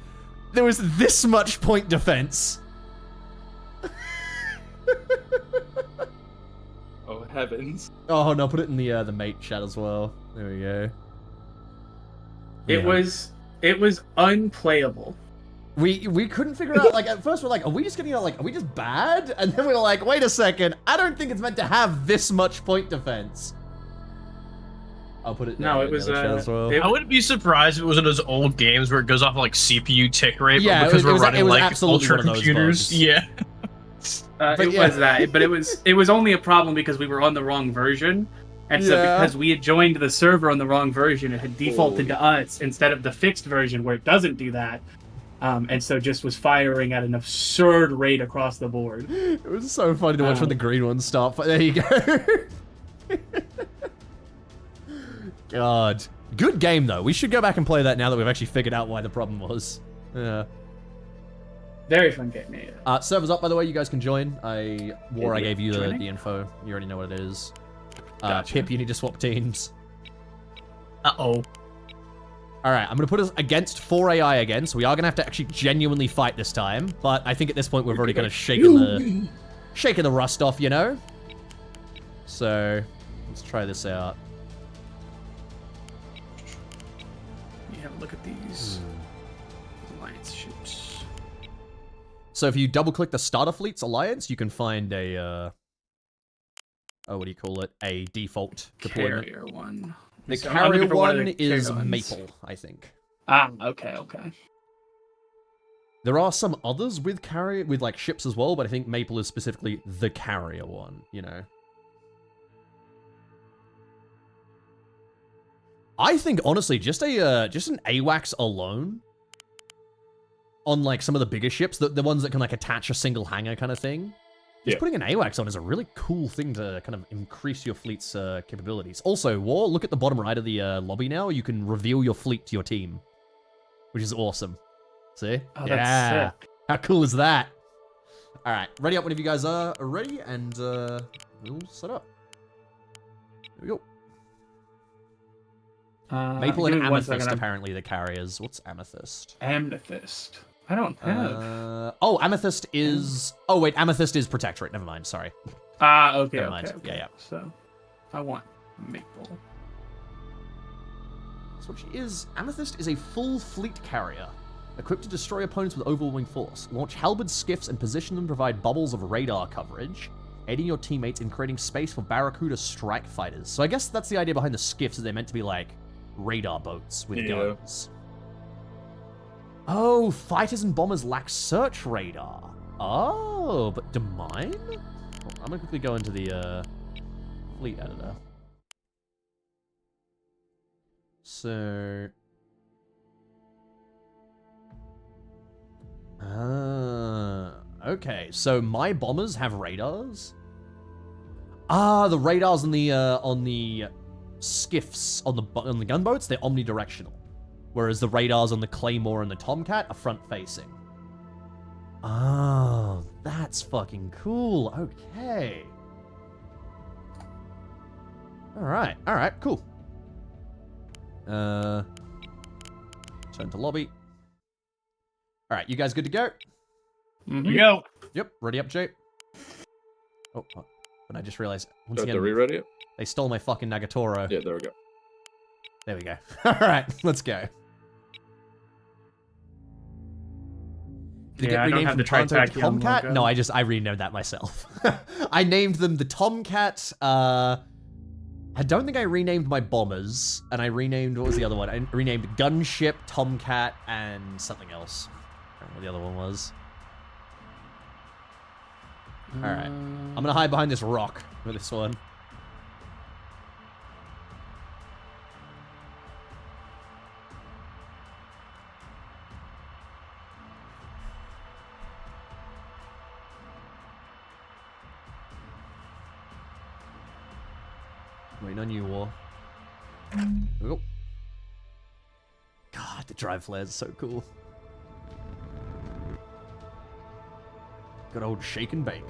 there was this much point defense. Oh heavens! Oh no, put it in the mate chat as well. There we go. It was unplayable. We couldn't figure out, like, at first we're like, are we just getting out, like, are we just bad? And then we were like, wait a second, I don't think it's meant to have this much point defense. I'll put it No, in it was, the chat as well. it- I wouldn't be surprised if it was one of those old games where it goes off like CPU tick rate, Yeah, but because it we're was running like absolutely ultra one of those computers. bugs. Yeah. But it yeah. was that, but it was only a problem because we were on the wrong version, and so Yeah. because we had joined the server on the wrong version, it had defaulted to us instead of the fixed version where it doesn't do that, and so just was firing at an absurd rate across the board. It was so funny to watch when the green ones start. But there you go. God. Good game, though. We should go back and play that now that we've actually figured out why the problem was. Yeah. Very fun game, yeah. Server's up, by the way. You guys can join. I gave you Joining? the info. You already know what it is. Gotcha. Pip, you need to swap teams. Uh-oh. All right, I'm going to put us against 4 AI again, so we are going to have to actually genuinely fight this time. But I think at this point we've already kind of shaken the rust off, you know? So, let's try this out. You have a look at these alliance ships. So if you double-click the Starter Fleets Alliance, you can find a, what do you call it? A default deployment. Carrier one. The So I'm carrier looking for one of one the is carrier ones. Maple, I think. Ah, okay. There are some others with like ships as well, but I think Maple is specifically the carrier one, you know. I think honestly, just an AWACS alone on like some of the bigger ships, the ones that can like attach a single hangar kind of thing. Just putting an AWACS on is a really cool thing to kind of increase your fleet's capabilities. Also, War, look at the bottom right of the lobby now. You can reveal your fleet to your team, which is awesome. See? Oh, that's sick. How cool is that? All right, ready up whenever you guys are ready, and we'll set up. Here we go. Maple give and me one Amethyst, second, apparently, the carriers. What's Amethyst? Amethyst. I don't have. Amethyst is... Oh, wait, Amethyst is Protectorate. Never mind, sorry. Okay, Never mind. okay. Yeah. So, I want Maple. So what she is... Amethyst is a full fleet carrier, equipped to destroy opponents with overwhelming force. Launch halberd skiffs and position them to provide bubbles of radar coverage, aiding your teammates in creating space for Barracuda strike fighters. So I guess that's the idea behind the skiffs, is they're meant to be like radar boats with guns. Oh, fighters and bombers lack search radar. Oh, but do mine? Oh, I'm gonna quickly go into the fleet editor. So... okay, so my bombers have radars. The radars on the skiffs, on the gunboats, they're omnidirectional. Whereas the radars on the Claymore and the Tomcat are front-facing. Oh, that's fucking cool. Okay. Alright, cool. Turn to lobby. Alright, you guys good to go? Here we go. Yep, ready up, Jay. Oh, but I just realized once Do I have to again re-ready it? they stole my fucking Nagatoro. Yeah, there we go. There we go. All right, let's go. Did it Yeah, get I don't renamed have from the Tonto to Tritakion Tomcat? logo. No, I renamed that myself. I named them the Tomcat. I don't think I renamed my bombers, and I renamed, what was the other one? I renamed Gunship, Tomcat, and something else. I don't know what the other one was. All right, I'm gonna hide behind this rock with this one. Waiting on you, War. Here we go. God, the drive flares are so cool. Good old shake and bake.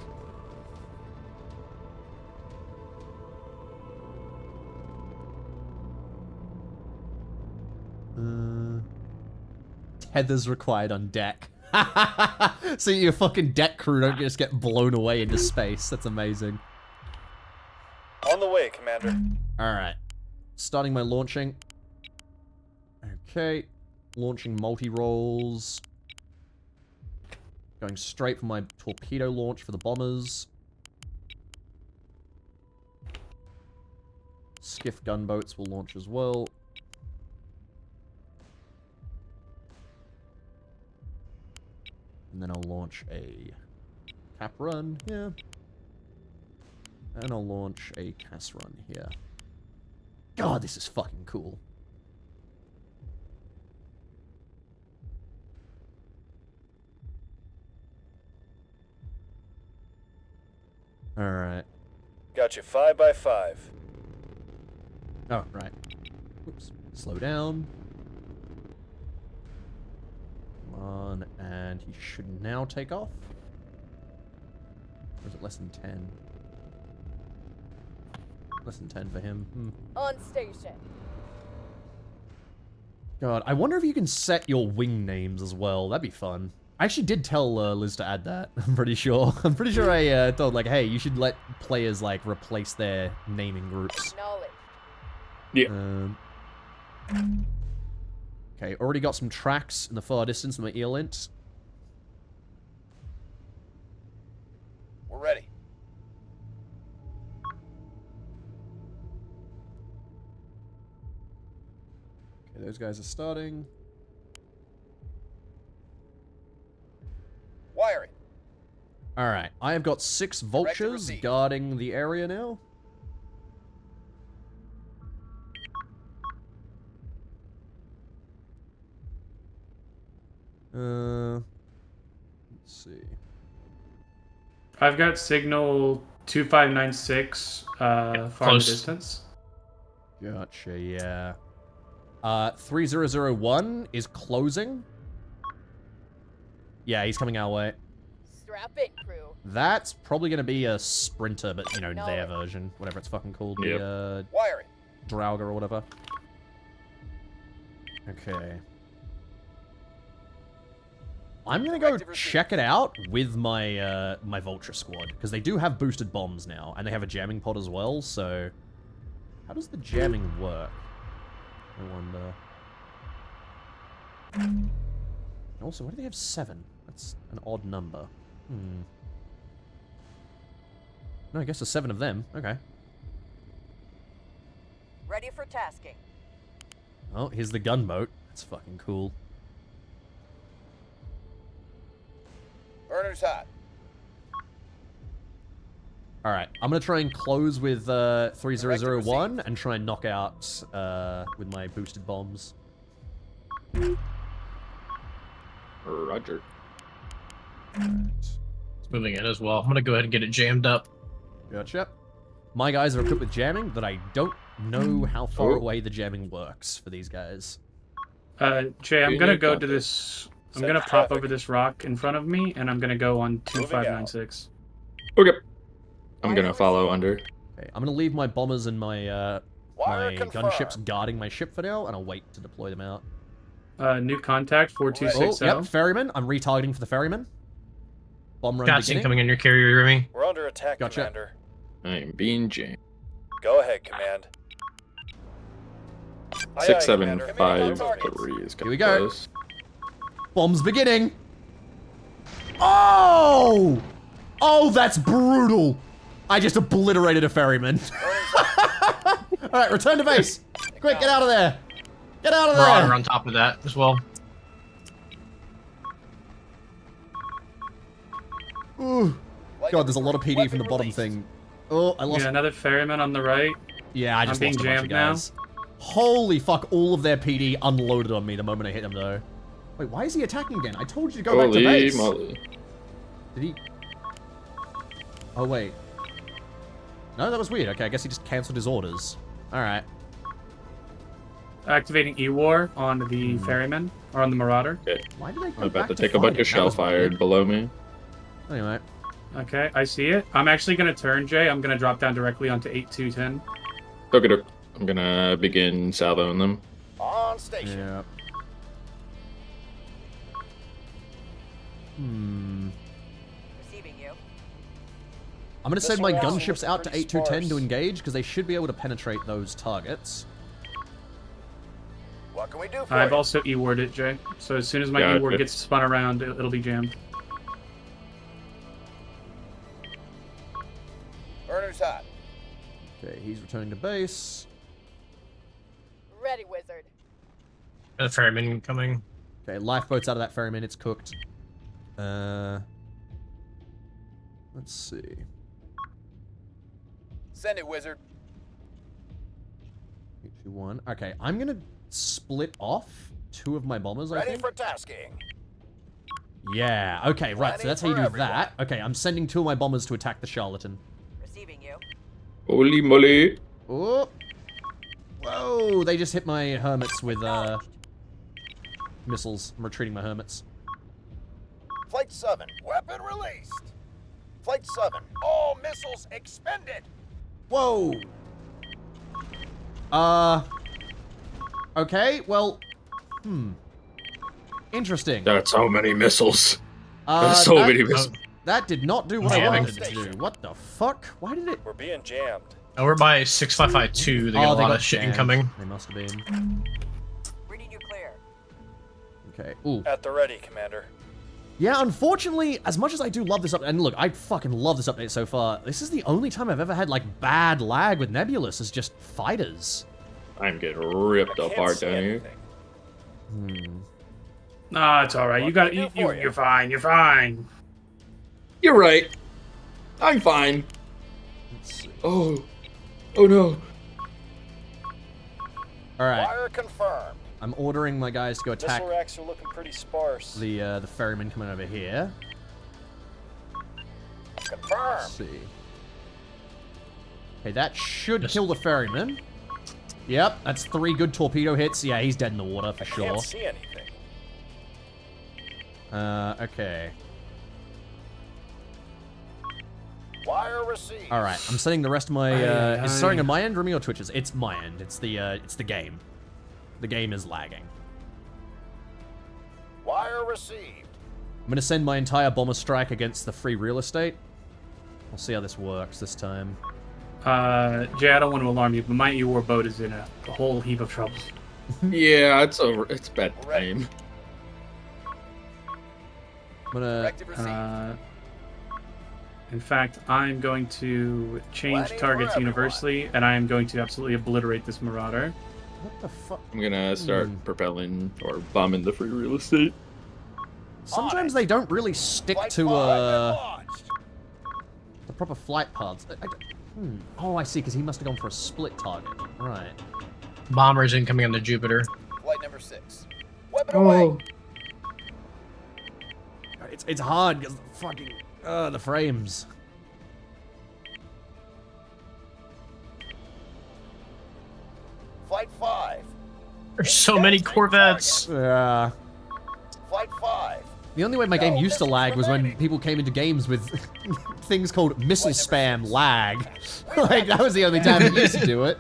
Tethers required on deck. So your fucking deck crew don't just get blown away into space. That's amazing. On the way, Commander. Alright. Starting my launching. Okay. Launching multi-rolls. Going straight for my torpedo launch for the bombers. Skiff gunboats will launch as well. And then I'll launch a cap run here. And I'll launch a CAS run here. God, this is fucking cool. Alright. Got you 5 by 5. Oh, right. Oops. Slow down. Come on, and he should now take off. Or is it less than 10? Less than 10 for him. On station. God, I wonder if you can set your wing names as well. That'd be fun. I actually did tell Liz to add that. I'm pretty sure. I'm pretty sure I told, like, hey, you should let players, like, replace their naming groups. Knowledge. Yeah. Okay, already got some tracks in the far distance in my ELINT. We're ready. Okay, those guys are starting. Wiring. Alright, I have got 6 vultures receive. guarding the area now. Let's see. I've got signal 2596 far in the close. distance. Gotcha, yeah. 3001 is closing. Yeah, he's coming our way. Strap in, crew. That's probably going to be a sprinter, but, you know, No. their version. Whatever it's fucking called. Yep. The, Wiring. Drauger or whatever. Okay. I'm gonna go Directive received. check it out with my my Vulture squad, because they do have boosted bombs now, and they have a jamming pod as well, so... How does the jamming work? I wonder. Also, why do they have 7? That's an odd number. No, I guess there's 7 of them. Okay. Ready for tasking. Oh, here's the gunboat. That's fucking cool. Burner's hot. Alright, I'm gonna try and close with 3001 and try and knock out with my boosted bombs. Roger. It's moving in as well. I'm gonna go ahead and get it jammed up. Gotcha. My guys are equipped with jamming, but I don't know how far Oh. away the jamming works for these guys. Jay, I'm You gonna need go that. to this. I'm Set gonna the pop traffic. over this rock in front of me, and I'm gonna go on 2596. Okay. I'm gonna follow under. Okay, I'm gonna leave my bombers and my Wire my confirmed. gunships guarding my ship for now, and I'll wait to deploy them out. New contact Oh, 4260. yep, ferryman. I'm retargeting for the ferryman. Bomb run Shots beginning. incoming in your carrier, Remy. We're under attack, Gotcha. Commander. I am being jammed. Go ahead, Command. Aye, aye, 6, 7, Commander. 5, Targets. 3 is Here we getting go. close. Bombs beginning. Oh! Oh, that's brutal. I just obliterated a ferryman. All right, return to base. Quick, get out of there. Get out of Marauder there. on top of that as well. Ooh. Flight God, there's a lot of number PD three, from the weapon bottom released. thing. Oh, I lost. Yeah, another ferryman on the right. Yeah, I just I'm lost a being bunch of jammed now. guys. Holy fuck, all of their PD unloaded on me the moment I hit him, though. Wait, why is he attacking again? I told you to go back to Holy base. moly. Did he? Oh, wait. No, that was weird. Okay, I guess he just cancelled his orders. Alright. Activating E-War on the ferryman, or on the Marauder. Okay. Why did I go I'm about back to take a bunch fighting? of That shell was weird. fired below me. Anyway. Okay, I see it. I'm actually going to turn, Jay. I'm going to drop down directly onto 8210. Okay, I'm gonna begin salvoing them. On station. Yeah. Hmm. Receiving you. I'm gonna send my Missile rounds gunships are out to pretty 8210 to sparse. engage, because they should be able to penetrate those targets. What can we do for I've you? also E-Ward it, Jay. So as soon as my Gotcha. E-Ward gets spun around, it'll be jammed. Burner's hot. Okay, he's returning to base. Ready, wizard. The ferryman coming. Okay, lifeboat's out of that ferryman, it's cooked. Let's see. Send it, wizard. 3, 2, 1. Okay, I'm gonna split off 2 of my bombers, I Ready think. for tasking. Yeah, okay, right, so Planning that's how you for do everyone. that. Okay, I'm sending 2 of my bombers to attack the charlatan. Receiving you. Holy moly. Oh! Whoa, they just hit my hermits with, missiles. I'm retreating my hermits. Flight 7. Weapon released. Flight 7. All missiles expended. Whoa! Okay, well, interesting. That's so many missiles. That's so that, many missiles. that did not do what I Jamming. wanted it to do. What the fuck? Why did it? We're being jammed. Oh, we're by 6552. They got a lot of shit jammed. incoming. They must have been. Reading you clear. Okay. Ooh. At the ready, Commander. Yeah, unfortunately, as much as I do love this update, and look, I fucking love this update so far, this is the only time I've ever had, like, bad lag with Nebulous as just fighters. I'm getting ripped I can't apart see down here. anything. Nah, it's all right. You got it. You're fine. You're fine. You're right. I'm fine. Let's see. Oh. Oh no. Alright, Wire confirmed. I'm ordering my guys to go attack Missile racks are looking pretty sparse. the ferryman coming over here. Confirmed. Let's see. Okay, that should Yes. kill the ferryman. Yep, that's 3 good torpedo hits. Yeah, he's dead in the water for I sure. can't see anything. Okay. Wire received. All right, I'm sending the rest of my. Aye, Is it starting aye. on my end or me or Twitch's? It's my end. It's the game. The game is lagging. Wire received. I'm gonna send my entire bomber strike against the free real estate. We'll see how this works this time. Jay, I don't want to alarm you, but my E-War boat is in a whole heap of trouble. Yeah, it's over. It's bad time. I'm gonna. Directive received. In fact, I'm going to change Planning for targets everyone. universally, and I am going to absolutely obliterate this Marauder. What the fuck? I'm gonna start propelling or bombing the free real estate. Sometimes they don't really stick Flight to 5 and launched. the proper flight paths. Oh, I see, because he must have gone for a split target. Right. Bombers incoming on the Jupiter. Flight number 6. Weapon away. It's hard because fucking the frames. Flight 5. There's so many Corvettes. Yeah. Flight 5. The only way my game No used to missiles lag was when remaining. people came into games with things called missile spam lag. Like, that was the only time it used to do it.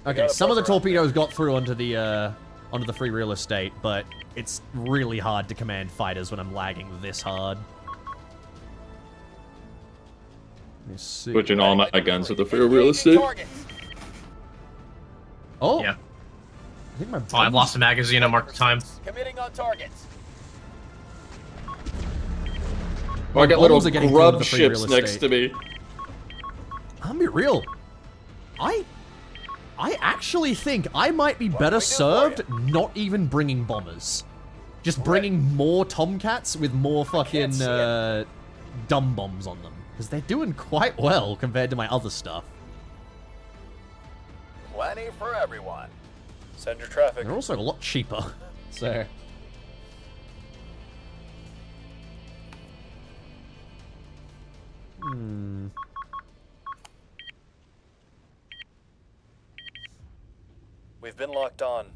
Okay, got a some of the buffer up there. torpedoes got through onto the free real estate, but it's really hard to command fighters when I'm lagging this hard. Let me see. Switching all my guns with the free real Engaging estate. targets. Oh! Yeah. I think my Oh, I've lost a magazine. I marked the time. Committing on targets. Oh, I got little bombs are getting killed with grub the free ships real next estate. to me. I'm gonna be real. I actually think I might be better served not even bringing bombers. Just bringing more Tomcats with more fucking dumb bombs on them. Because they're doing quite well compared to my other stuff. Plenty for everyone. Send your traffic. They're also a lot cheaper. So... We've been locked on.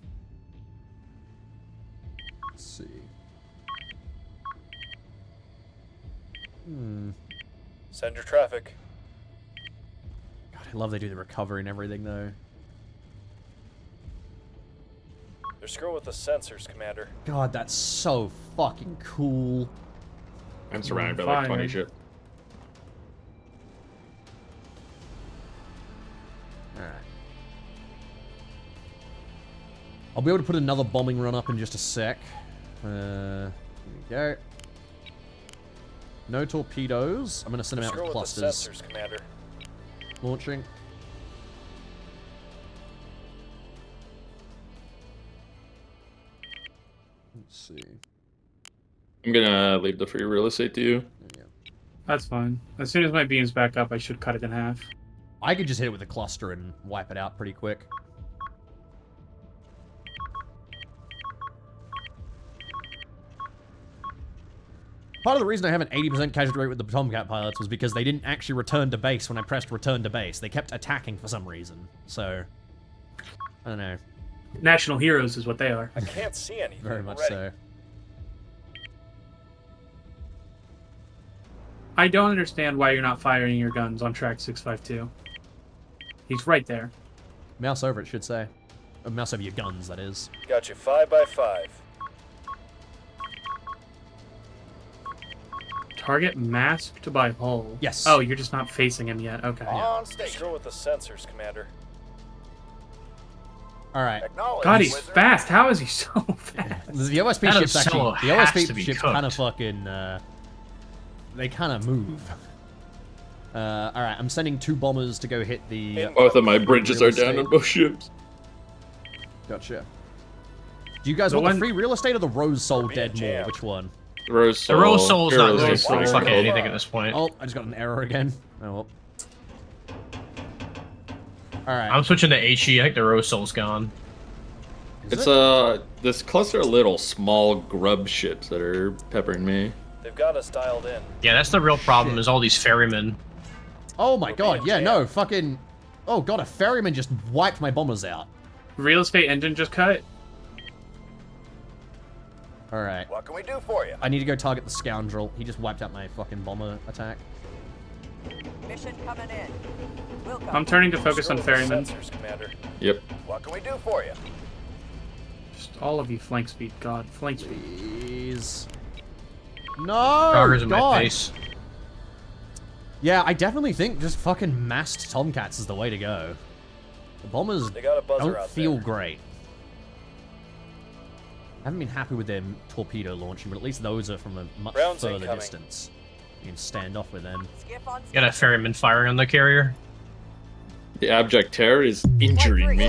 Let's see. Send your traffic. God, I love they do the recovery and everything, though. They're screwing with the sensors, Commander. God, that's so fucking cool. I'm surrounded by like 20 Fine. ships. Alright. I'll be able to put another bombing run up in just a sec. Here we go. No torpedoes. I'm going to send them out Screw with with the clusters. sensors, Commander. Launching. Let's see. I'm gonna leave the free real estate to you. There we go. That's fine. As soon as my beam's back up, I should cut it in half. I could just hit it with a cluster and wipe it out pretty quick. Part of the reason I have an 80% casualty rate with the Tomcat pilots was because they didn't actually return to base when I pressed return to base. They kept attacking for some reason. So, I don't know. National heroes is what they are. I can't see anything. Very much already. so. I don't understand why you're not firing your guns on track 652. He's right there. Mouse over, it should say. Mouse over your guns, that is. Got you 5 by 5. Target masked by hull. Yes. Oh, you're just not facing him yet. Okay. On station. Screw with the sensors, Commander. Alright. Acknowledge. God, he's Wizard. fast. How is he so fast? The OSP That ships actually... Solo The has to OSP be ships kind of cooked. fucking... they kind of move. Alright, I'm sending 2 bombers to go hit the... Both of my bridges real are down estate. on both ships. Gotcha. Do you guys The want one- the free real estate or the Rose Soul being dead more? jammed. Which one? Rose The Soul. Rose Soul's not Heroes doing is pretty fucking cool. anything at this point. Oh, I just got an error again. Oh, well. Alright. I'm switching to HE. I think the Rose Soul's gone. It's this cluster of little small grub ships that are peppering me. They've got us dialed in. Yeah, that's the real problem. Shit. Is all these ferrymen. Oh my We're god, being yeah, jammed. no, fucking... Oh god, a ferryman just wiped my bombers out. Real estate engine just cut. Alright. What can we do for you? I need to go target the scoundrel. He just wiped out my fucking bomber attack. Mission coming in. We'll go. I'm turning to focus Screw on with the ferrymen. sensors, Commander. Yep. What can we do for you? Just all of you flank speed. God, flank speed. Please. No! Joggers in my God! face. Yeah, I definitely think just fucking massed Tomcats is the way to go. The bombers They got a buzzer don't out feel there. great. I haven't been happy with their torpedo launching, but at least those are from a much Rounds further incoming. distance. You can stand off with them. Skiff on Got a ferryman firing on the carrier. The abject terror is injuring me.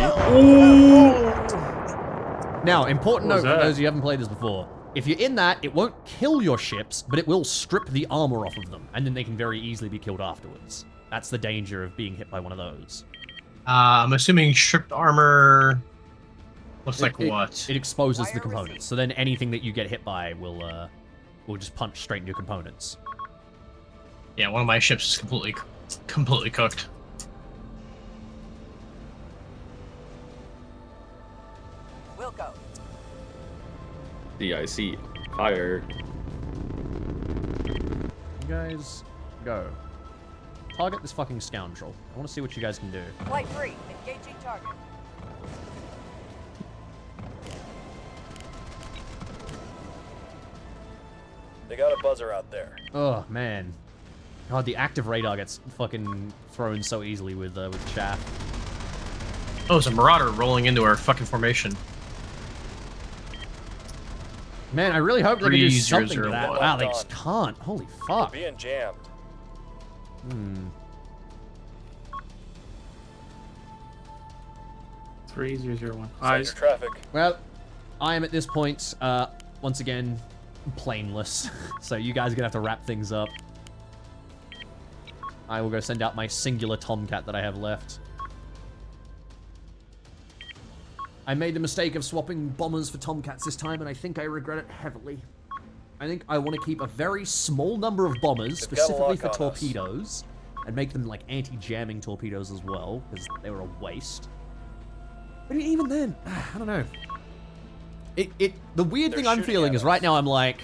Now, important What note was for that? those who haven't played this before. If you're in that, it won't kill your ships, but it will strip the armor off of them, and then they can very easily be killed afterwards. That's the danger of being hit by one of those. I'm assuming stripped armor. Looks like It- what? It exposes the Wire components, so then anything that you get hit by will just punch straight into your components. Yeah, one of my ships is completely cooked. We'll go. DIC. Fire. You guys, go. Target this fucking scoundrel. I want to see what you guys can do. Flight 3, engaging target. They got a buzzer out there. Oh, man. God, the active radar gets fucking thrown so easily with chaff. Oh, there's a marauder rolling into our fucking formation. Man, I really hope they can do something to 3001. that. Wow, they just can't. Holy fuck. Being jammed. Hmm. 3001. Center Eyes. traffic. Well, I am at this point, once again, planeless. So you guys are gonna have to wrap things up. I will go send out my singular Tomcat that I have left. I made the mistake of swapping bombers for Tomcats this time, and I think I regret it heavily. I think I want to keep a very small number of bombers, They've got a specifically lock for on us. torpedoes, and make them like anti-jamming torpedoes as well, because they were a waste. But even then, I don't know. The weird They're thing I'm shooting feeling at is us. right now I'm like,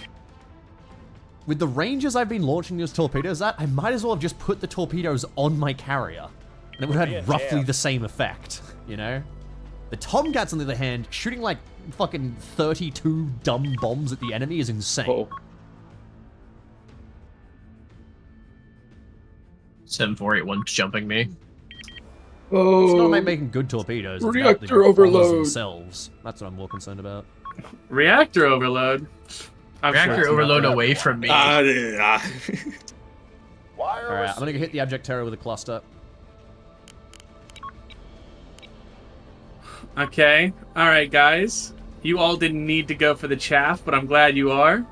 with the ranges I've been launching those torpedoes at, I might as well have just put the torpedoes on my carrier, and it would have Being had roughly jammed. the same effect, you know? The Tomcats, on the other hand, shooting like fucking 32 dumb bombs at the enemy is insane. Oh, 7481's jumping me. It's not oh. about making good torpedoes, it's about the Reactor bombers overload. themselves. That's what I'm more concerned about. Reactor overload. I'm sure Reactor it's not overload that. away from me. Yeah. Why are Alright, I'm gonna go hit the Abject Terror with a cluster. Okay. Alright, guys. You all didn't need to go for the chaff, but I'm glad you are.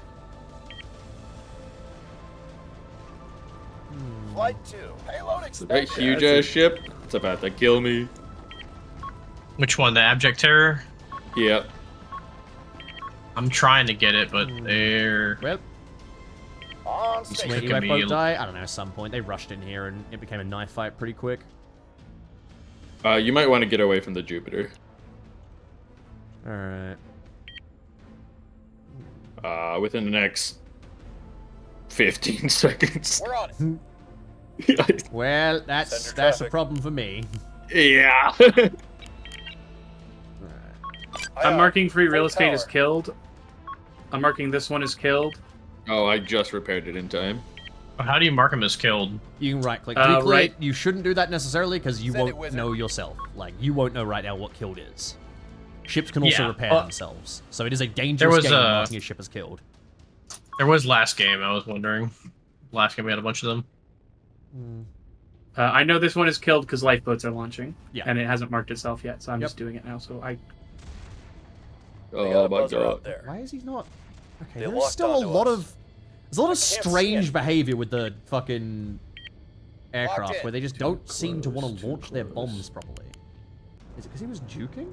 Flight 2. Payload That expected. huge ass ship. It's about to kill me. Which one? The Abject Terror? Yep. I'm trying to get it, but they're... Well, On did station. Making you me- both die? I don't know, at some point. They rushed in here and it became a knife fight pretty quick. You might want to get away from the Jupiter. Alright. Within the next 15 seconds. We're on it. Well, Send that's your a traffic. problem for me. Yeah. I'm marking free real Full estate as tower. killed. I'm marking this one as killed. Oh, I just repaired it in time. How do you mark him as killed? You can right click. Right. Nucleate, you shouldn't do that necessarily because you Send it, won't wizard. know yourself. Like, you won't know right now what killed is. Ships can also Yeah, repair well, themselves. So it is a dangerous was game a- marking a ship as killed. There was last game, I was wondering. Last game we had a bunch of them. I know this one is killed because lifeboats are launching. Yeah. And it hasn't marked itself yet, so I'm Yep. just doing it now. So I They got Oh a my buzzer out god. there. Why is he not? Okay, They there's locked still a onto lot us. of there's a lot of can't see strange it. behavior with the fucking aircraft in. where they just don't seem to want to launch their bombs properly. Is it because he was juking?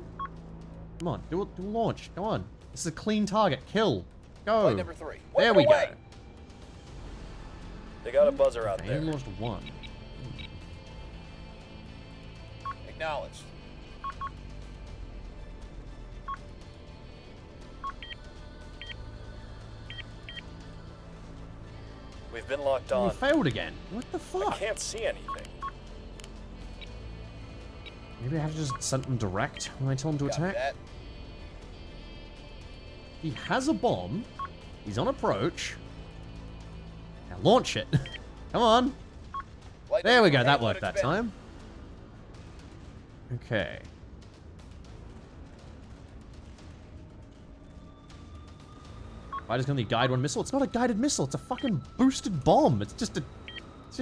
Come on, do a launch. Come on. This is a clean target. Kill. Go. Flight number 3. There we go. They got a buzzer out Okay, there. he launched one. Acknowledged. We've been locked Oh, on. he failed again. What the I fuck? can't see anything. Maybe I have to just send them direct when I tell him to Copy attack. that. He has a bomb. He's on approach. Now launch it. Come on. Flight There we number go. 3, That payload worked that expected. time. Okay. Fighter's gonna need guide one missile. It's not a guided missile. It's a fucking boosted bomb. It's just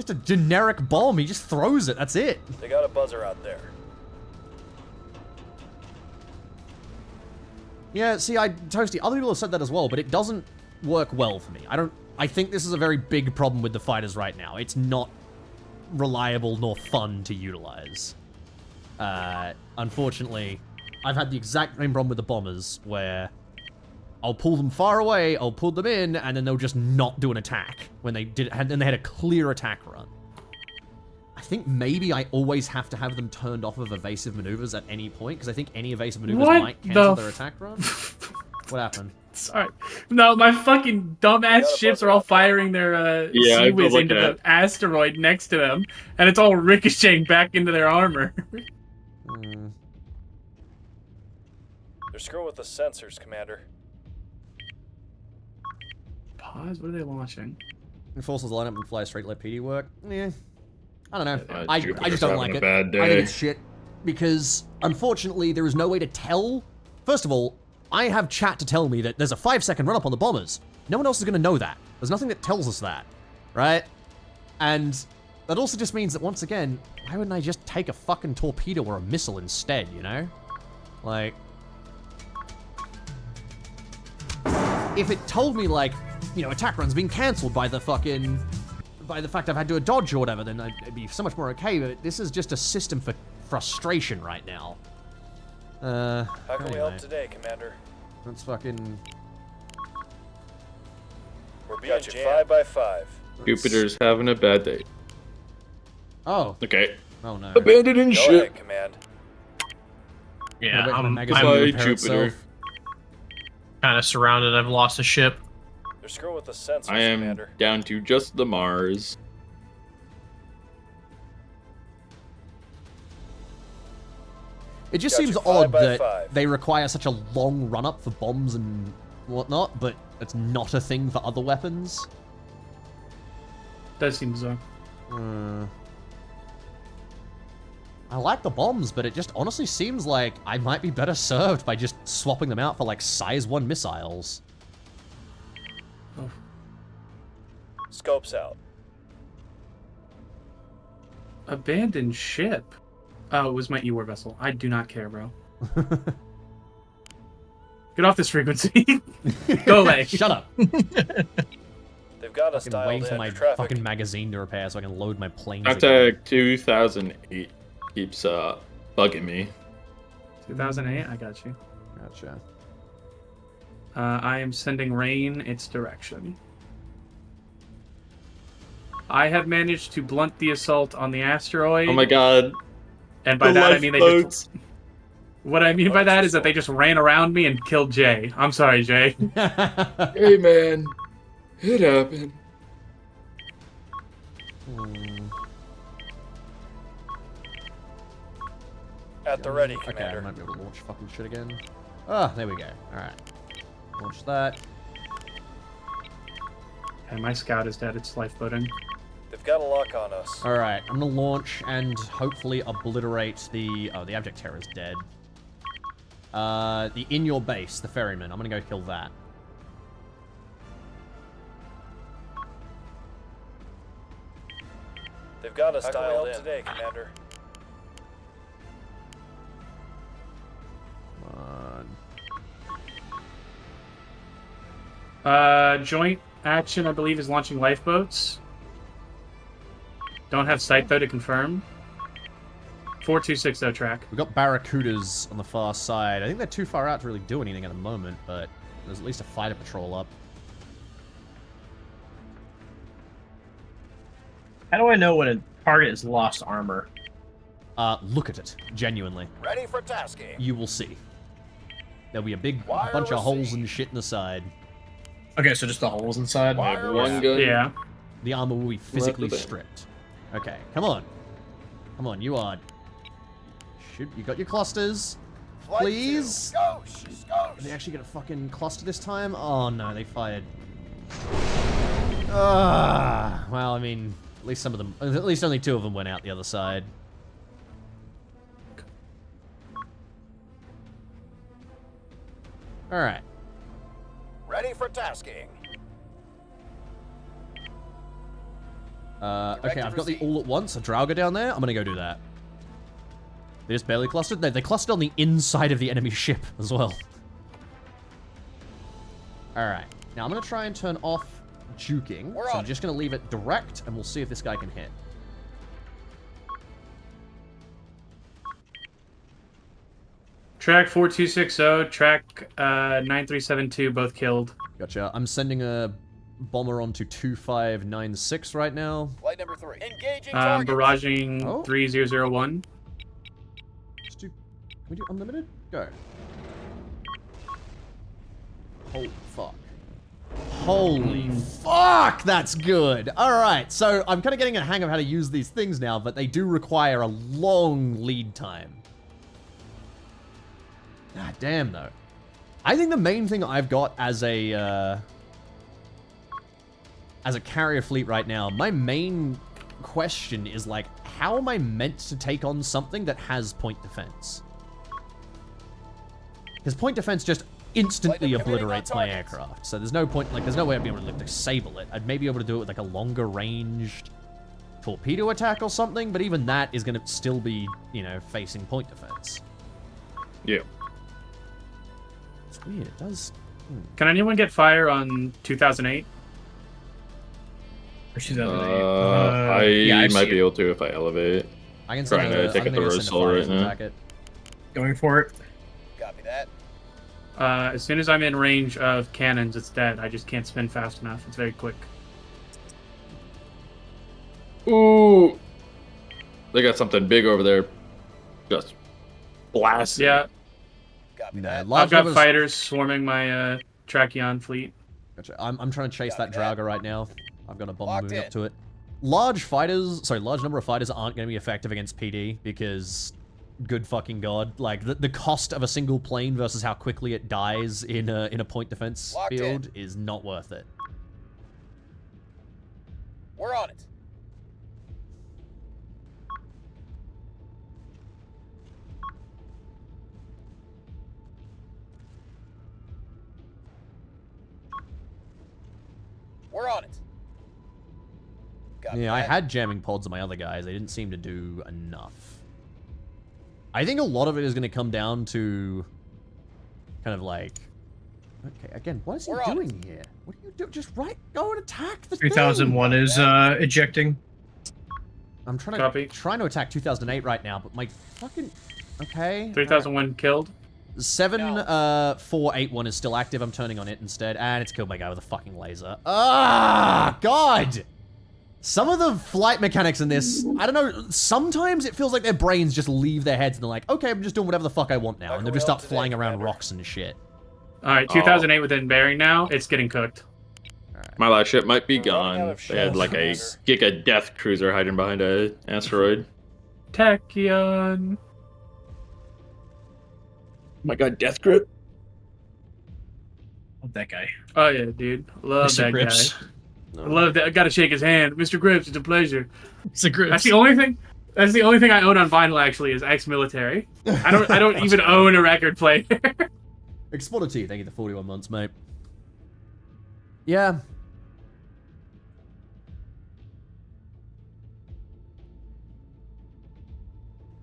a generic bomb. He just throws it. That's it. They got a buzzer out there. Yeah, see, Toasty, other people have said that as well, but it doesn't work well for me. I think this is a very big problem with the fighters right now. It's not reliable nor fun to utilize. Unfortunately, I've had the exact same problem with the bombers, where I'll pull them far away, I'll pull them in, and then they'll just not do an attack when they did, and then they had a clear attack run. I think maybe I always have to have them turned off of evasive maneuvers at any point, because I think any evasive maneuvers What might cancel the their attack run. What happened? sorry. No, my fucking dumbass got a ships buzzer are all out there. firing their Yeah, I Seawiz feel like into that. the asteroid next to them, and it's all ricocheting back into their armor. They're screwing with the sensors, Commander. Pause. What are they launching? Enforces line up and fly straight, let PD work. Yeah. I don't know. Yeah, I Jupiter's just don't having like a it. bad I think day. it's shit. Because, unfortunately, there is no way to tell. First of all, I have chat to tell me that there's a 5-second run-up on the bombers. No one else is going to know that. There's nothing that tells us that. Right? And that also just means that, once again, why wouldn't I just take a fucking torpedo or a missile instead, you know? Like... If it told me, like, you know, attack run's been cancelled by the fucking... by the fact I've had to do a dodge or whatever, then it'd be so much more okay, but this is just a system for frustration right now. How can we anyway. help today, Commander? Let's fucking... We're being jammed. 5x5. Jupiter's having a bad day. Oh. Okay. Oh no. Abandoning Go ship. ahead, Command. Yeah, Wait for the I'm magazine Goodbye, to repair Jupiter. itself. kind of surrounded. I've lost a ship. They're screwing with the sensors, I am Commander. down to just the Mars. It just Got seems you odd 5x5. that they require such a long run-up for bombs and whatnot, but it's not a thing for other weapons. Does seem so. I like the bombs, but it just honestly seems like I might be better served by just swapping them out for, like, size 1 missiles. Scopes out. Abandoned ship. Oh, it was my E-War vessel. I do not care, bro. Get off this frequency. Go away. Shut up. They've got us I'm dialed waiting in for my for traffic. fucking magazine to repair so I can load my planes again. Contact 2008 keeps bugging me. 2008, I got you. Gotcha. I am sending rain its direction. I have managed to blunt the assault on the asteroid. Oh my god. And by The that I mean they lifeboats. just... What I mean by that is that they just ran around me and killed Jay. I'm sorry, Jay. Hey man, it happened. At the ready, Okay, I Commander. might be able to launch fucking shit again. Ah, there we go. Alright. Launch that. And my scout is dead. It's lifeboating. They've got a lock on us. Alright, I'm gonna launch and hopefully obliterate the... Oh, the abject terror is dead. The in your base, the ferryman. I'm gonna go kill that. They've got us How can we dialed help in today, Commander? Come on. Joint action, I believe, is launching lifeboats. Don't have sight, though, to confirm. 4260 track. We've got barracudas on the far side. I think they're too far out to really do anything at the moment, but there's at least a fighter patrol up. How do I know when a target has lost armor? Look at it. Genuinely. Ready for tasking. You will see. There'll be a big Wire bunch of holes received. and shit in the side. Okay, so just the holes inside. I have one gun. Yeah. The armor will be physically them. stripped. Okay, come on. Come on, you are... Shoot, you got your clusters. Flight Please? two. Ghost. Are they actually gonna fucking cluster this time? Oh no, they fired. Well, I mean, at least some of them, at least only 2 of them went out the other side. Alright. Ready for tasking. Okay, I've got the all at once, a Draugr down there. I'm gonna go do that. They just barely clustered? They clustered on the inside of the enemy ship as well. Alright, now I'm gonna try and turn off juking. We're So I'm on. just gonna leave it direct, and we'll see if this guy can hit. Track 4260, track 9372, both killed. Gotcha. I'm sending a bomber onto 2596 right now. Flight number 3. Engaging target. Barraging Oh. 3001. Just do... Can we do unlimited? Go. Oh, fuck. Holy fuck, that's good. Alright, so I'm kind of getting a hang of how to use these things now, but they do require a long lead time. God damn, though. I think the main thing I've got as a, as a carrier fleet right now, my main question is, like, how am I meant to take on something that has point defense? Because point defense just instantly obliterates my aircraft. So there's no point, like, there's no way I'd be able to, like, disable it. I'd maybe be able to do it with, like, a longer ranged torpedo attack or something, but even that is going to still be, you know, facing point defense. Yeah. It's weird. It does... Can anyone get fire on 2008? Or 2008. I yeah, I might see be it. able to if I elevate. I can Trying to take it to Rosal right now. Going for it. Copy that. As soon as I'm in range of cannons, it's dead. I just can't spin fast enough. It's very quick. Ooh. They got something big over there. Just blasting. Yeah, Copy No, that. large I've got numbers- fighters swarming my Trachyon fleet. Gotcha. I'm trying to chase that Drauga right now. I've got a bomb Locked moving up in. to it. Large number of fighters aren't going to be effective against PD because, good fucking god, like the cost of a single plane versus how quickly it dies in a point defense Locked field is not worth it. We're on it. We're on it. Copy Yeah, I that. had jamming pods on my other guys. They didn't seem to do enough. I think a lot of it is going to come down to kind of like, okay, again, what is he We're on doing here? What do you do? Just go and attack the thing. 3001 is ejecting. I'm trying Copy. to attack 2008 right now, but my fucking okay. 3001 killed. 7481 is still active. I'm turning on it instead, and it's killed my guy with a fucking laser. Ah, God! Some of the flight mechanics in this, I don't know. Sometimes it feels like their brains just leave their heads and they're like, okay, I'm just doing whatever the fuck I want now, and they'll just start flying around rocks and shit. All right, 2008 within bearing now. It's getting cooked. My last ship might be We're running out gone. of They had shells, like a Commander. Giga Death Cruiser hiding behind a asteroid. Tachyon. Oh my god, Death Grip? Love that guy. Oh yeah, dude, love Mr. that Grips. guy. I love that. I gotta shake his hand, Mr. Grips. It's a pleasure. It's a Grips. That's the only thing. That's the only thing I own on vinyl. Actually, is ex-military. I don't even own a record player. Exploiter, thank you for 41 months, mate. Yeah.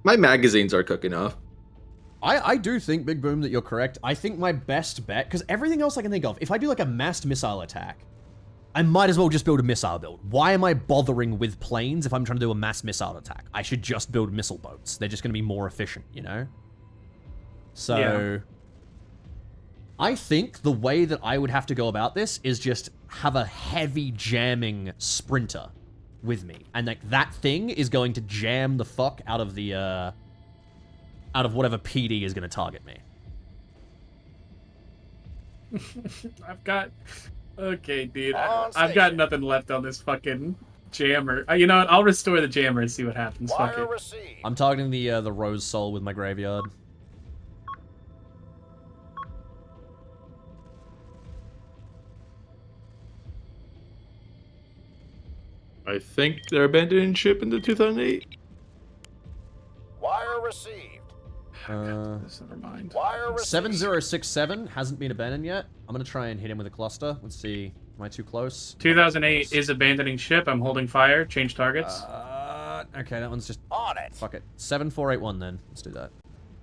My magazines are cooking off. I do think, Big Boom, that you're correct. I think my best bet, because everything else I can think of, if I do like a massed missile attack, I might as well just build a missile build. Why am I bothering with planes if I'm trying to do a mass missile attack? I should just build missile boats. They're just going to be more efficient, you know? So, Yeah. I think the way that I would have to go about this is just have a heavy jamming sprinter with me. And like that thing is going to jam the fuck out of the, out of whatever PD is going to target me. I've got. Okay, dude. On I've got station. nothing left on this fucking jammer. You know what? I'll restore the jammer and see what happens. Fuck Wire it. received. I'm targeting the Rose Soul with my graveyard. I think they're abandoning ship in the 2008. Wire received. Never mind. Wire received. 7067 hasn't been abandoned yet. I'm gonna try and hit him with a cluster. Let's see. Am I too close? 2008 is abandoning ship. I'm holding fire. Change targets. Okay, that one's just On it. fuck it. 7481 then. Let's do that.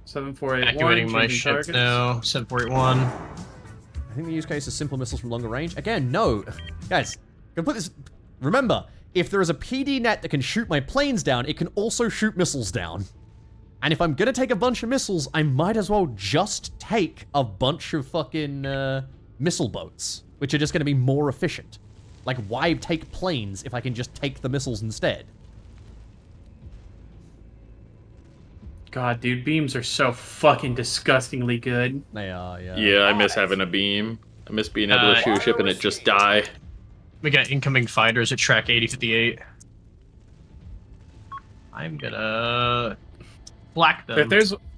7481. Activating my changing ship targets. now. 741. I think the use case is simple missiles from longer range. Again, no. Guys, gonna put this. Remember, if there is a PD net that can shoot my planes down, it can also shoot missiles down. And if I'm gonna take a bunch of missiles, I might as well just take a bunch of fucking missile boats, which are just gonna be more efficient. Like, why take planes if I can just take the missiles instead? God, dude, beams are so fucking disgustingly good. They are, yeah. Yeah, I miss having a beam. I miss being able to shoot a ship and it just die. We got incoming fighters at track 8058. I'm gonna black them.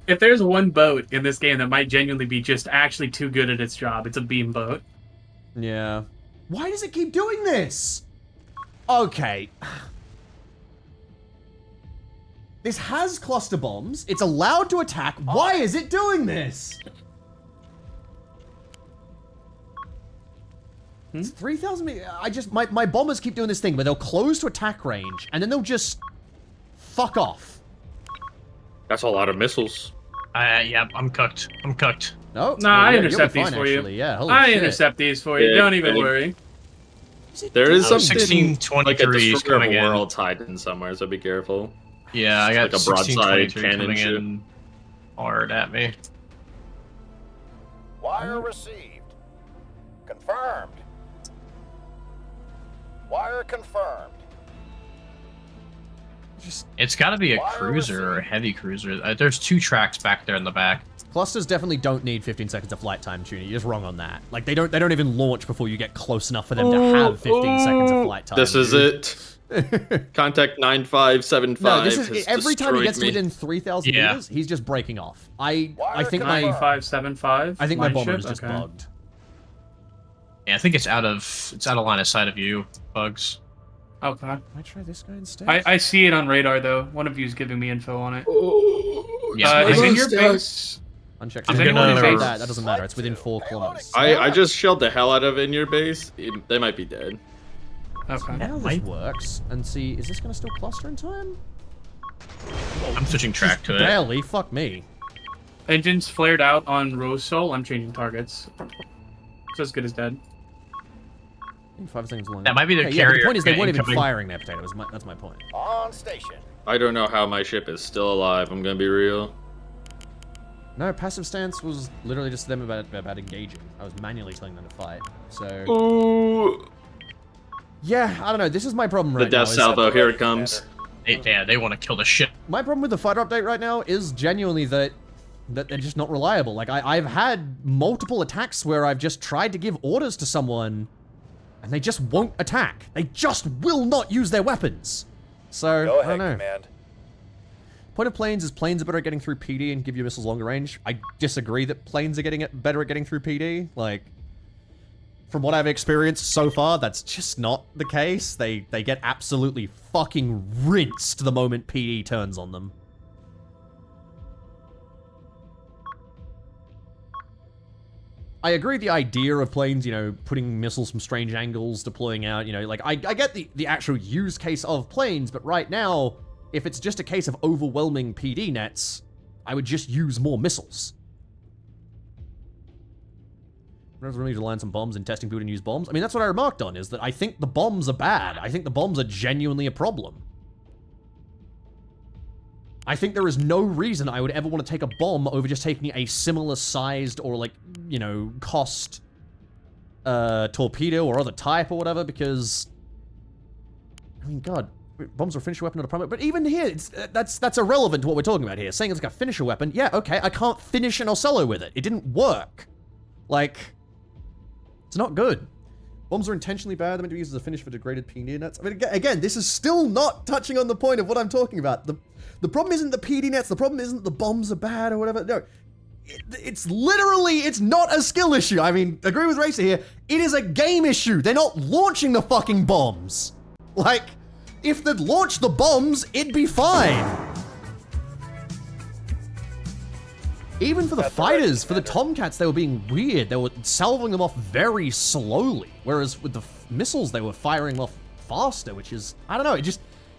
If there's one boat in this game that might genuinely be just actually too good at its job, it's a beam boat. Yeah. Why does it keep doing this? Okay. This has cluster bombs. It's allowed to attack. Why is it doing this? It's 3,000. My bombers keep doing this thing where they'll close to attack range and then they'll just fuck off. That's a lot of missiles. Yeah, I'm cooked. I'm cooked. No, Nah, I you'll be intercept fine, these for you. actually. Yeah, holy I shit. intercept these for you. Yeah, Don't even I- worry. There is something 1623 like a is destroyer coming of in. worlds hiding somewhere, so be careful. Yeah, I got Like a broadside 1623 cannon coming ship. in hard at me. Wire received. Confirmed. Wire confirmed. It's got to be a Wire cruiser or a received. heavy cruiser. There's 2 tracks back there in the back. Clusters definitely don't need 15 seconds of flight time, Tuni. You're just wrong on that. Like, they don't even launch before you get close enough for them to have 15 seconds of flight time. This is dude. it. Contact 9575. No, this is has every time he destroyed gets to me. within 3,000 Yeah. meters, he's just breaking off. I Wire think my 9575. I think my line bomber ship? is just Okay. bugged. Yeah, I think it's out of line of sight of you, Bugs. Okay. Can I try this guy instead? I see it on radar though. One of you is giving me info on it. Yeah, Is I in think- your base? Unchecked. I'm Is anyone gonna- in Anyone in that? That doesn't matter. It's within 4 kilometers. I just shelled the hell out of in your base. They might be dead. Okay. Now this might- works. And see, is this going to still cluster in time? I'm switching track to it. Barely. Fuck me. Engines flared out on Rose Soul. I'm changing targets. It's as good as dead. 5 seconds long. That might be the Yeah, carrier but the point is they weren't even incoming. firing their potatoes. That's my point. On station. I don't know how my ship is still alive. I'm gonna be real. No, passive stance was literally just them about engaging. I was manually telling them to fight. So Ooh. yeah, I don't know. This is my problem The right now. death is- salvo, here it comes. They want to kill the shit. My problem with the fighter update right now is genuinely that they're just not reliable. Like I've had multiple attacks where I've just tried to give orders to someone, and they just won't attack. They just will not use their weapons. So Go I don't ahead, know. command. Point of planes is planes are better at getting through PD and give you missiles longer range. I disagree that planes are better at getting through PD. Like, from what I've experienced so far, that's just not the case. They get absolutely fucking rinsed the moment PD turns on them. I agree the idea of planes, you know, putting missiles from strange angles, deploying out, you know, like, I get the actual use case of planes, but right now, if it's just a case of overwhelming PD nets, I would just use more missiles. There's really to line some bombs and testing people to use bombs. I mean, that's what I remarked on, is that I think the bombs are bad. I think the bombs are genuinely a problem. I think there is no reason I would ever want to take a bomb over just taking a similar sized or, like, you know, cost torpedo or other type or whatever, because, I mean, God, bombs are a finisher weapon, not a primary. But even here, that's irrelevant to what we're talking about here. Saying it's like a finisher weapon, yeah, okay, I can't finish an Ocello with it. It didn't work. Like, it's not good. Bombs are intentionally bad. They're meant to be used as a finish for degraded PD nets. I mean, again, this is still not touching on the point of what I'm talking about. The problem isn't the PD nets. The problem isn't the bombs are bad or whatever. No, it's literally, it's not a skill issue. I mean, agree with Racer here. It is a game issue. They're not launching the fucking bombs. Like, if they'd launched the bombs, it'd be fine. Even for the fighters, for the Tomcats, they were being weird. They were salvoing them off very slowly. Whereas with the missiles, they were firing off faster, which is, I don't know,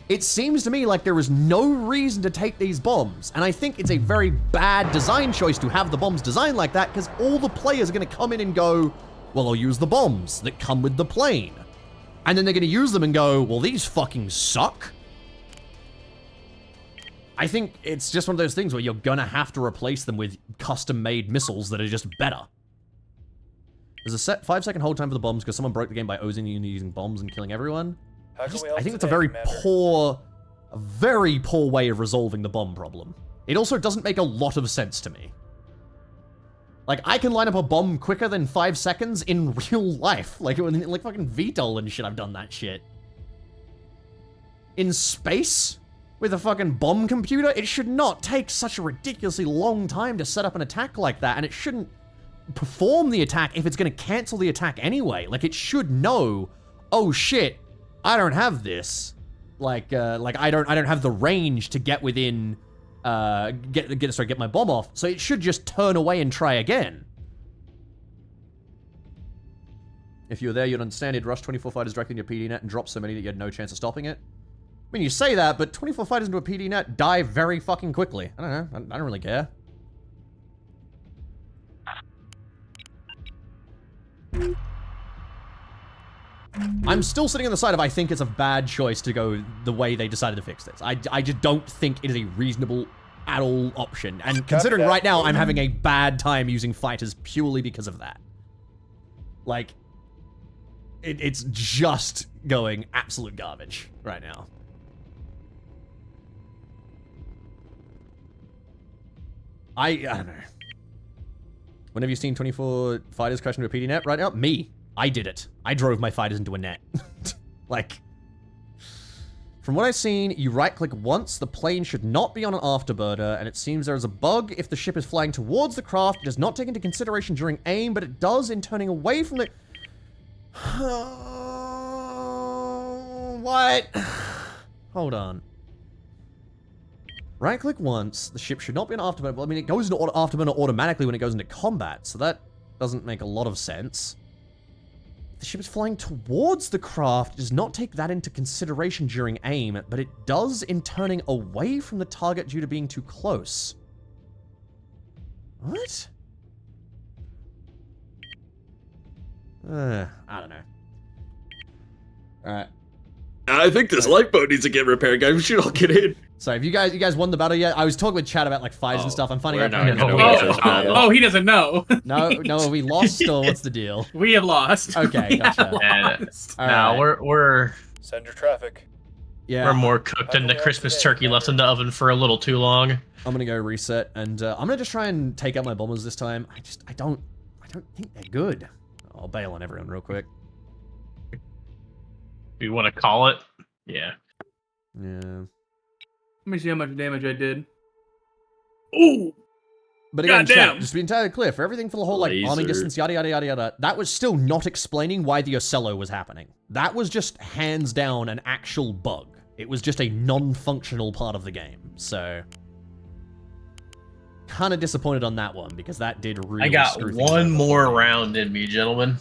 it seems to me like there is no reason to take these bombs. And I think it's a very bad design choice to have the bombs designed like that, because all the players are going to come in and go, well, I'll use the bombs that come with the plane. And then they're going to use them and go, well, these fucking suck. I think it's just one of those things where you're gonna have to replace them with custom-made missiles that are just better. There's a set 5-second hold time for the bombs because someone broke the game by ozing you using bombs and killing everyone. I think it's a very poor way of resolving the bomb problem. It also doesn't make a lot of sense to me. Like, I can line up a bomb quicker than 5 seconds in real life. Like fucking VTOL and shit, I've done that shit. In space? With a fucking bomb computer, it should not take such a ridiculously long time to set up an attack like that, and it shouldn't perform the attack if it's going to cancel the attack anyway. Like, it should know, oh shit, I don't have this. Like I don't have the range to get within, get my bomb off. So it should just turn away and try again. If you were there, you'd understand it'd rush 24 fighters directly into your PD net and drop so many that you had no chance of stopping it. I mean, you say that, but 24 fighters into a PD net die very fucking quickly. I don't know. I don't really care. I'm still sitting on the side of I think it's a bad choice to go the way they decided to fix this. I just don't think it is a reasonable at all option. And considering right now I'm having a bad time using fighters purely because of that. Like, it's just going absolute garbage right now. I don't know. When have you seen 24 fighters crash into a PD net right now? Me. I did it. I drove my fighters into a net. Like, from what I've seen, you right-click once, the plane should not be on an afterburner, and it seems there is a bug if the ship is flying towards the craft. It does not take into consideration during aim, but it does in turning away from the... What? Hold on. Right-click once, the ship should not be an afterburner. Well, I mean, it goes into afterburner automatically when it goes into combat, so that doesn't make a lot of sense. The ship is flying towards the craft. It does not take that into consideration during aim, but it does in turning away from the target due to being too close. What? I don't know. Alright. I think this lifeboat needs to get repaired, guys. We should all get in. So, have you guys won the battle yet? I was talking with Chad about like fighters and stuff. I'm finding out. He doesn't know. No, are we lost or what's the deal? We have lost. Okay, gotcha. We're Send your traffic. Yeah. We're more cooked than the Christmas turkey left in the oven for a little too long. I'm gonna go reset, and I'm gonna just try and take out my bombers this time. I don't think they're good. I'll bail on everyone real quick. Do you want to call it? Yeah. Yeah. Let me see how much damage I did. Ooh! But again, Goddamn. chat, just to be entirely clear, for everything for the whole, like, bombing distance, yada, yada, yada, yada, that was still not explaining why the Ocello was happening. That was just, hands down, an actual bug. It was just a non-functional part of the game, so... Kind of disappointed on that one, because that did really I got screw things one up. more round in me, gentlemen.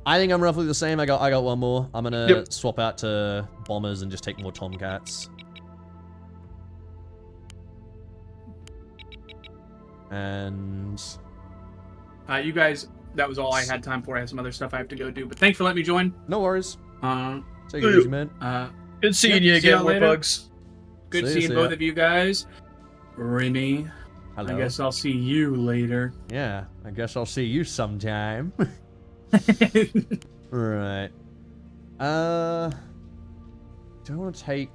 I think I'm roughly the same. I got one more. I'm gonna swap out to bombers and just take more Tomcats. And you guys, that was all I had time for. I have some other stuff I have to go do, but thanks for letting me join. No worries. Take it easy, man. Good seeing you again, bugs. Good seeing both of you guys. Remy, hello. I guess I'll see you later. Yeah, I guess I'll see you sometime. Right. Do I want to take...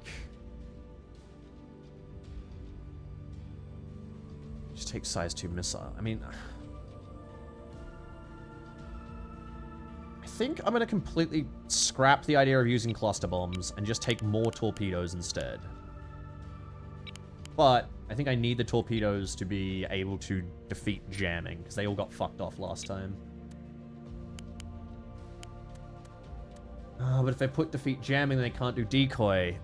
Just take size 2 missile. I mean... I think I'm going to completely scrap the idea of using cluster bombs and just take more torpedoes instead. But I think I need the torpedoes to be able to defeat jamming, because they all got fucked off last time. But if I put defeat jamming, then they can't do decoy.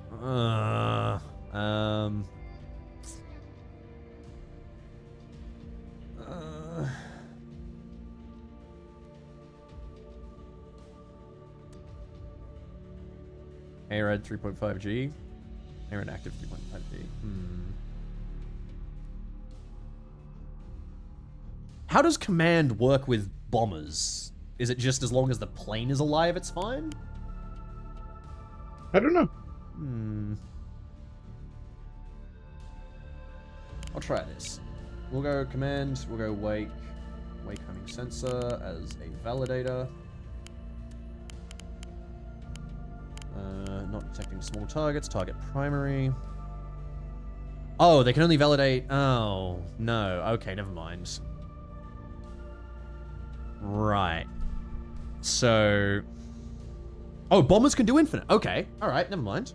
ARED 3.5G. ARED active 3.5G. How does command work with bombers? Is it just as long as the plane is alive, it's fine? I don't know. I'll try this. We'll go command, we'll go wake homing sensor as a validator. Not detecting small targets, target primary. Oh, they can only validate... Oh, no. Okay, never mind. Right. So... Oh, bombers can do infinite. Okay. Alright, never mind.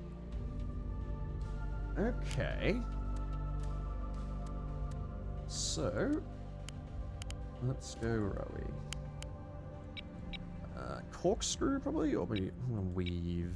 Okay. So... Let's go, Rowie. Corkscrew, probably? Or weave?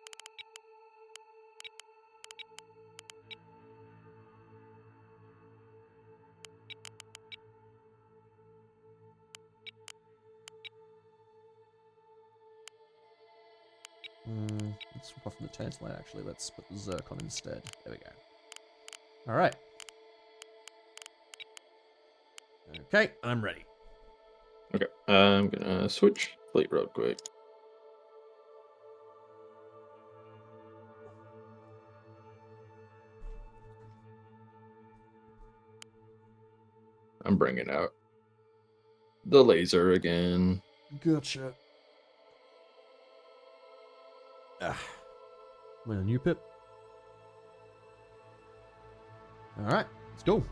Let's swap off from the Tesla, actually. Let's put the Zircon instead. There we go. Alright. Okay, I'm ready. Okay, I'm gonna switch fleet real quick. I'm bringing out the laser again. Gotcha. Win a new pip. Alright, let's go.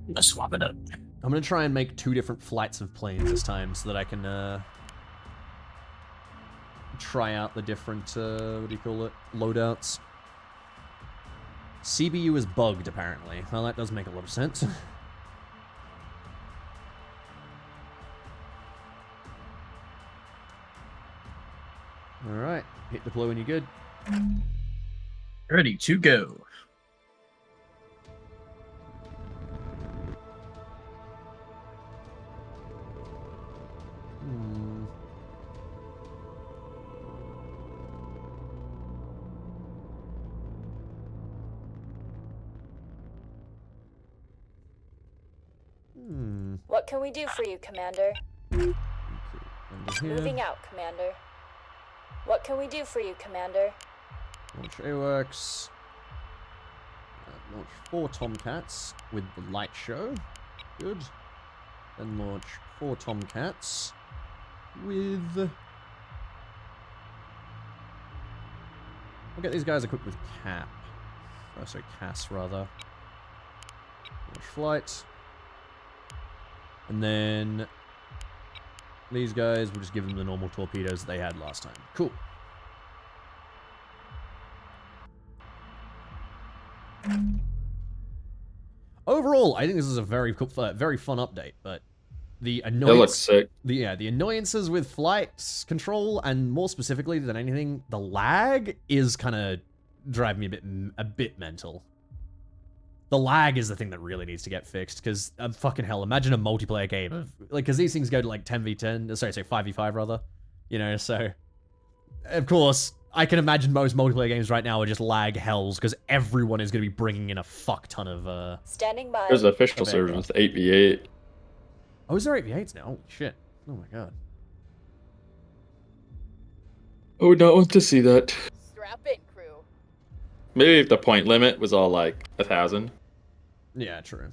Let's swap it up. I'm gonna try and make 2 different flights of planes this time so that I can try out the different what do you call it? Loadouts. CBU is bugged apparently. Well, that does make a lot of sense. Alright, hit deploy when you're good. Ready to go. What can we do for you, Commander? Okay, under Moving here. out, Commander. What can we do for you, Commander? Launch AWACS. Launch 4 Tomcats with the light show. Good. Then launch 4 Tomcats with... We'll get these guys equipped with cap. Oh, sorry, CAS rather. Launch flight. And then these guys, we'll just give them the normal torpedoes they had last time. Cool. Overall, I think this is a very cool, very fun update, but the That looks annoyance, sick. the annoyances with flight control, and more specifically than anything, the lag is kind of driving me a bit mental. The lag is the thing that really needs to get fixed, because fucking hell, imagine a multiplayer game of, like, because these things go to like 10v10, sorry, 5v5 rather, you know, so, of course, I can imagine most multiplayer games right now are just lag hells, because everyone is going to be bringing in a fuck ton of, Standing by. There's official Okay. servers with 8v8. Oh, is there 8v8s now? Holy shit. Oh my god. I would not want to see that. Strap in, crew. Maybe if the point limit was all like 1,000. Yeah, true.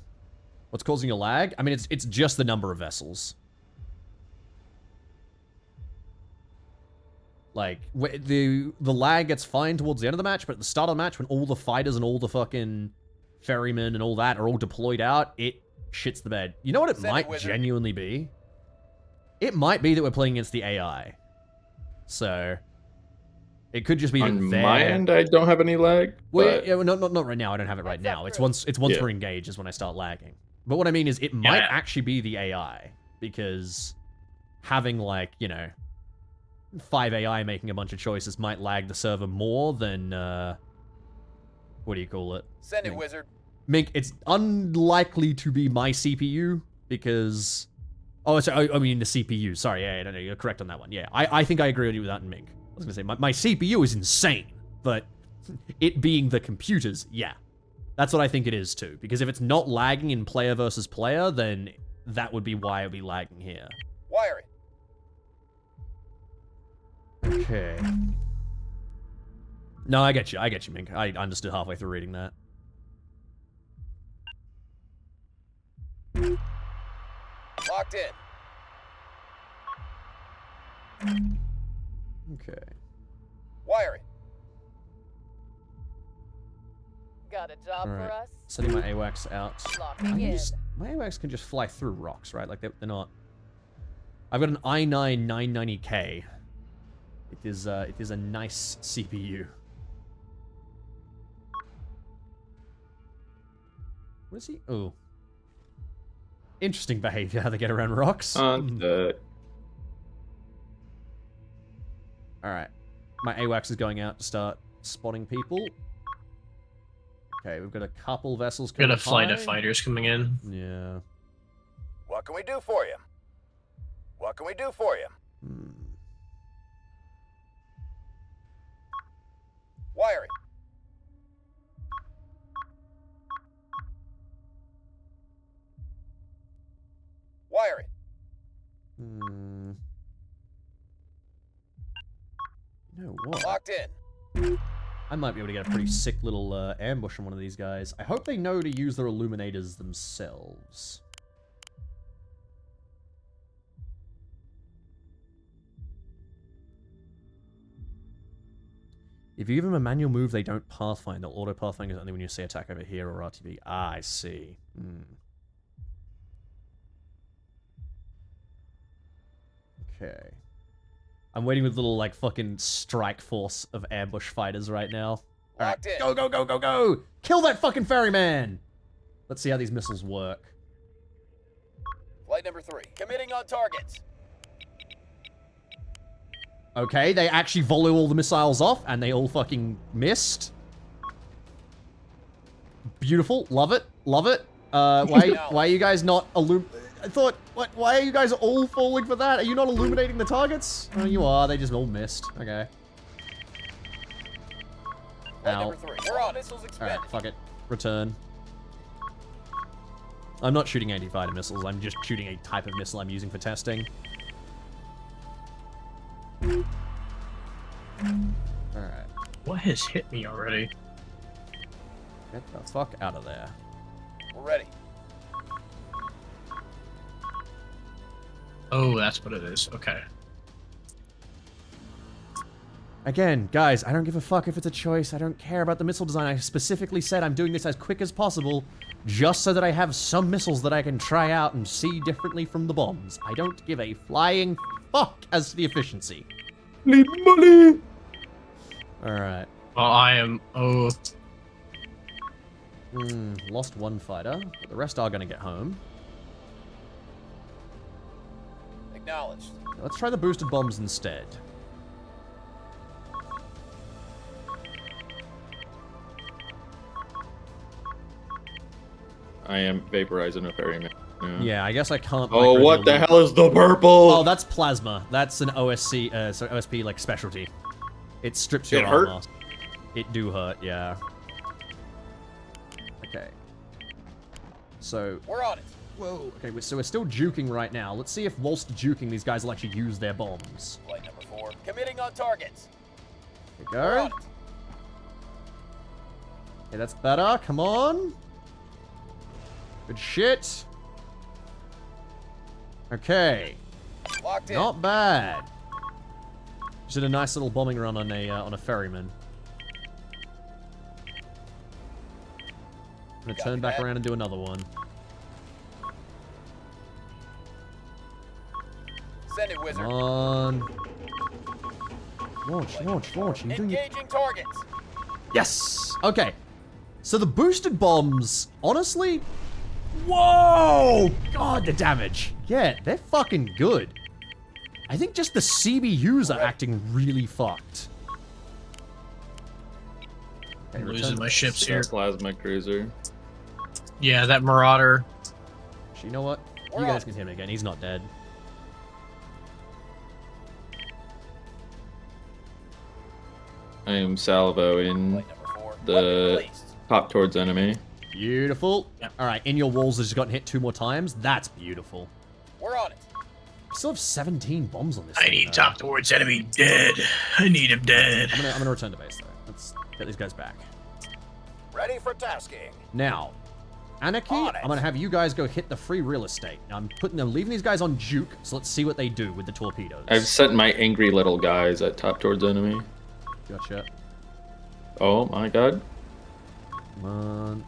What's causing a lag? I mean, it's just the number of vessels. Like, the lag gets fine towards the end of the match, but at the start of the match, when all the fighters and all the fucking ferrymen and all that are all deployed out, it shits the bed. You know what it Send it, might wizard. genuinely be? It might be that we're playing against the AI. So, it could just be On that my they're- end, I don't have any lag. Well, But yeah, well, not right now. I don't have it right Heads up, now. It's crew. once Yeah. we're engaged is when I start lagging. But what I mean is, it might Yeah. actually be the AI, because having, like, you know, 5 AI making a bunch of choices might lag the server more than what do you call it? Send it, Mink. wizard. Mink, it's unlikely to be my CPU because I mean the CPU. Sorry, yeah, no, you're correct on that one. Yeah, I think I agree with you with that in Mink. I was gonna say my CPU is insane, but it being the computers, yeah. That's what I think it is too. Because if it's not lagging in player versus player, then that would be why it would be lagging here. Wire it. Okay. No, I get you, Mink. I understood halfway through reading that. Locked in. Okay. Wire it. Got a job Alright. for us? Setting my AWACS out. Locking in. My AWACS can just fly through rocks, right? Like they're not. I've got an i9 990K. It is a nice CPU. What is he? Oh. Interesting behavior, how they get around rocks. on the Alright. My AWACS is going out to start spotting people. Okay, we've got a couple vessels Got coming a flight of high. fighters coming in. Yeah. What can we do for you? What can we do for you? Wiring. Wiring. Hmm. You know what? Locked in. I might be able to get a pretty sick little ambush on one of these guys. I hope they know to use their illuminators themselves. If you give them a manual move, they don't pathfind. They'll auto pathfind only when you say attack over here or RTB. Ah, I see. Hmm. Okay. I'm waiting with little, like, fucking strike force of ambush fighters right now. Alright, Locked in. go, go, go, go, go! Kill that fucking ferryman! Let's see how these missiles work. Flight number 3. Committing on targets. Okay, they actually volley all the missiles off, and they all fucking missed. Beautiful. Love it. Love it. Why are you guys not I thought, what? Why are you guys all falling for that? Are you not illuminating the targets? Oh, you are. They just all missed. Okay. Flight Ow. number 3. We're on. Missiles expended. Alright, fuck it. Return. I'm not shooting anti-fighter missiles. I'm just shooting a type of missile I'm using for testing. Alright. What has hit me already? Get the fuck out of there. We're ready. Oh, that's what it is. Okay. Again, guys, I don't give a fuck if it's a choice. I don't care about the missile design. I specifically said I'm doing this as quick as possible, just so that I have some missiles that I can try out and see differently from the bombs. I don't give a flying fuck as to the efficiency. Need money! Alright. Well, I am... Oh... Lost one fighter, but the rest are gonna get home. Acknowledged. Let's try the boosted bombs instead. I am vaporizing a ferryman. Yeah, I guess I can't. Oh, what the hell is the purple? Oh, that's plasma. That's an OSC, so OSP like specialty. It strips your It armor. hurt? It do hurt, yeah. Okay. So. We're on it. Whoa. Okay, so we're still juking right now. Let's see if whilst juking, these guys will actually use their bombs. Flight number 4. Committing on targets. Here we We're go. on it. Okay, that's better. Come on. Good shit. Okay. Locked in. Not bad. Just did a nice little bombing run on a ferryman. I'm gonna turn back around and do another one. Send it, wizard. Come on. Launch, launch, launch. You're doing it. Engaging targets. Yes! Okay. So the boosted bombs, honestly... Whoa! God, the damage. Yeah, they're fucking good. I think just the CBUs are acting really fucked. Okay, I'm losing my ships here. Plasma cruiser. Yeah, that Marauder. Actually, you know what? You guys can hit him again. He's not dead. I am salvoing the pop towards enemy. Beautiful. Alright, in your walls has gotten hit 2 more times. That's beautiful. We're on it. We still have 17 bombs on this I thing, need though. top towards enemy dead. I need him dead. I'm gonna return to base, though. Let's get these guys back. Ready for tasking. Now, Anarchy, I'm gonna have you guys go hit the free real estate. Now, I'm leaving these guys on juke, so let's see what they do with the torpedoes. I've sent my angry little guys at top towards enemy. Gotcha. Oh my god. Come on.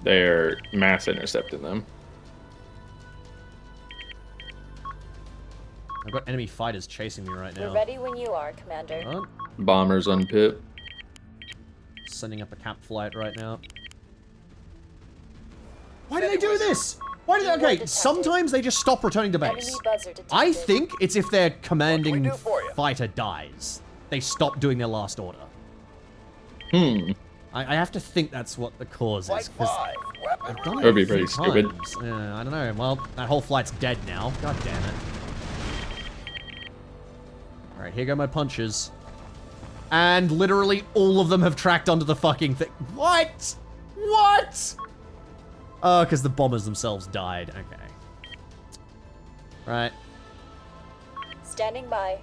They're mass intercepting them. I've got enemy fighters chasing me right We're now. ready when you are, Commander. Come on. Bombers on pit. Sending up a camp flight right now. Why do they do this? Why do they? Okay, sometimes they just stop returning to base. Enemy buzzer detected. I think it's if their commanding do for you? fighter dies. They stop doing their last order. I have to think that's what the cause is. Flight 5. I've Weapon done it That would be a few pretty stupid. times. I don't know. Well, that whole flight's dead now. God damn it. Alright, here go my punches. And literally all of them have tracked onto the fucking thing. What? What? Oh, because the bombers themselves died. Okay. Right. Standing by.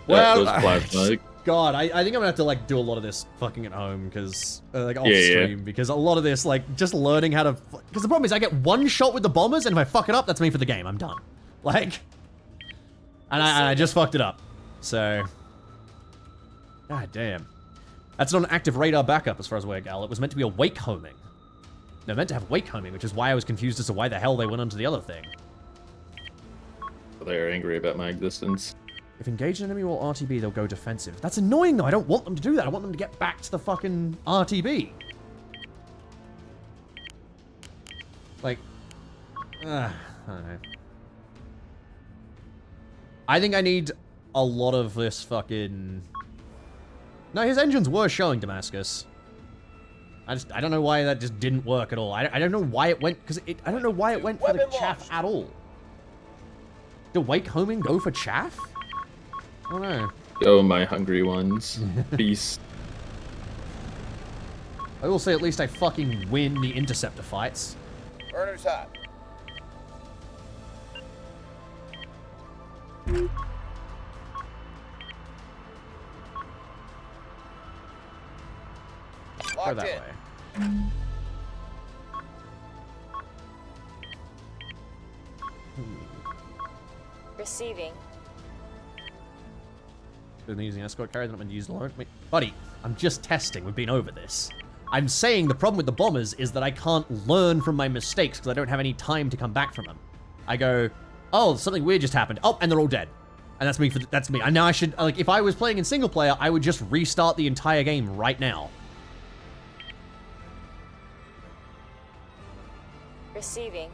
Well, those plasma. God, I think I'm gonna have to like do a lot of this fucking at home because like off Yeah, stream because a lot of this like just learning how to because the problem is I get one shot with the bombers and if I fuck it up that's me for the game. I'm done. Like, and I just fucked it up. So, god damn, that's not an active radar backup as far as we're Gal. It was meant to be a wake homing. They're meant to have wake homing, which is why I was confused as to why the hell they went onto the other thing. They're angry about my existence. If engaged an enemy will RTB, they'll go defensive. That's annoying, though. I don't want them to do that. I want them to get back to the fucking RTB. Like, I don't know. I think I need a lot of this fucking... No, his engines were showing Damascus. I don't know why that just didn't work at all. I don't know why it went... Because I don't know why it went for the chaff at all. Did wake homing go for chaff? I don't know. Oh, my hungry ones. Peace. I will say at least I fucking win the interceptor fights. Burner's hot. Go Locked that in. way. Receiving. Been using escort carrier that I've been using alone. Wait, buddy, I'm just testing. We've been over this. I'm saying the problem with the bombers is that I can't learn from my mistakes because I don't have any time to come back from them. I go, oh, something weird just happened. Oh, and they're all dead. And that's me. That's me. And now I should, like, if I was playing in single player, I would just restart the entire game right now. Receiving.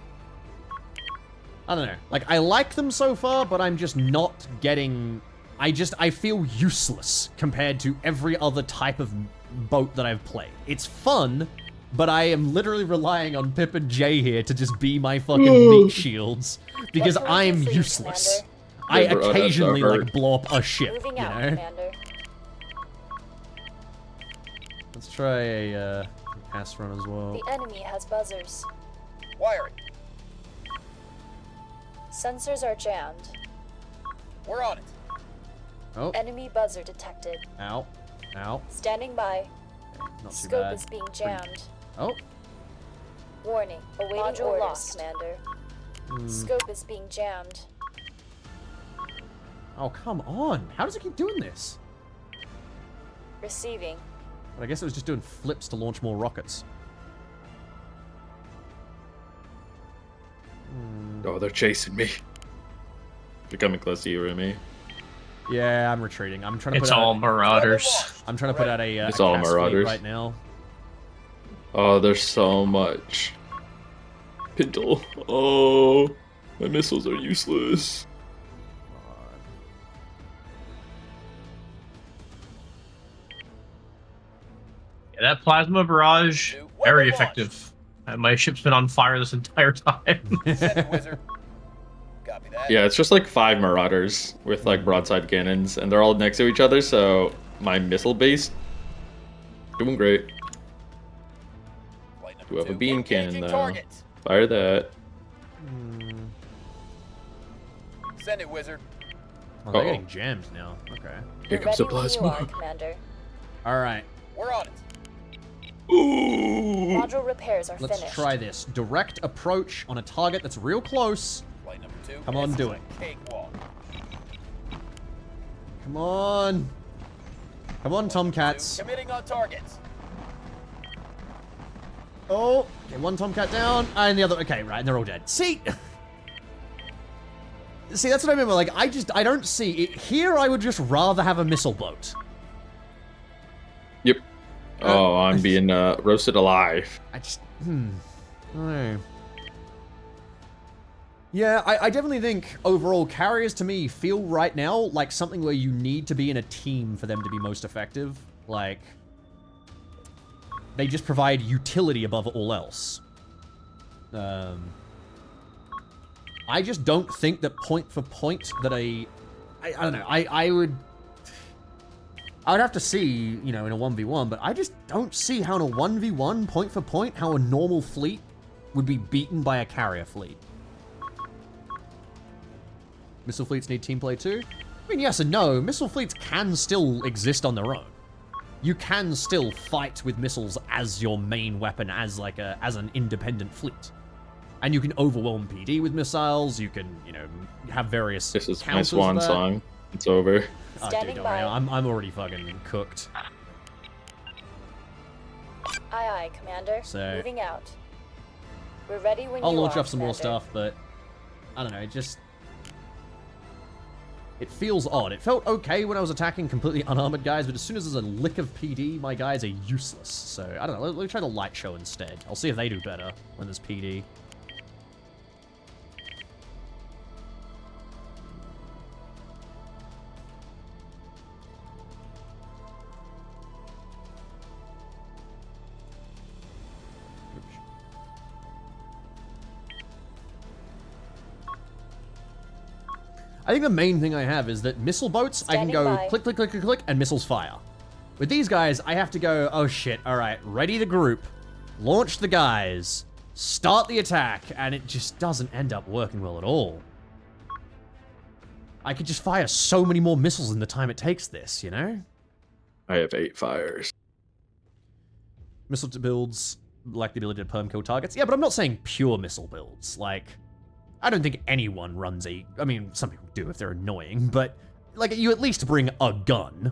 I don't know. Like, I like them so far, but I'm just not getting... I feel useless compared to every other type of boat that I've played. It's fun, but I am literally relying on Pip and Jay here to just be my fucking meat shields because What can we do I'm for you, useless. Commander? I Yeah, bro, that's occasionally, not like, hard. blow up a ship, Moving you out, know? Commander. Let's try a pass run as well. The enemy has buzzers. Wiring. Sensors are jammed. We're on it. Oh, Enemy buzzer detected. ow, ow. Standing by. Not too Scope bad. is being jammed. Oh, Warning. Awaiting Module orders, lost. Commander. Scope is being jammed. oh, come on. How does it keep doing this? Receiving. But I guess it was just doing flips to launch more rockets. Oh, they're chasing me. They're coming close to you, Remy. Yeah, I'm retreating. I'm trying to It's put all out. marauders. I'm trying to put out a. It's a all cast fleet marauders. right now. Oh, there's so much. Pintle. Oh, my missiles are useless. Yeah, that plasma barrage, New weapon very launched. effective. My ship's been on fire this entire time. Send it, wizard. Copy that. Yeah, it's just like 5 marauders with like broadside cannons, and they're all next to each other, so my missile base doing great. Flight number Do have a 2, beam cannon, engaging though. target. Fire that. Send it, wizard. Oh, they're Uh-oh. getting jammed now. Okay. Here We're comes ready the when you are, plasma. Commander. All right. We're on it. Ooh. Module repairs are Let's finished. try this. Direct approach on a target that's real close. Flight number 2. Come on, this do is it. a Cakewalk. Come on. Come on, Tomcats. Committing on targets. Oh, okay, one Tomcat down, and the other. Okay, right, and they're all dead. See, see, that's what I mean. Like, I don't see it here. I would just rather have a missile boat. Yep. Oh, I'm being roasted alive. I just, no. Yeah, I definitely think overall carriers to me feel right now like something where you need to be in a team for them to be most effective. Like, they just provide utility above all else. I just don't think that point for point that I don't know. I would have to see, you know, in a 1v1, but I just don't see how in a 1v1, point for point, how a normal fleet would be beaten by a carrier fleet. Missile fleets need team play too? I mean, yes and no. Missile fleets can still exist on their own. You can still fight with missiles as your main weapon, as like as an independent fleet. And you can overwhelm PD with missiles, you can, you know, have various This is my counters swan there. song. It's over. Oh, Standing dude, by. I'm already fucking cooked. Aye, aye, Commander. So- Moving out. We're ready when I'll you launch are, off some more Commander. stuff, but I don't know, it feels odd. It felt okay when I was attacking completely unarmored guys, but as soon as there's a lick of PD, my guys are useless. So, I don't know, let me try the light show instead. I'll see if they do better when there's PD. I think the main thing I have is that missile boats, I can Standing go by. click, click, click, click, click, and missiles fire. With these guys, I have to go, oh shit, alright, ready the group, launch the guys, start the attack, and it just doesn't end up working well at all. I could just fire so many more missiles in the time it takes this, you know? I have 8 fires. Missile builds lack the ability to perm kill targets. Yeah, but I'm not saying pure missile builds. Like, I don't think anyone runs a... I mean, some people do if they're annoying, but, like, you at least bring a gun,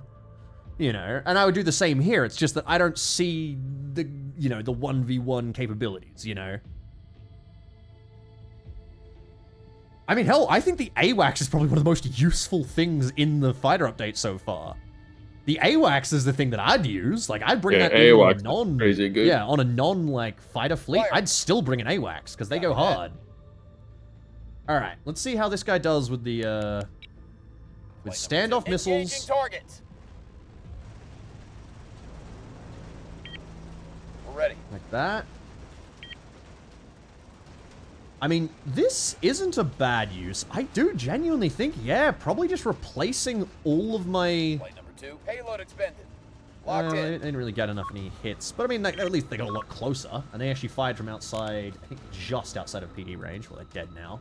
you know? And I would do the same here. It's just that I don't see the, you know, the 1v1 capabilities, you know? I mean, hell, I think the AWACS is probably one of the most useful things in the fighter update so far. The AWACS is the thing that I'd use. Like, I'd bring Yeah, that even on a AWACS is non... crazy good. Yeah, on a non, like, fighter fleet, Fire. I'd still bring an AWACS, because they go hard. Alright, let's see how this guy does with the, with standoff missiles. Engaging targets. We're ready. Like that. I mean, this isn't a bad use. I do genuinely think, yeah, probably just replacing all of my... Flight number 2. Payload expended. I Locked in. didn't really get enough any hits. But I mean, at least they got a lot closer. And they actually fired from outside, I think just outside of PD range. Well, they're dead now.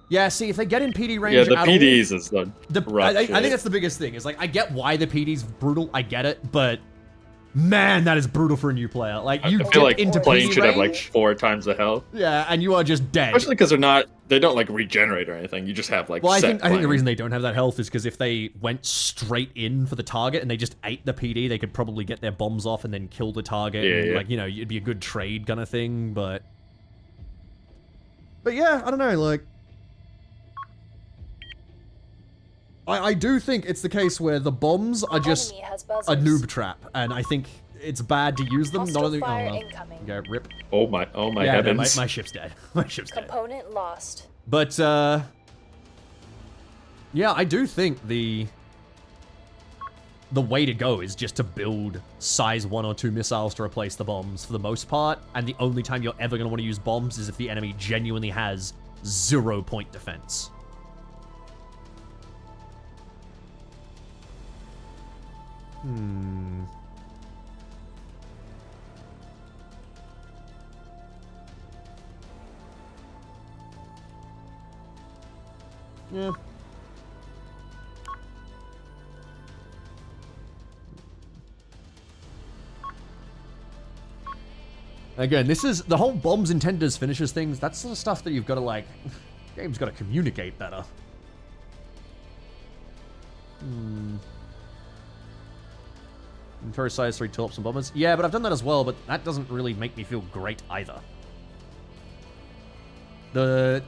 Yeah, see, if they get in PD range Yeah, the at all- PDs is the I rough think that's the biggest thing. Is like, I get why the PD's brutal. I get it, but man, that is brutal for a new player. Like, you I dip feel like into playing PD should have like range, 4 times the health. yeah, and you are just dead. Especially because they don't like regenerate or anything. You just have like. Well, I set think the flames. reason they don't have that health is because if they went straight in for the target and they just ate the PD, they could probably get their bombs off and then kill the target. Yeah, and, yeah. like, you know, it'd be a good trade kind of thing. But yeah, I don't know. Like, I do think it's the case where the bombs are just Enemy has a buzzers. noob trap, and I think it's bad to use them. Hostile Not only fire well, incoming. go rip. Oh my Yeah, no, heavens! my ship's dead. My ship's dead. Component lost. But, yeah, I do think the way to go is just to build size 1 or 2 missiles to replace the bombs for the most part, and the only time you're ever going to want to use bombs is if the enemy genuinely has 0-point defense. Yeah. Again, this is the whole bombs intended as finishers things. That's the stuff that you've got to like. Game's got to communicate better. Infer size 3 torps and bombers. Yeah, but I've done that as well. But that doesn't really make me feel great either. The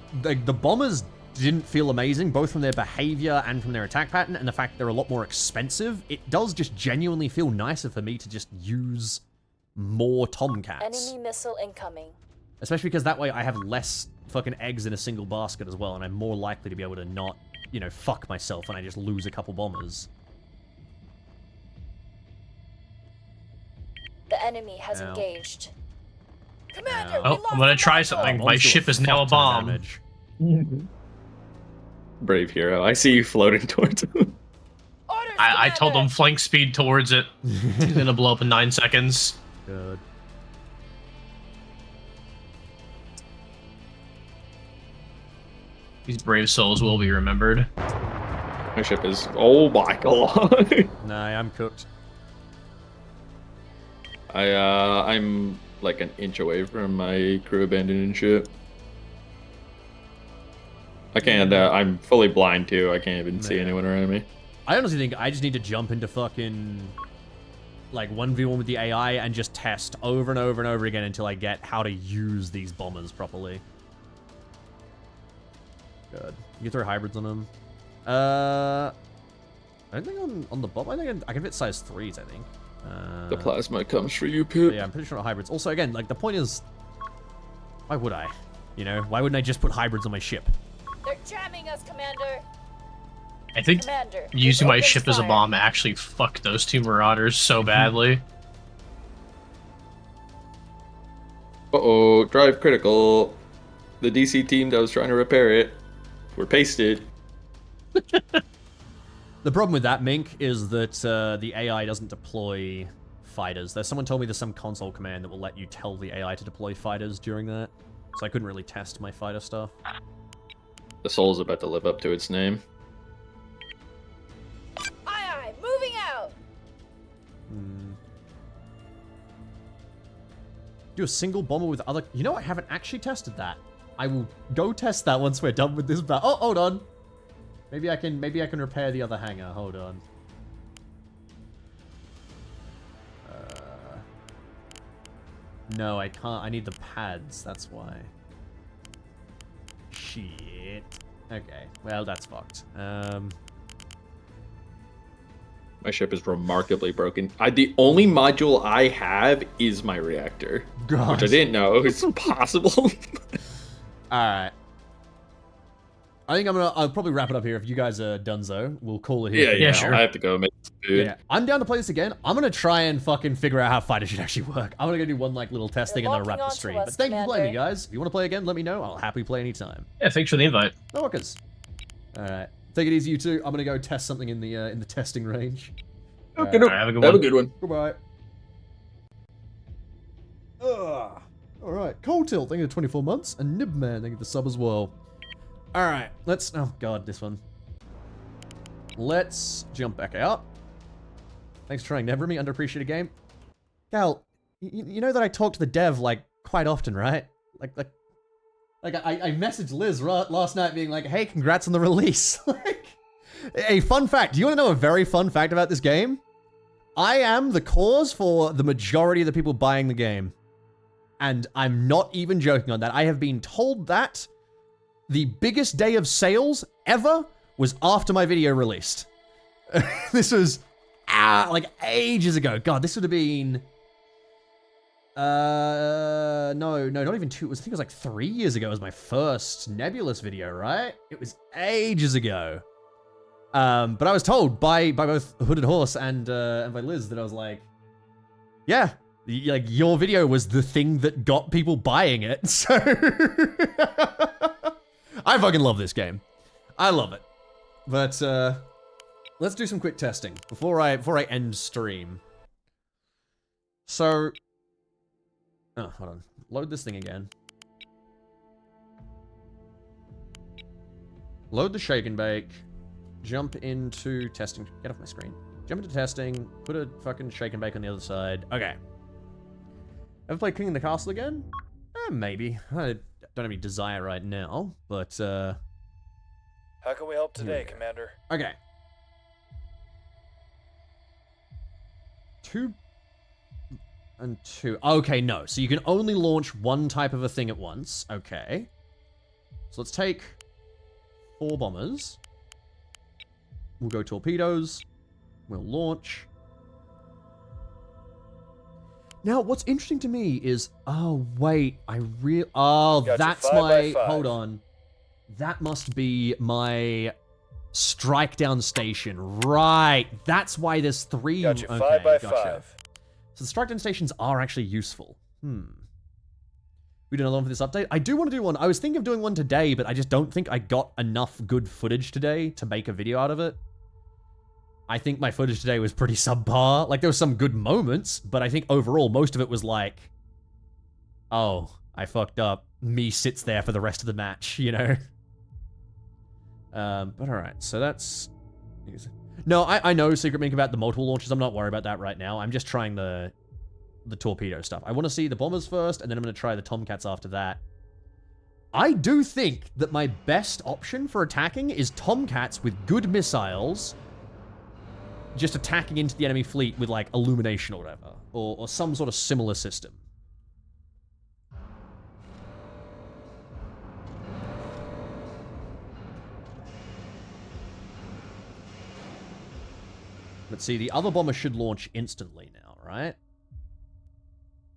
bombers didn't feel amazing, both from their behavior and from their attack pattern, and the fact they're a lot more expensive. It does just genuinely feel nicer for me to just use more Tomcats. Enemy missile incoming. Especially because that way I have less fucking eggs in a single basket as well, and I'm more likely to be able to not, you know, fuck myself when I just lose a couple bombers. The enemy has Ow. engaged. Commander, Oh, I'm gonna try something. My Bombs do ship is now a fuck ton of bomb. damage. brave hero. I see you floating towards him. Orders, I told Commander! him flank speed towards it. He's gonna blow up in 9 seconds. Good. These brave souls will be remembered. My ship is. Oh my god. Nah, I'm cooked. I'm like an inch away from my crew abandoning ship. I can't. I'm fully blind too. I can't even see Yeah. anyone around me. I honestly think I just need to jump into fucking like 1v1 with the AI and just test over and over and over again until I get how to use these bombers properly. Good. You can throw hybrids on them. I don't think on the bomb. I think I can fit size 3s. I think. The plasma comes for you, But Pip. yeah, I'm pretty sure not hybrids. Also, again, like the point is, why would I? You know, why wouldn't I just put hybrids on my ship? They're jamming us, Commander. I think Commander, using my open ship as a fire. bomb actually fucked those 2 marauders so badly. Uh-oh, drive critical. The DC team that was trying to repair it were pasted. The problem with that, Mink, is that the AI doesn't deploy fighters. Someone told me there's some console command that will let you tell the AI to deploy fighters during that. So I couldn't really test my fighter stuff. The soul's about to live up to its name. Aye, moving out. Do a single bomber with other... You know, I haven't actually tested that. I will go test that once we're done with this battle. Oh, hold on. Maybe I can repair the other hangar. Hold on. No, I can't. I need the pads. That's why. Shit. Okay. Well, that's fucked. My ship is remarkably broken. The only module I have is my reactor, God. which I didn't know is possible. Alright. I think I'll probably wrap it up here. If you guys are donezo, we'll call it here. Yeah, for now. sure. I have to go make some food. Yeah, I'm down to play this again. I'm gonna try and fucking figure out how fighters should actually work. I'm gonna go do one like little testing and then I'll wrap the locking stream. onto But us, thank you for playing, me Commander. guys. If you want to play again, let me know. I'll happily play anytime. Yeah, thanks for the invite. No workers. All right, take it easy, you two. I'm gonna go test something in the testing range. Okay, All no, have a good have one. a good one. Goodbye. Ugh. All right, Cold Tilt, thank you for 24 months, and Nibman, thank you for the sub as well. All right, let's. Oh god, this one. Let's jump back out. Thanks for trying Never Me, underappreciated game. Gal, you know that I talk to the dev like quite often, right? Like I messaged Liz last night being like, "Hey, congrats on the release." Like, a fun fact. Do you want to know a very fun fact about this game? I am the cause for the majority of the people buying the game. And I'm not even joking on that. I have been told that the biggest day of sales ever was after my video released. This was like ages ago. God, this would have been no, not even 2. I think it was like 3 years ago. It was my first Nebulous video, right? It was ages ago. But I was told by both Hooded Horse and by Liz that I was like, yeah, like your video was the thing that got people buying it. So I fucking love this game. I love it. But let's do some quick testing before I end stream. So, oh, hold on. Load this thing again. Load the shake and bake. Jump into testing. Get off my screen. Jump into testing. Put a fucking shake and bake on the other side. Okay. Ever play King of the Castle again? Maybe. I don't have any desire right now, but How can we help today, Commander? okay. 2 and 2. Okay, no. So you can only launch one type of a thing at once. Okay. So let's take 4 bombers. We'll go torpedoes. We'll launch. Now, what's interesting to me is, oh wait, oh, Got you that's 5 by my, 5. hold on. That must be my strike down station. Right, that's why there's 3. Got you 5 okay, by gotcha. 5. So the strike down stations are actually useful. We do another one for this update. I do want to do one. I was thinking of doing one today, but I just don't think I got enough good footage today to make a video out of it. I think my footage today was pretty subpar. Like, there were some good moments, but I think overall, most of it was like, oh, I fucked up. Me sits there for the rest of the match, you know? But alright, so that's... No, I know Secret Mink about the multiple launches. I'm not worried about that right now. I'm just trying the torpedo stuff. I want to see the bombers first, and then I'm going to try the Tomcats after that. I do think that my best option for attacking is Tomcats with good missiles, just attacking into the enemy fleet with, like, illumination or whatever, or some sort of similar system. Let's see, the other bomber should launch instantly now, right?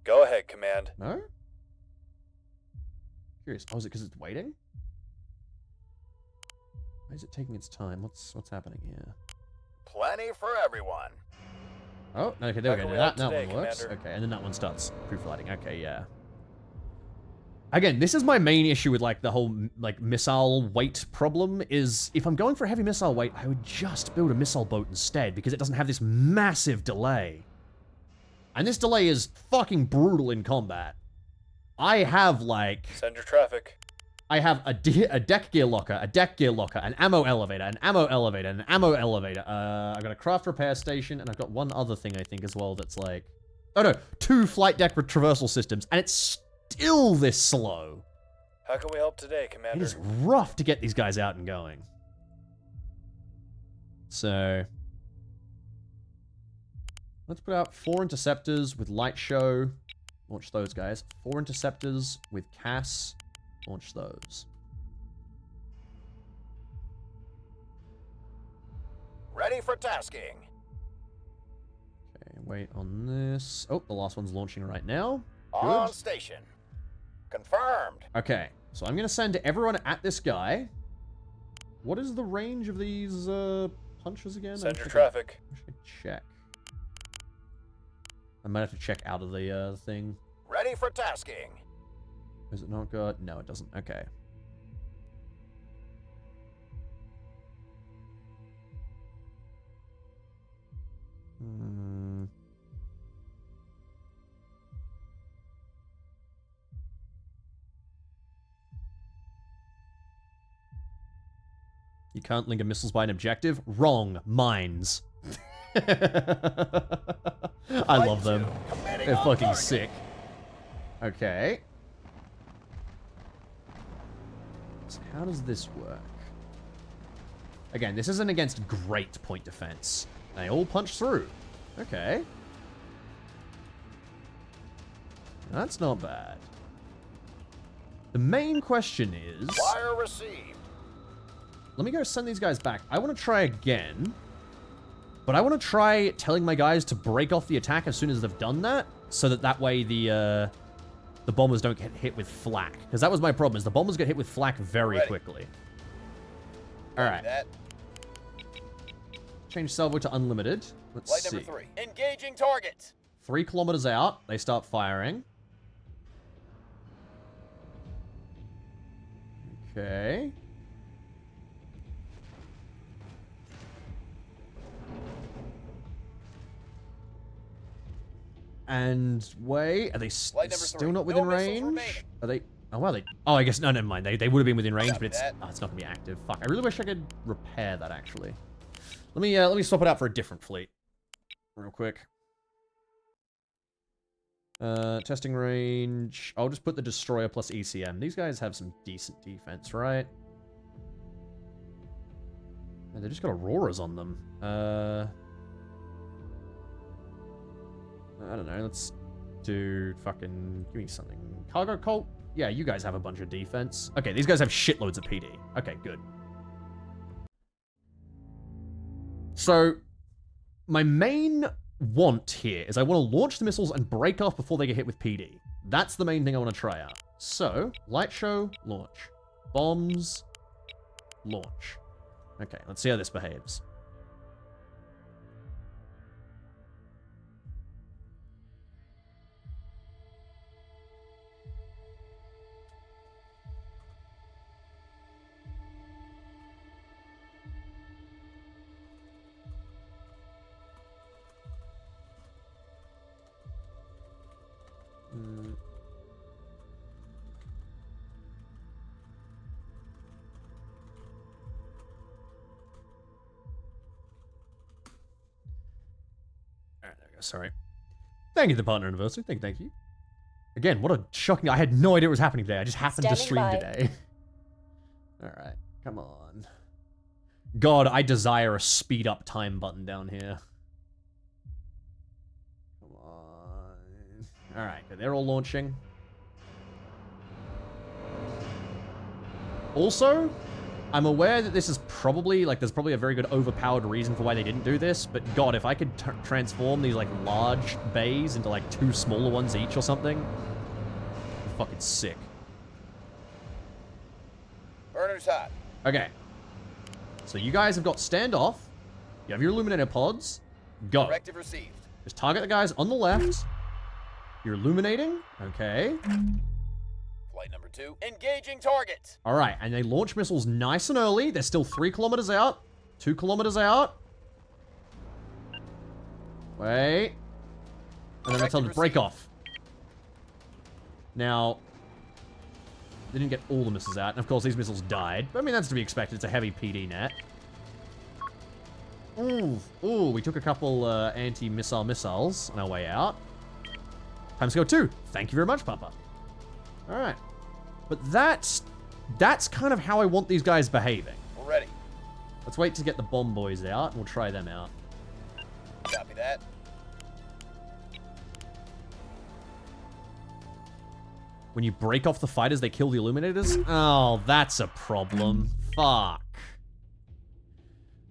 Go ahead, Command. No? Curious. Oh, is it because it's waiting? Why is it taking its time? What's happening here? Plenty for everyone. Oh, okay, there we How go. can we That help today, one works. Commander? Okay, and then that one starts pre-flighting. Okay, yeah. Again, this is my main issue with, like, the whole, like, missile weight problem, is if I'm going for a heavy missile weight, I would just build a missile boat instead, because it doesn't have this massive delay. And this delay is fucking brutal in combat. I have, like... Send your traffic. I have a deck gear locker, an ammo elevator, an ammo elevator, an ammo elevator. I've got a craft repair station, and I've got one other thing, I think, as well, that's like... Oh, no. 2 flight deck traversal systems, and it's still this slow. How can we help today, It Commander? is rough to get these guys out and going. So... let's put out 4 interceptors with light show. Launch those guys. 4 interceptors with Cass. Launch those. Ready for tasking. Okay, wait on this. Oh, the last one's launching right now. On Good. station. Confirmed. Okay, so I'm going to send everyone at this guy. What is the range of these punches again? Send your traffic. I should check. I might have to check out of the thing. Ready for tasking. Is it not got? No, it doesn't. Okay. You can't link a missiles by an objective? Wrong. Mines. I love them. They're fucking sick. Okay. So how does this work? Again, this isn't against great point defense. They all punch through. Okay. That's not bad. The main question is... Fire received. Let me go send these guys back. I want to try again. But I want to try telling my guys to break off the attack as soon as they've done that. So that way the bombers don't get hit with flak. Because that was my problem, is the bombers get hit with flak very quickly. Alright. Change salvo to unlimited. Let's Flight see. number 3. Engaging target. 3 kilometers out, they start firing. Okay. And wait, are they still not within range? Are they? Oh well, oh, I guess no, never mind. They would have been within range, but it's not gonna be active. Fuck, I really wish I could repair that actually. Let me swap it out for a different fleet, real quick. Testing range. I'll just put the destroyer plus ECM. These guys have some decent defense, right? And they just got auroras on them. I don't know, let's do fucking... give me something. Cargo Cult? Yeah, you guys have a bunch of defense. Okay, these guys have shitloads of PD. Okay, good. So, my main want here is I want to launch the missiles and break off before they get hit with PD. That's the main thing I want to try out. So, light show, launch. Bombs, launch. Okay, let's see how this behaves. go, sorry. Thank you, the partner anniversary. Thank you. Again, what a shocking... I had no idea what was happening today. I just happened to stream today. Alright, come on. God, I desire a speed up time button down here. Come on. Alright, they're all launching. Also, I'm aware that this is probably, like, there's probably a very good overpowered reason for why they didn't do this, but God, if I could transform these, like, large bays into, like, 2 smaller ones each or something, I'm fucking sick. Burner's hot. Okay. So you guys have got standoff. You have your illuminator pods. Go. Directive received. Just target the guys on the left. You're illuminating. Okay. Flight number 2. Engaging target. All right, and they launch missiles nice and early. They're still 3 kilometers out. 2 kilometers out. Wait. And then I tell them to break off. Now, they didn't get all the missiles out. And of course, these missiles died. But I mean, that's to be expected. It's a heavy PD net. Ooh, we took a couple anti-missile missiles on our way out. Time to go 2. Thank you very much, Papa. All right. But that's kind of how I want these guys behaving. We're ready. Let's wait to get the bomb boys out, and we'll try them out. Copy that. When you break off the fighters, they kill the illuminators? Oh, that's a problem. Fuck.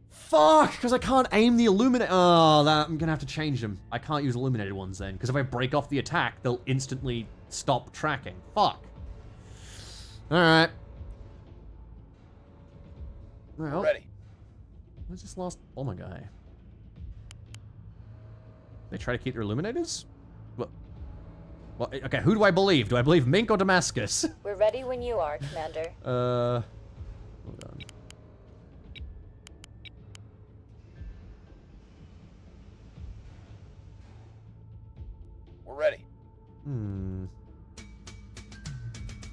Fuck, because I can't aim the illuminator. Oh, I'm gonna have to change them. I can't use illuminated ones then, because if I break off the attack, they'll instantly stop tracking. Fuck. Alright. Well, Ready. where's this last bomber guy? They try to keep their illuminators? What? Well, okay, who do I believe? Do I believe Mink or Damascus? We're ready when you are, Commander. Hold on. We're ready.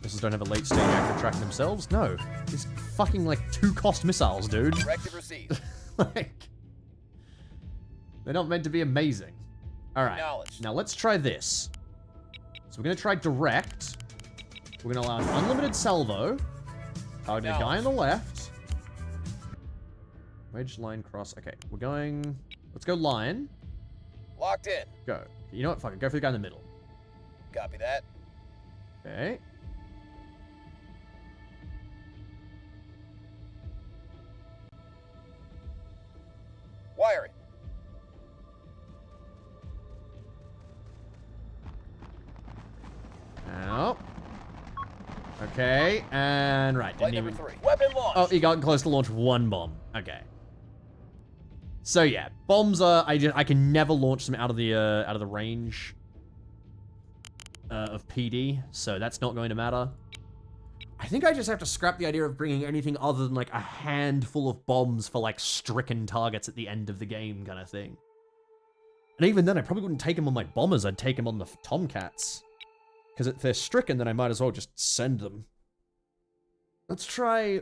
Missiles don't have a late stage active tracking themselves? No. These fucking, like, 2-cost missiles, dude. Directive received. Like, they're not meant to be amazing. Alright, now let's try this. So we're going to try direct. We're going to allow an unlimited salvo. Targeting a guy on the left. Wedge, line, cross. Okay, we're going... Let's go line. Locked in. Go. You know what? Fuck it. Go for the guy in the middle. Copy that. Okay. Wiring. Now. Okay, and right. Flight Didn't number even... 3. Weapon launch. Oh, he got close to launch 1 bomb. Okay. So yeah, bombs are... I can never launch them out of the range of PD, so that's not going to matter. I think I just have to scrap the idea of bringing anything other than like a handful of bombs for like stricken targets at the end of the game kind of thing. And even then, I probably wouldn't take them on my bombers. I'd take them on the Tomcats. Because if they're stricken, then I might as well just send them. Let's try...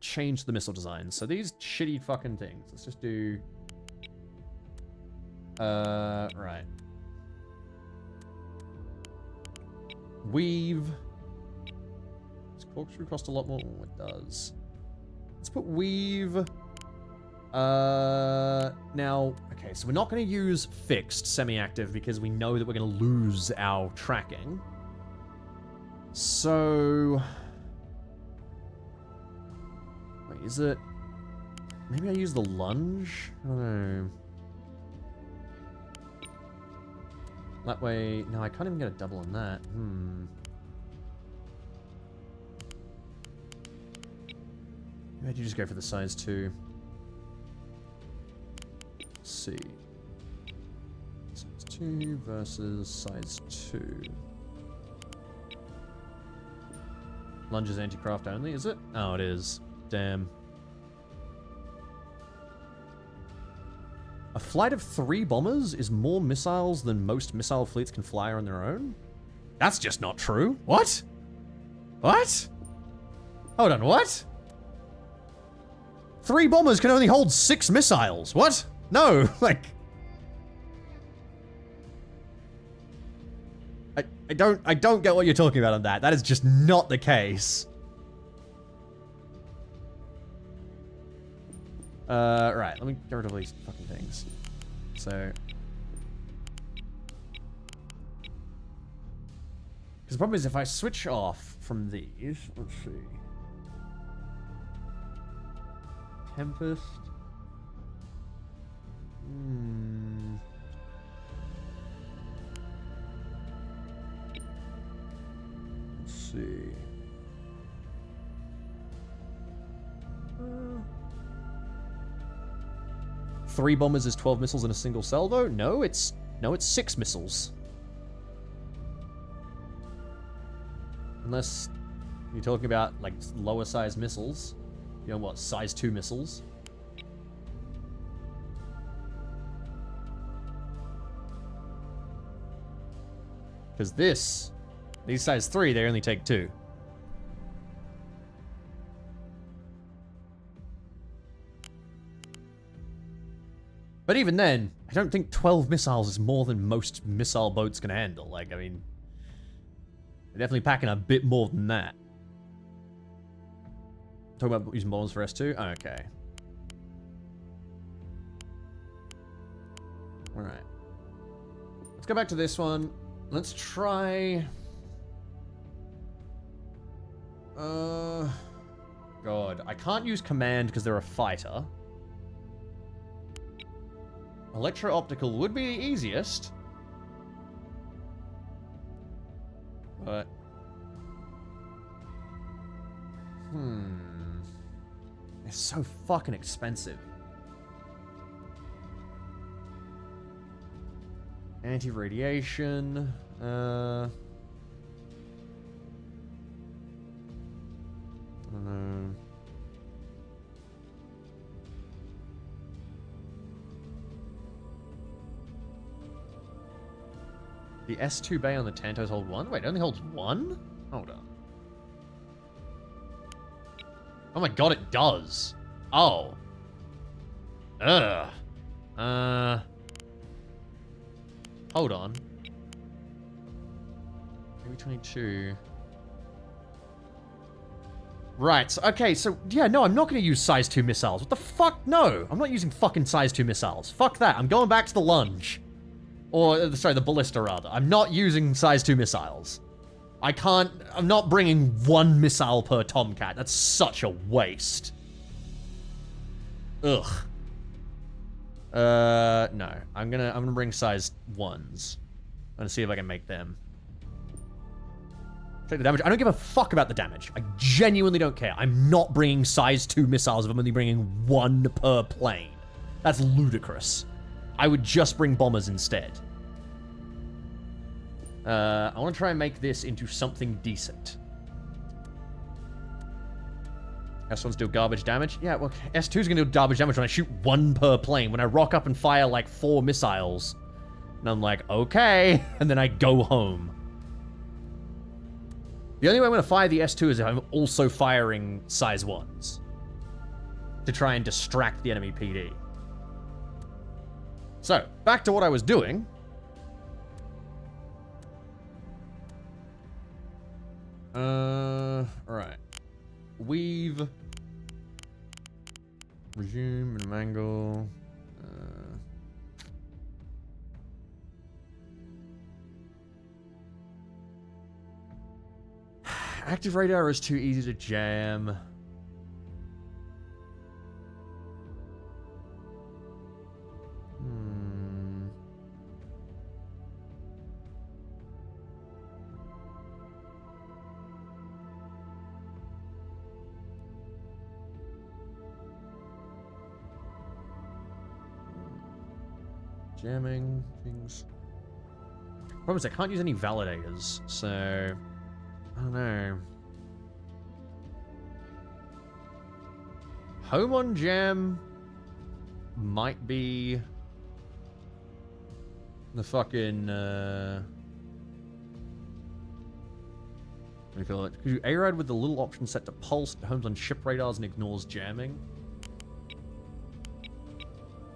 change the missile design. So these shitty fucking things. Let's just do... right. Weave. Does corkscrew cost a lot more? Oh, it does. Let's put weave. Now, okay, so we're not going to use fixed semi-active because we know that we're going to lose our tracking. So... wait, is it... maybe I use the lunge? I don't know. That way... no, I can't even get a double on that. Maybe you just go for the size 2. Let's see. Size 2 versus size 2. Lunge is anti-craft only, is it? Oh, it is. Damn. A flight of 3 bombers is more missiles than most missile fleets can fly on their own? That's just not true. What? What? Hold on, what? 3 bombers can only hold 6 missiles. What? No, like... I don't get what you're talking about on that. That is just not the case. Right, let me get rid of all these fucking things. So... Because the problem is if I switch off from these, let's see. Tempest. Let's see. 3 bombers is 12 missiles in a single salvo? No, it's 6 missiles. Unless you're talking about like lower size missiles. You know what, size 2 missiles. Because these size 3, they only take 2. But even then, I don't think 12 missiles is more than most missile boats can handle. Like, I mean, they're definitely packing a bit more than that. Talking about using bombs for S2? Okay. Alright. Let's go back to this one. Let's try... God. I can't use command because they're a fighter. Electro-optical would be the easiest. But... It's so fucking expensive. Anti-radiation. I don't know. The S2 bay on the Tantos hold 1? Wait, it only holds 1? Hold on. Oh my god, it does. Oh. Ugh. Hold on. Maybe 22. Right, so, okay, so, yeah, no, I'm not going to use size 2 missiles. What the fuck? No, I'm not using fucking size 2 missiles. Fuck that, I'm going back to the lunge. Or, sorry, the ballista, rather. I'm not using size 2 missiles. I'm not bringing 1 missile per Tomcat. That's such a waste. Ugh. No. I'm gonna bring size 1s. I'm gonna see if I can make them. Take the damage. I don't give a fuck about the damage. I genuinely don't care. I'm not bringing size 2 missiles if I'm only bringing 1 per plane. That's ludicrous. I would just bring bombers instead. I want to try and make this into something decent. S1's do garbage damage? Yeah, well, S2's gonna do garbage damage when I shoot 1 per plane. When I rock up and fire like 4 missiles. And I'm like, okay. And then I go home. The only way I'm gonna fire the S2 is if I'm also firing size 1s. To try and distract the enemy PD. So, back to what I was doing. Right. Weave. Resume and mangle. Active radar is too easy to jam. Jamming things. Problem is I can't use any validators, so I don't know. Home on jam might be the fucking what do you call it? Could you A-ride with the little option set to pulse, homes on ship radars and ignores jamming?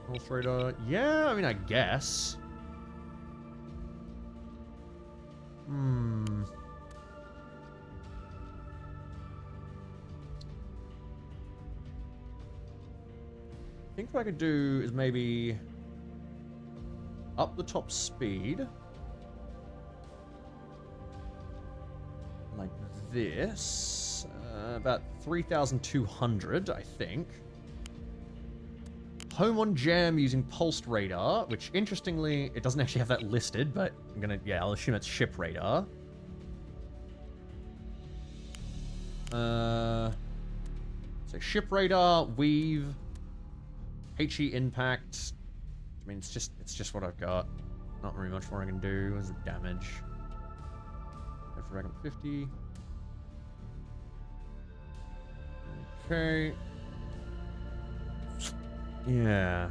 Pulse radar. Yeah, I mean, I guess. I think what I could do is maybe up the top speed. Like this. About 3,200, I think. Home on jam using pulsed radar, which interestingly, it doesn't actually have that listed, but I'm gonna, yeah, I'll assume it's ship radar. So ship radar, weave, HE impact. I mean, it's just what I've got. Not very much more I can do. What's the damage? Go for regular 50. Okay. Yeah.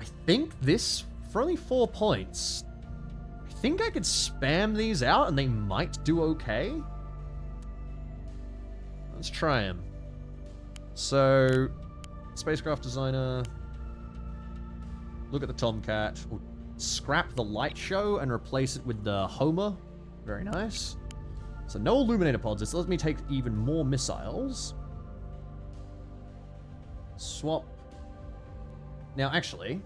I think this, for only 4 points, I think I could spam these out and they might do okay. Let's try them. So, spacecraft designer. Look at the Tomcat. We'll scrap the light show and replace it with the Homer. Very nice. So no illuminator pods. This lets me take even more missiles. Swap. Now, actually,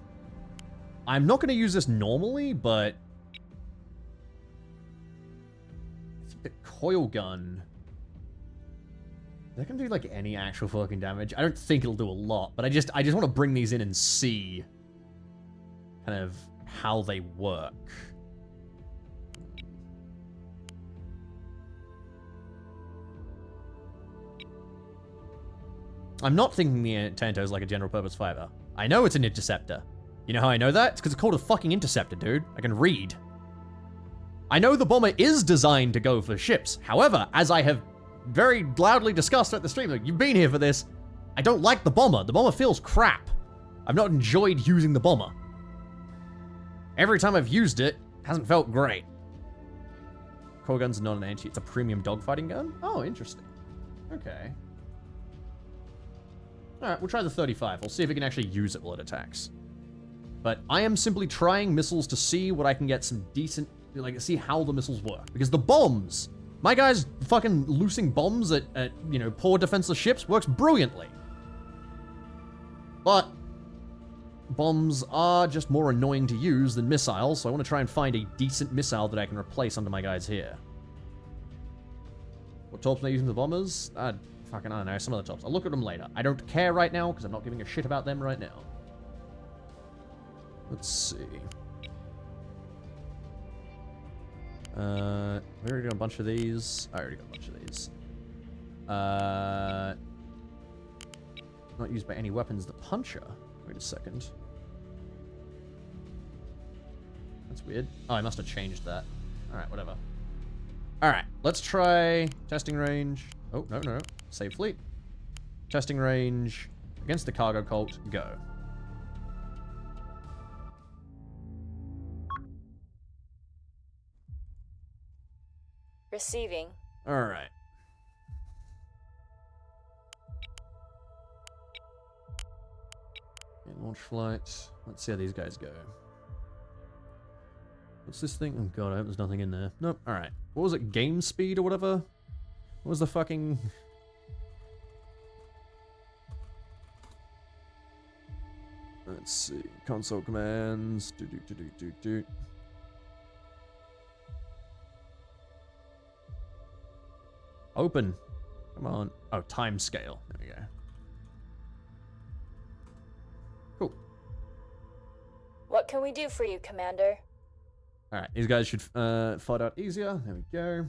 I'm not going to use this normally, but I think the coil gun, that can do like any actual fucking damage. I don't think it'll do a lot, but I just want to bring these in and see kind of how they work. I'm not thinking the Tanto is like a general purpose fighter. I know it's an interceptor. You know how I know that? It's because it's called a fucking interceptor, dude. I can read. I know the bomber is designed to go for ships. However, as I have very loudly discussed at the stream, like, you've been here for this, I don't like the bomber. The bomber feels crap. I've not enjoyed using the bomber. Every time I've used it, it hasn't felt great. Core gun's not an anti, it's a premium dogfighting gun? Oh, interesting. Okay. Alright, we'll try the 35. We'll see if we can actually use it while it attacks. But I am simply trying missiles to see what I can get some decent, like, see how the missiles work. Because the bombs, my guys fucking loosing bombs at you know, poor defenseless ships works brilliantly. But bombs are just more annoying to use than missiles, so I want to try and find a decent missile that I can replace under my guys here. What torps am I using for the bombers? Fucking, I don't know, some of the tops. I'll look at them later. I don't care right now, because I'm not giving a shit about them right now. Let's see. We already got a bunch of these. I already got a bunch of these. Not used by any weapons. The puncher. Wait a second. That's weird. Oh, I must have changed that. Alright, whatever. Alright, let's try testing range. Oh, no. Save fleet. Testing range. Against the cargo cult. Go. Receiving. Alright. Launch flight. Let's see how these guys go. What's this thing? Oh god, I hope there's nothing in there. Nope. Alright. What was it? Game speed or whatever? What was the fucking... Let's see. Console commands. Do. Open. Come on. Oh, time scale. There we go. Cool. What can we do for you, Commander? Alright, these guys should fight out easier. There we go.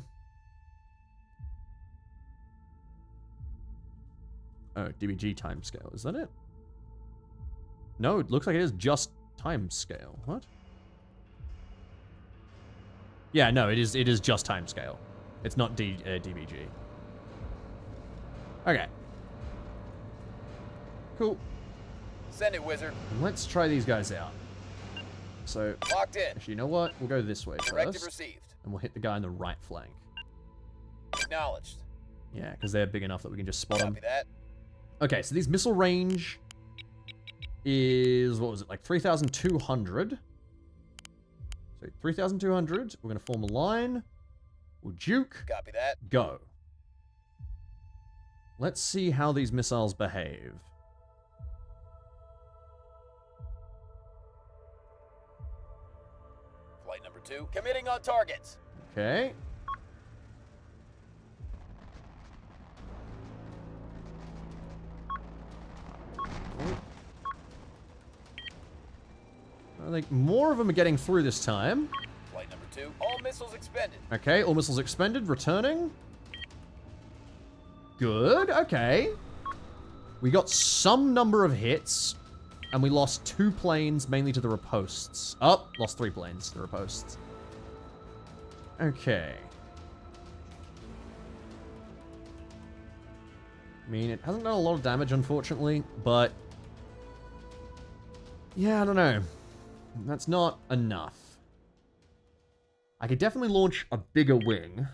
Oh, DBG time scale. Is that it? No, it looks like it is just time scale. What? Yeah, no, it is just time scale. It's not DBG. Okay. Cool. Send it, wizard. Let's try these guys out. So, Locked in. actually, you know what? We'll go this way Directive first. received. And we'll hit the guy on the right flank. Acknowledged. Yeah, because they're big enough that we can just spot them. Copy that. Okay, so these missile range is, what was it, like 3,200? So 3,200. We're going to form a line. We'll juke. Copy that. Go. Let's see how these missiles behave. Flight number 2, committing on targets. Okay. I think more of them are getting through this time. Flight number 2, all missiles expended. Okay, all missiles expended, returning. Good, okay. We got some number of hits, and we lost 2 planes, mainly to the riposts. Oh, lost 3 planes to the riposts. Okay. I mean, it hasn't done a lot of damage, unfortunately, but... yeah, I don't know. That's not enough. I could definitely launch a bigger wing.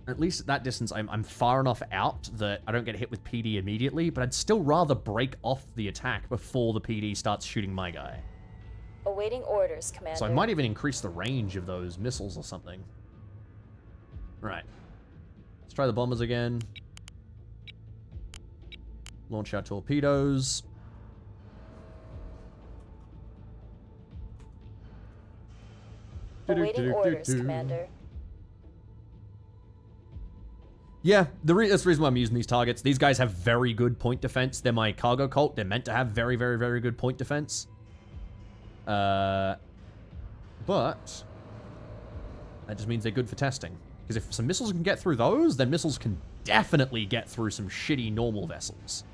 At least at that distance, I'm far enough out that I don't get hit with PD immediately, but I'd still rather break off the attack before the PD starts shooting my guy. Awaiting orders, Commander. So I might even increase the range of those missiles or something. Right. Let's try the bombers again. Launch our torpedoes. Awaiting orders, Commander. Yeah, that's the reason why I'm using these targets. These guys have very good point defense. They're my cargo cult. They're meant to have very, very, very good point defense. But that just means they're good for testing. Because if some missiles can get through those, then missiles can definitely get through some shitty normal vessels.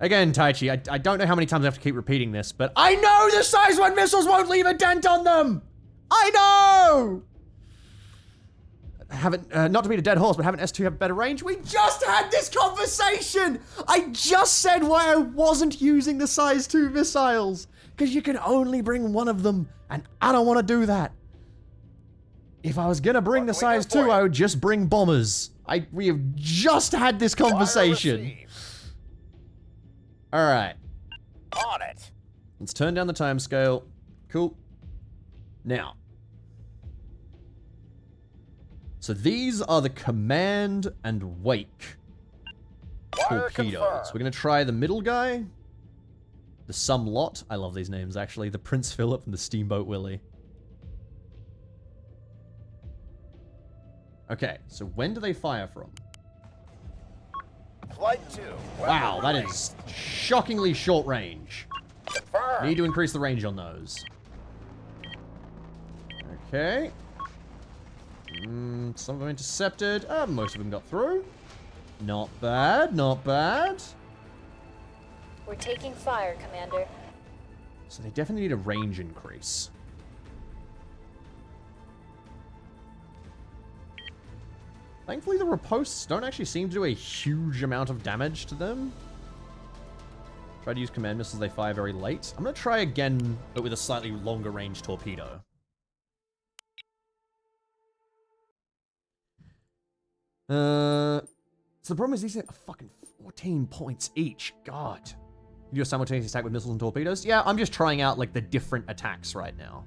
Again, Taichi, I don't know how many times I have to keep repeating this, but I know the size 1 missiles won't leave a dent on them! I know! Haven't, not to beat a dead horse, but haven't S2 have better range? We just had this conversation! I just said why I wasn't using the size 2 missiles. Because you can only bring one of them, and I don't want to do that. If I was gonna bring the size 2, I would just bring bombers. We have just had this conversation. Alright. On it. Let's turn down the timescale. Cool. Now. So these are the command and wake torpedoes. Confirmed. We're going to try the middle guy. The Some Lot. I love these names, actually. The Prince Philip and the Steamboat Willie. Okay, so when do they fire from? Flight 2. Wow, that is shockingly short range. Confirmed. Need to increase the range on those. Okay. Some of them intercepted. Most of them got through. Not bad, not bad. We're taking fire, Commander. So they definitely need a range increase. Thankfully, the riposts don't actually seem to do a huge amount of damage to them. Try to use command missiles, they fire very late. I'm going to try again, but with a slightly longer range torpedo. So the problem is these are fucking 14 points each. God. You do a simultaneous attack with missiles and torpedoes? Yeah, I'm just trying out, like, the different attacks right now.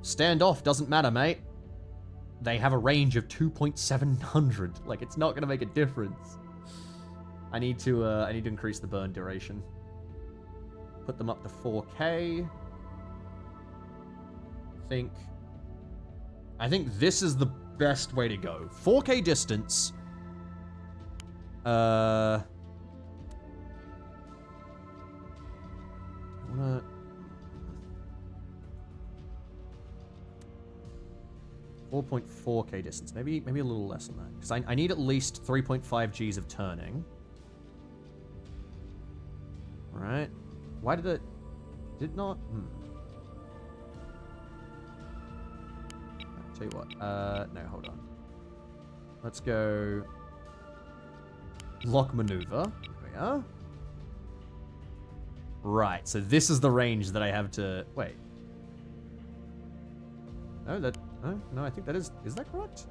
Standoff doesn't matter, mate. They have a range of 2.700. Like, it's not going to make a difference. I need to increase the burn duration. Put them up to 4K. I think this is the best way to go. 4K distance. I wanna... 4.4K distance. Maybe a little less than that. Because I need at least 3.5 Gs of turning. Right. Why did it... Did not... I'll tell you what. No, hold on. Let's go... Lock maneuver. Here we are. Right, so this is the range that I have to... Wait. No, that... No, I think that is... Is that correct?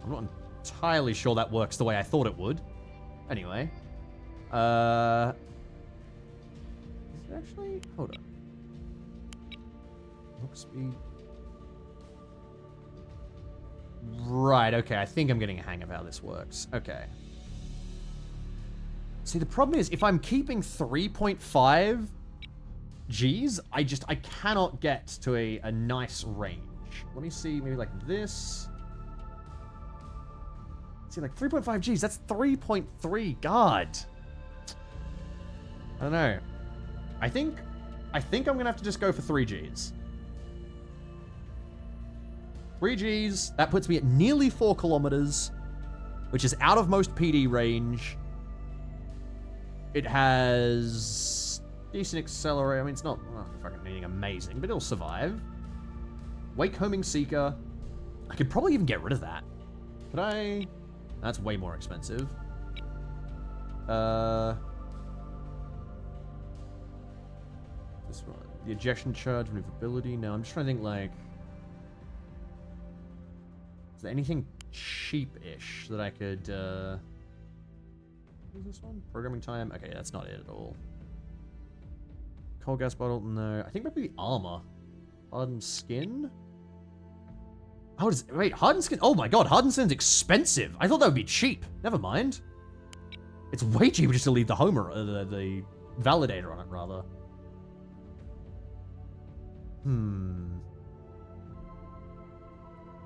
I'm not entirely sure that works the way I thought it would. Anyway. Is it actually? Hold on. Look speed. Right, okay. I think I'm getting a hang of how this works. Okay. See, the problem is, if I'm keeping 3.5 Gs, I cannot get to a nice range. Let me see, maybe like this. See, like 3.5 Gs, that's 3.3. God. I don't know. I think I'm gonna have to just go for 3 Gs. 3 Gs, that puts me at nearly 4 kilometers, which is out of most PD range. It has decent accelerator. I mean, it's not fucking anything amazing, but it'll survive. Wake homing seeker. I could probably even get rid of that. Could I? That's way more expensive. This one. The ejection charge, maneuverability. No, I'm just trying to think, like, is there anything cheap-ish that I could, what is this one? Programming time? Okay, that's not it at all. Cold gas bottle? No. I think maybe the armor. Hardened skin? Oh, wait, hardened skin? Oh my god, hardened skin's expensive. I thought that would be cheap. Never mind. It's way cheaper just to leave the homer, the validator on it, rather.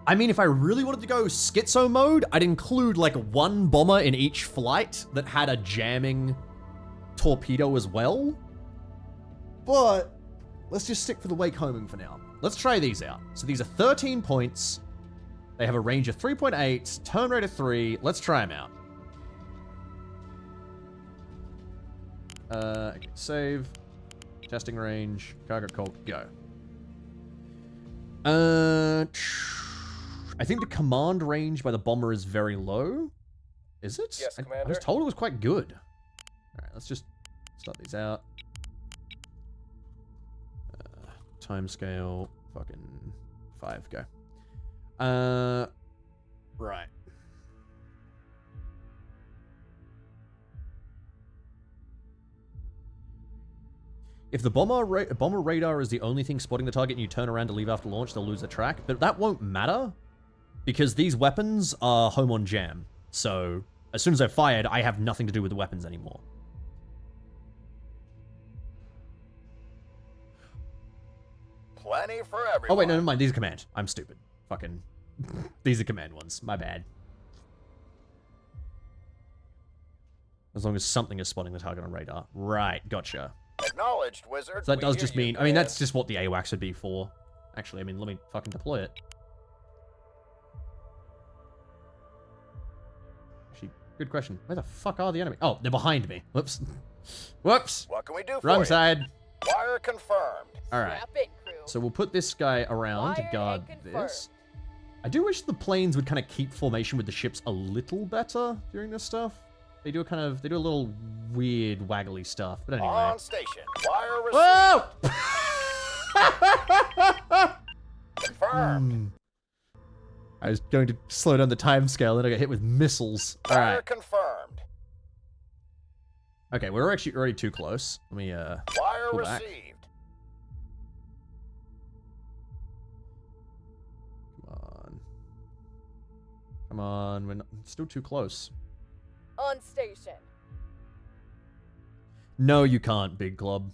I mean, if I really wanted to go schizo mode, I'd include like one bomber in each flight that had a jamming torpedo as well. But let's just stick for the wake homing for now. Let's try these out. So these are 13 points. They have a range of 3.8, turn rate of 3. Let's try them out. Okay, save. Testing range. Cargo call. Go. I think the command range by the bomber is very low. Is it? Yes, Commander. I was told it was quite good. Alright, let's just start these out. Timescale, fucking 5, go. Right. If the bomber radar is the only thing spotting the target and you turn around to leave after launch, they'll lose the track. But that won't matter, because these weapons are home on jam. So, as soon as they're fired, I have nothing to do with the weapons anymore. Plenty for everyone. Oh wait, no, never mind. These are command. I'm stupid. Fucking. These are command ones. My bad. As long as something is spotting the target on radar. Right, gotcha. Acknowledged, wizard. So that We does hear just you, mean, I mean, that's just what the AWACS would be for. Actually, I mean, let me fucking deploy it. Actually, good question. Where the fuck are the enemy? Oh, they're behind me. Whoops. Whoops. What can we do for Wrong you? side. Wire confirmed. All right. Strap in, crew. So we'll put this guy around to Wired guard and confirmed. this. I do wish the planes would kind of keep formation with the ships a little better during this stuff. They do a little weird waggly stuff. But anyway. On station. Wire received. Whoa! Confirmed. I was going to slow down the time scale, and I got hit with missiles. All Wire right. confirmed. Okay, we're actually already too close. Let me Wire pull back. received. Come on, we're still too close. On station. No, you can't, Big Club.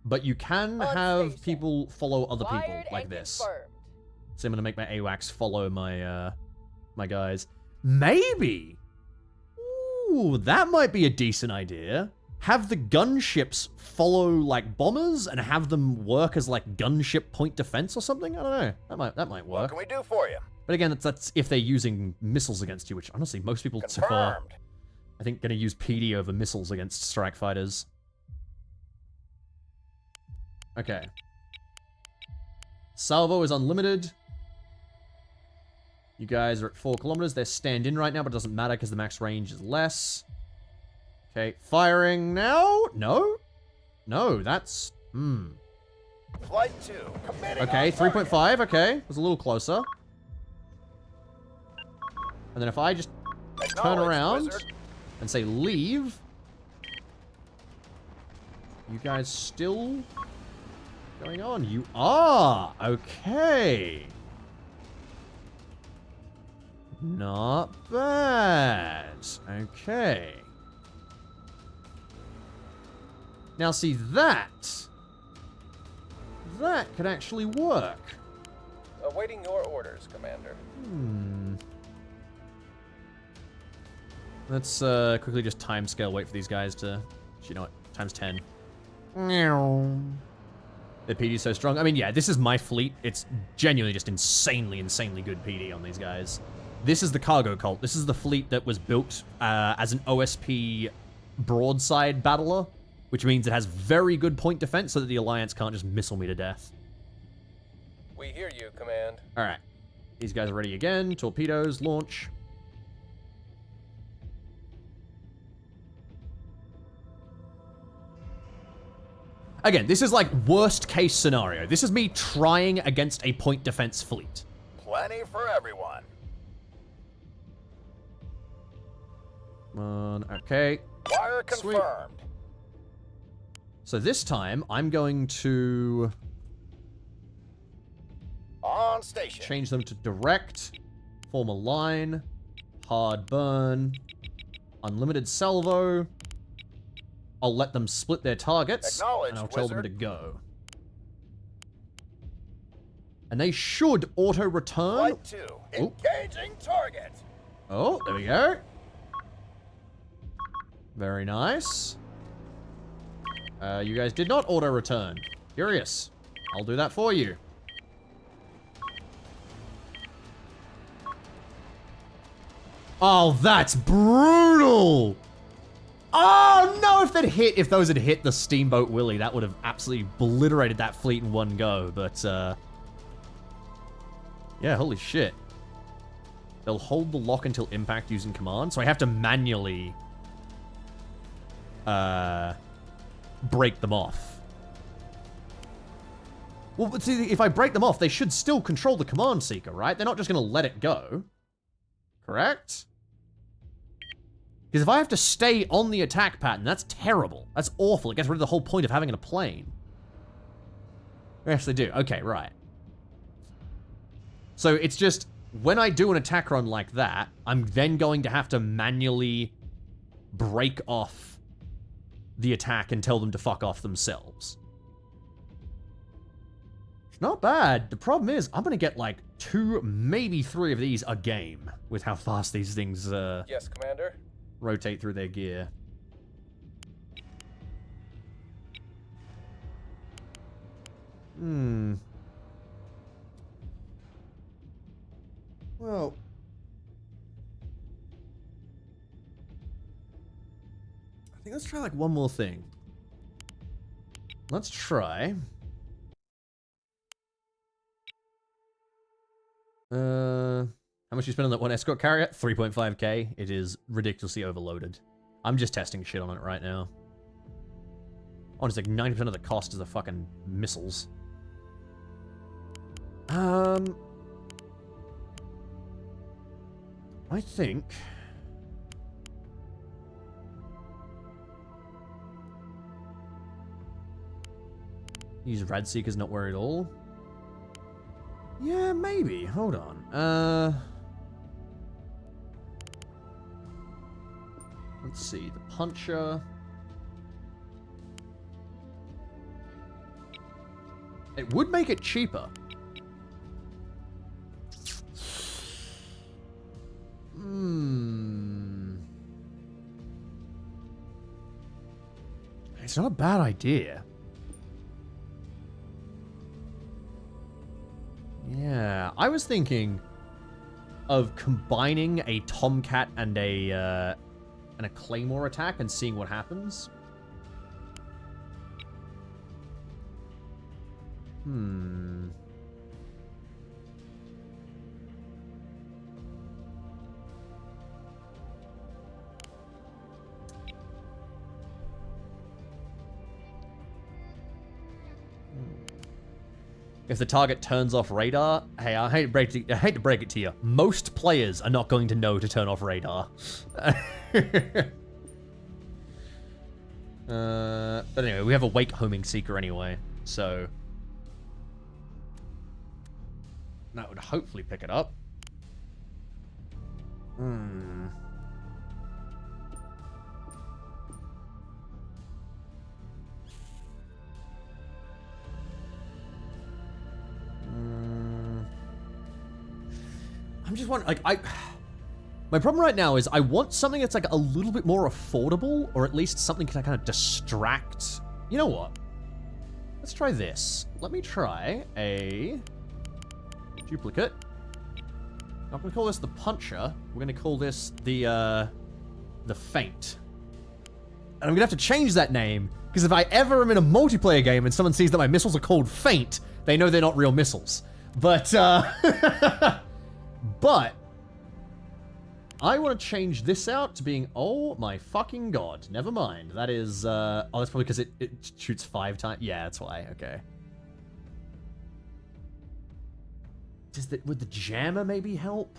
But you can On have station. people follow other people Wired like and this. confirmed. So I'm gonna make my AWACS follow my my guys. Maybe. Ooh, that might be a decent idea. Have the gunships follow like bombers and have them work as like gunship point defense or something. I don't know. That might What work. can we do for you? But again, that's if they're using missiles against you, which honestly most people so far, Confirmed. I think, gonna use PD over missiles against strike fighters. Okay. Salvo is unlimited. You guys are at 4 kilometers. They're stand-in right now, but it doesn't matter because the max range is less. Okay, firing now? No? No, that's... Flight 2. Committing Okay, on target. 3.5, okay. Was a little closer. And then if I just turn Acknowledged, around wizard. and say leave. You guys still going on? You are! Okay. Not bad. Okay. Now see, that could actually work. Awaiting your orders, Commander. Let's quickly just timescale, wait for these guys to, you know what, times 10. The PD's so strong. I mean, yeah, this is my fleet. It's genuinely just insanely good PD on these guys. This is the cargo cult. This is the fleet that was built as an OSP broadside battler, which means it has very good point defense so that the Alliance can't just missile me to death. We hear you, Command. All right. These guys are ready again. Torpedoes, launch. Again, this is like worst case scenario. This is me trying against a point defense fleet. Plenty for everyone. Come on, okay. Wire Sweet. confirmed. So this time, I'm going to On station. change them to direct, form a line, hard burn, unlimited salvo. I'll let them split their targets, and I'll tell them to go. And they should auto-return. Flight 2. Engaging target. Oh, there we go. Very nice. You guys did not auto-return. Curious. I'll do that for you. Oh, that's brutal! Oh, no, if those had hit the Steamboat Willie, that would have absolutely obliterated that fleet in one go, but, yeah, holy shit. They'll hold the lock until impact using command, so I have to manually, break them off. Well, but see, if I break them off, they should still control the command seeker, right? They're not just gonna let it go. Correct? Because if I have to stay on the attack pattern, that's terrible. That's awful. It gets rid of the whole point of having a plane. Yes, they do. Okay, right. So it's just, when I do an attack run like that, I'm then going to have to manually break off the attack and tell them to fuck off themselves. Not bad. The problem is, I'm going to get like 2, maybe 3 of these a game with how fast these things Yes, Commander. rotate through their gear. Well, I think let's try like one more thing. Let's try. How much you spend on that one escort carrier? 3.5k. It is ridiculously overloaded. I'm just testing shit on it right now. Oh, it's like 90% of the cost is the fucking missiles. I think... Use Radseeker's not worried at all. Yeah, maybe. Hold on. Let's see. The Puncher. It would make it cheaper. It's not a bad idea. Yeah, I was thinking of combining a Tomcat and a Claymore attack and seeing what happens. If the target turns off radar, hey, I hate to break it to you. Most players are not going to know to turn off radar. But anyway, we have a wake homing seeker anyway, so that would hopefully pick it up. I'm just wondering, like, my problem right now is I want something that's like a little bit more affordable, or at least something that kind of distract. You know what? Let's try this. Let me try a duplicate. Not gonna call this the puncher. We're gonna call this the feint. And I'm gonna have to change that name, because if I ever am in a multiplayer game and someone sees that my missiles are called feint, they know they're not real missiles. But but I want to change this out to being, oh my fucking god. Never mind. That is, oh, that's probably because it shoots 5 times. Yeah, that's why. Okay. Would the jammer maybe help?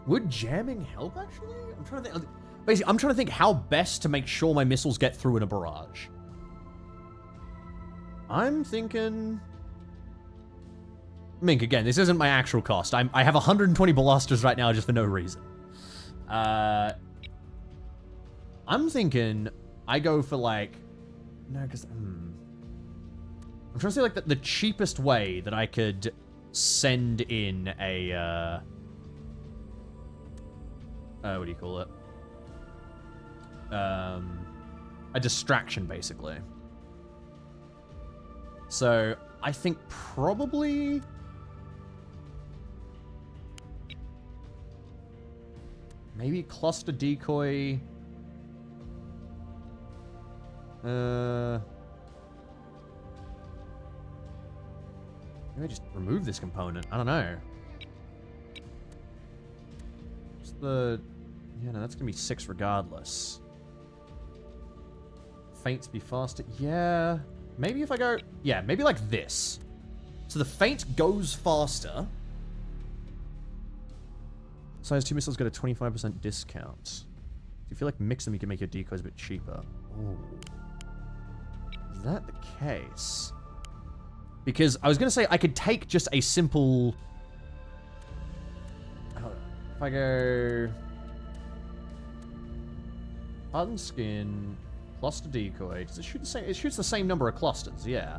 Would jamming help, actually? I'm trying to think. Basically, I'm trying to think how best to make sure my missiles get through in a barrage. I'm thinking... Mink, again, this isn't my actual cost. I have 120 ballistas right now just for no reason. I'm thinking I go for, like... No, because... I'm trying to say, like, the cheapest way that I could send in a... what do you call it? A distraction, basically. So, I think probably... Maybe cluster decoy... Maybe just remove this component. I don't know. What's the... Yeah, no, that's gonna be 6 regardless. Feints be faster. Yeah. Maybe if I go... Yeah, maybe like this. So the feint goes faster. Size 2 missiles get a 25% discount. Do you feel like mix them, you can make your decoys a bit cheaper? Ooh. Is that the case? Because I was gonna say I could take just a simple... If I go... Hardened skin, cluster decoy. Does it shoot the same? It shoots the same number of clusters, yeah.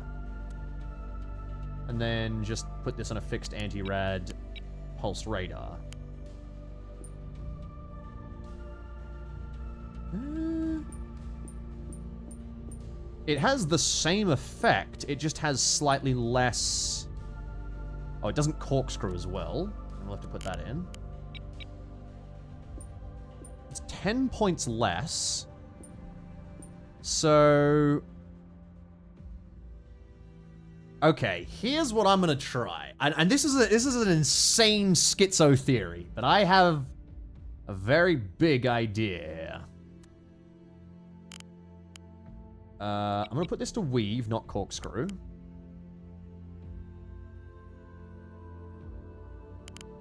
And then just put this on a fixed anti-rad pulsed radar. It has the same effect. It just has slightly less... Oh, it doesn't corkscrew as well. We'll have to put that in. It's 10 points less. So... Okay, here's what I'm gonna try. And this is an insane schizo theory, but I have a very big idea here. I'm gonna put this to weave, not corkscrew.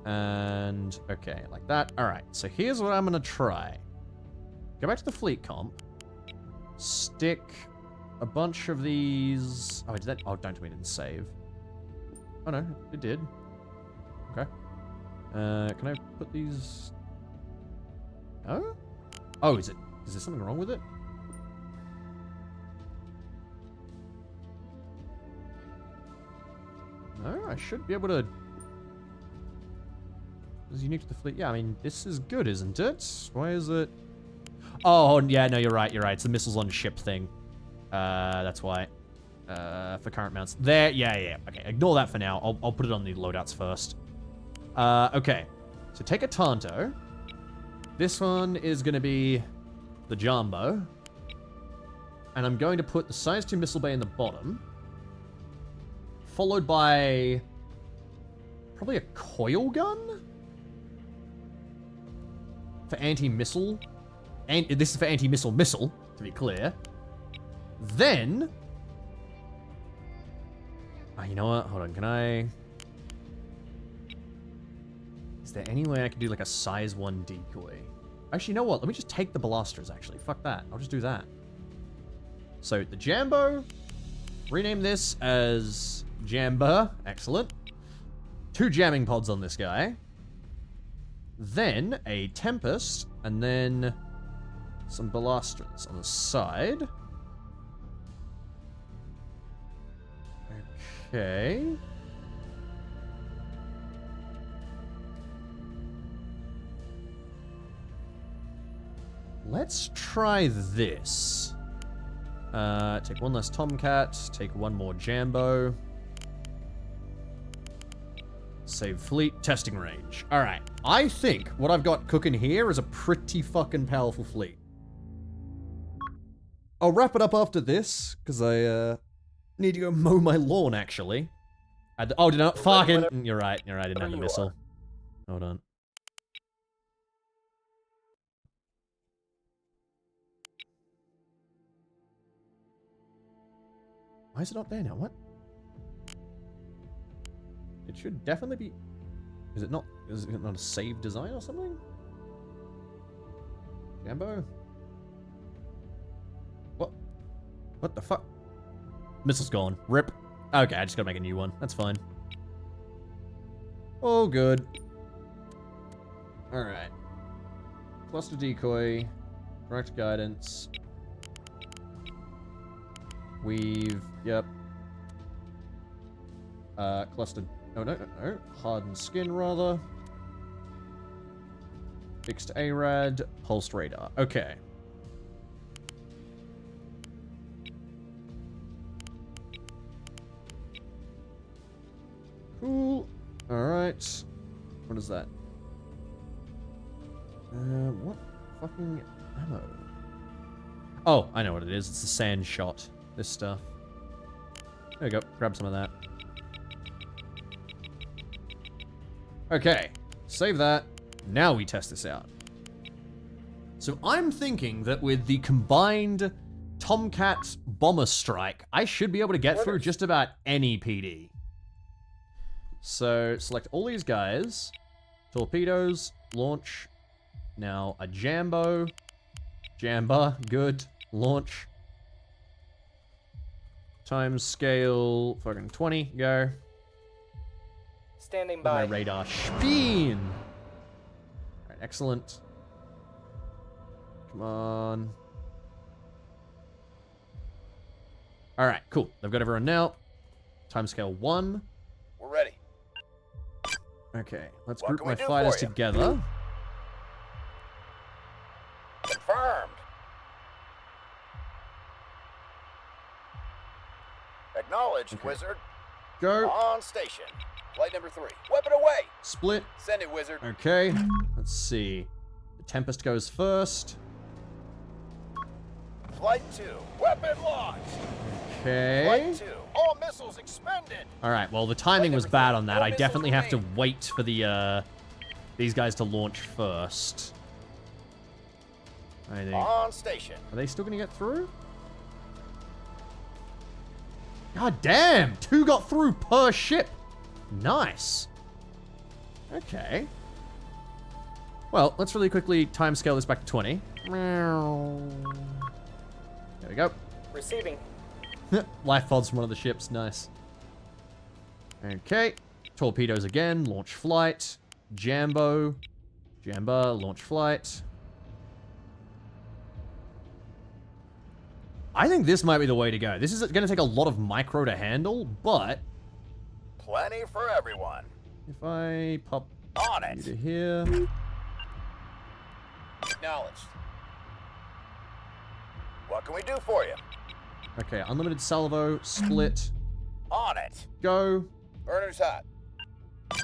And, okay, like that. Alright, so here's what I'm gonna try. Go back to the fleet comp. Stick a bunch of these... Oh, did that... Oh, don't tell me it didn't save. Oh, no, it did. Okay. Can I put these... Oh? Oh, is there something wrong with it? No, I should be able to... This is unique to the fleet. Yeah, I mean, this is good, isn't it? Why is it... Oh, yeah, no, you're right, you're right. It's the missiles on ship thing. That's why. For current mounts. There, yeah. Okay, ignore that for now. I'll put it on the loadouts first. Okay. So take a Tanto. This one is going to be the Jumbo. And I'm going to put the Size 2 missile bay in the bottom. Followed by... probably a coil gun? For anti-missile. And this is for anti-missile missile, to be clear. Then... oh, you know what? Hold on, can I... is there any way I can do like a size 1 decoy? Actually, you know what? Let me just take the blasters, actually. Fuck that. I'll just do that. So, the Jambo. Rename this as Jamba. Excellent. 2 jamming pods on this guy. Then a Tempest. And then some blasters on the side. Okay. Let's try this. Take one less Tomcat. Take one more Jambo. Save fleet. Testing range. Alright. I think what I've got cooking here is a pretty fucking powerful fleet. I'll wrap it up after this, because I, need to go mow my lawn, actually. Oh, did I not? Fucking... You're right. You're right. I didn't have the missile. Hold on. Why is it not there now? What? It should definitely be... is it not a save design or something? Jambo? What? What the fuck? Missile's gone. Rip. Okay, I just gotta make a new one. That's fine. Oh, good. Alright. Cluster decoy. Correct guidance. Weave. Yep. Cluster. Oh, no. Hardened skin, rather. Fixed ARAD. Pulsed radar. Okay. Cool. Alright. What is that? What fucking ammo? Oh, I know what it is. It's the sand shot. This stuff. There we go. Grab some of that. Okay. Save that. Now we test this out. So I'm thinking that with the combined Tomcat Bomber Strike, I should be able to get through just about any PD. So select all these guys. Torpedoes. Launch. Now a Jambo. Jamba. Good. Launch. Time scale, fucking 20, go. Standing by. My radar spin. Alright, excellent. Come on. Alright, cool. I've got everyone now. Time scale 1. We're ready. Okay, let's What group can we my do fighters for you? together. Confirmed. Acknowledged, wizard. Go. On station. Flight number 3. Weapon away. Split. Send it, wizard. Okay, let's see. The Tempest goes first. Flight 2. Weapon launched. Okay. Flight 2. All missiles expended. Alright, well the timing was bad on that. I definitely have to wait for the, these guys to launch first. I think. On station. Are they still gonna get through? God damn! 2 got through per ship! Nice. Okay. Well, let's really quickly timescale this back to 20. There we go. Receiving. Life pods from one of the ships. Nice. Okay. Torpedoes again. Launch flight. Jambo. Jamba. Launch flight. I think this might be the way to go. This is going to take a lot of micro to handle, but... Plenty for everyone. if I pop On you it. to here... Acknowledged. What can we do for you? Okay, unlimited salvo, split, On it. go. Burner's hot.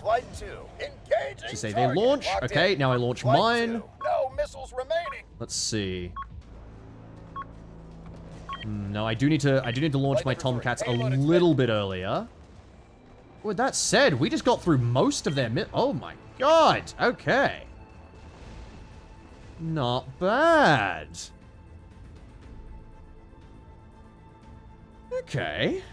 Flight 2. Engaging To say they target. launch. Locked Okay, in. now I launch Flight mine. 2. No missiles remaining. Let's see. No, I do need to launch my Tomcats a little bit earlier. With that said, we just got through most of their oh my god. Okay. Not bad. Okay.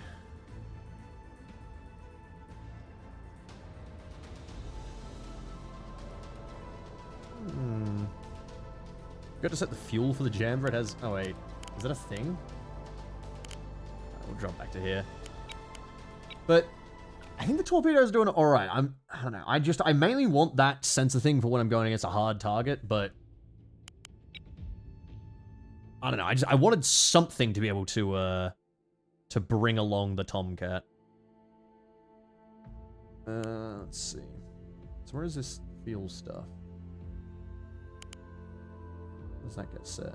Got to set the fuel for the jammer. It has. Oh wait, is that a thing? We'll drop back to here. But I think the torpedo's doing all right. I don't know. I mainly want that sensor thing for when I'm going against a hard target, but I don't know. I wanted something to be able to bring along the Tomcat. Let's see. So where is this fuel stuff? Does that get set?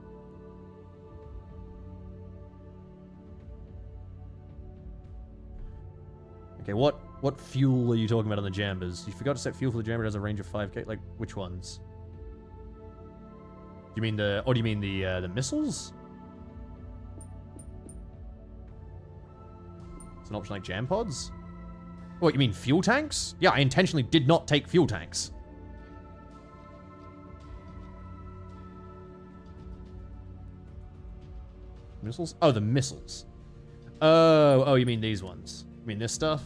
Okay, what fuel are you talking about on the jambers? You forgot to set fuel for the jammer. It has a range of 5k. Like which ones? You mean the? Or do you mean the missiles? It's an option like jam pods. What, you mean fuel tanks? Yeah, I intentionally did not take fuel tanks. Missiles? Oh, the missiles. Oh, you mean these ones? You mean this stuff?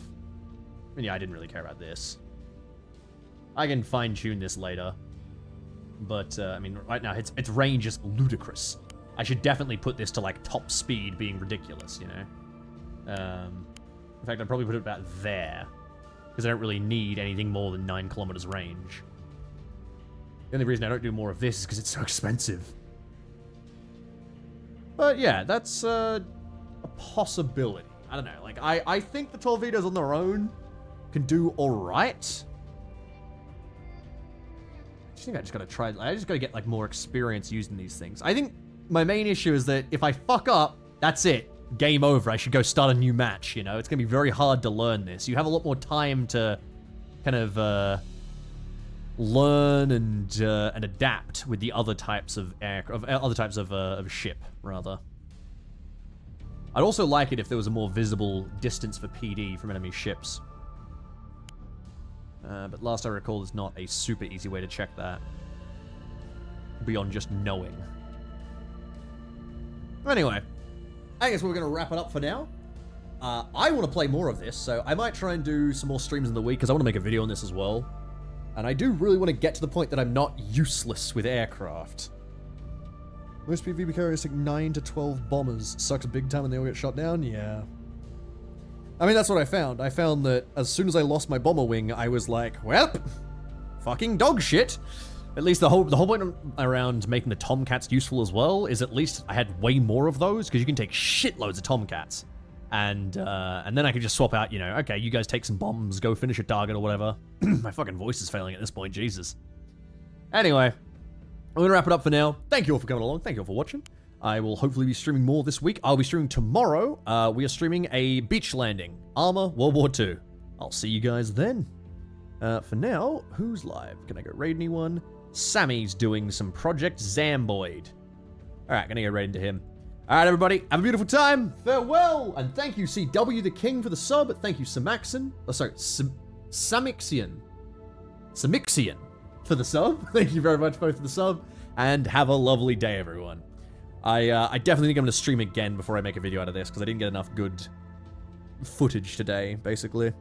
I mean, yeah, I didn't really care about this. I can fine-tune this later. But, I mean, right now, its range is ludicrous. I should definitely put this to, like, top speed being ridiculous, you know? In fact, I'd probably put it about there. Because I don't really need anything more than 9 kilometers range. The only reason I don't do more of this is because it's so expensive. But yeah, that's a possibility. I don't know. Like, I think the torpedoes on their own can do alright. I just think I just gotta try. I just gotta get, like, more experience using these things. I think my main issue is that if I fuck up, that's it. Game over. I should go start a new match, you know? It's gonna be very hard to learn this. You have a lot more time to kind of learn and adapt with the other types of of ship, rather. I'd also like it if there was a more visible distance for PD from enemy ships. But last I recall, there's not a super easy way to check that. Beyond just knowing. Anyway, I guess we're going to wrap it up for now. I want to play more of this, so I might try and do some more streams in the week, because I want to make a video on this as well. And I do really want to get to the point that I'm not useless with aircraft. Most PvP carriers take 9 to 12 bombers. Sucks big time when they all get shot down? Yeah. I mean, that's what I found. I found that as soon as I lost my bomber wing, I was like, well, fucking dog shit. At least the whole point around making the Tomcats useful as well is at least I had way more of those, because you can take shitloads of Tomcats. And then I could just swap out, you know, okay, you guys take some bombs, go finish a target or whatever. My fucking voice is failing at this point, Jesus. Anyway, I'm going to wrap it up for now. Thank you all for coming along. Thank you all for watching. I will hopefully be streaming more this week. I'll be streaming tomorrow. We are streaming a beach landing. Armor World War II. I'll see you guys then. For now, who's live? Can I go raid anyone? Sammy's doing some Project Zamboid. Alright, gonna go right into him. Alright, everybody, have a beautiful time. Farewell! And thank you, CW the King, for the sub. Thank you, Samaxian. Oh, sorry, Samixian for the sub. Thank you very much both for the sub. And have a lovely day, everyone. I definitely think I'm gonna stream again before I make a video out of this, because I didn't get enough good footage today, basically.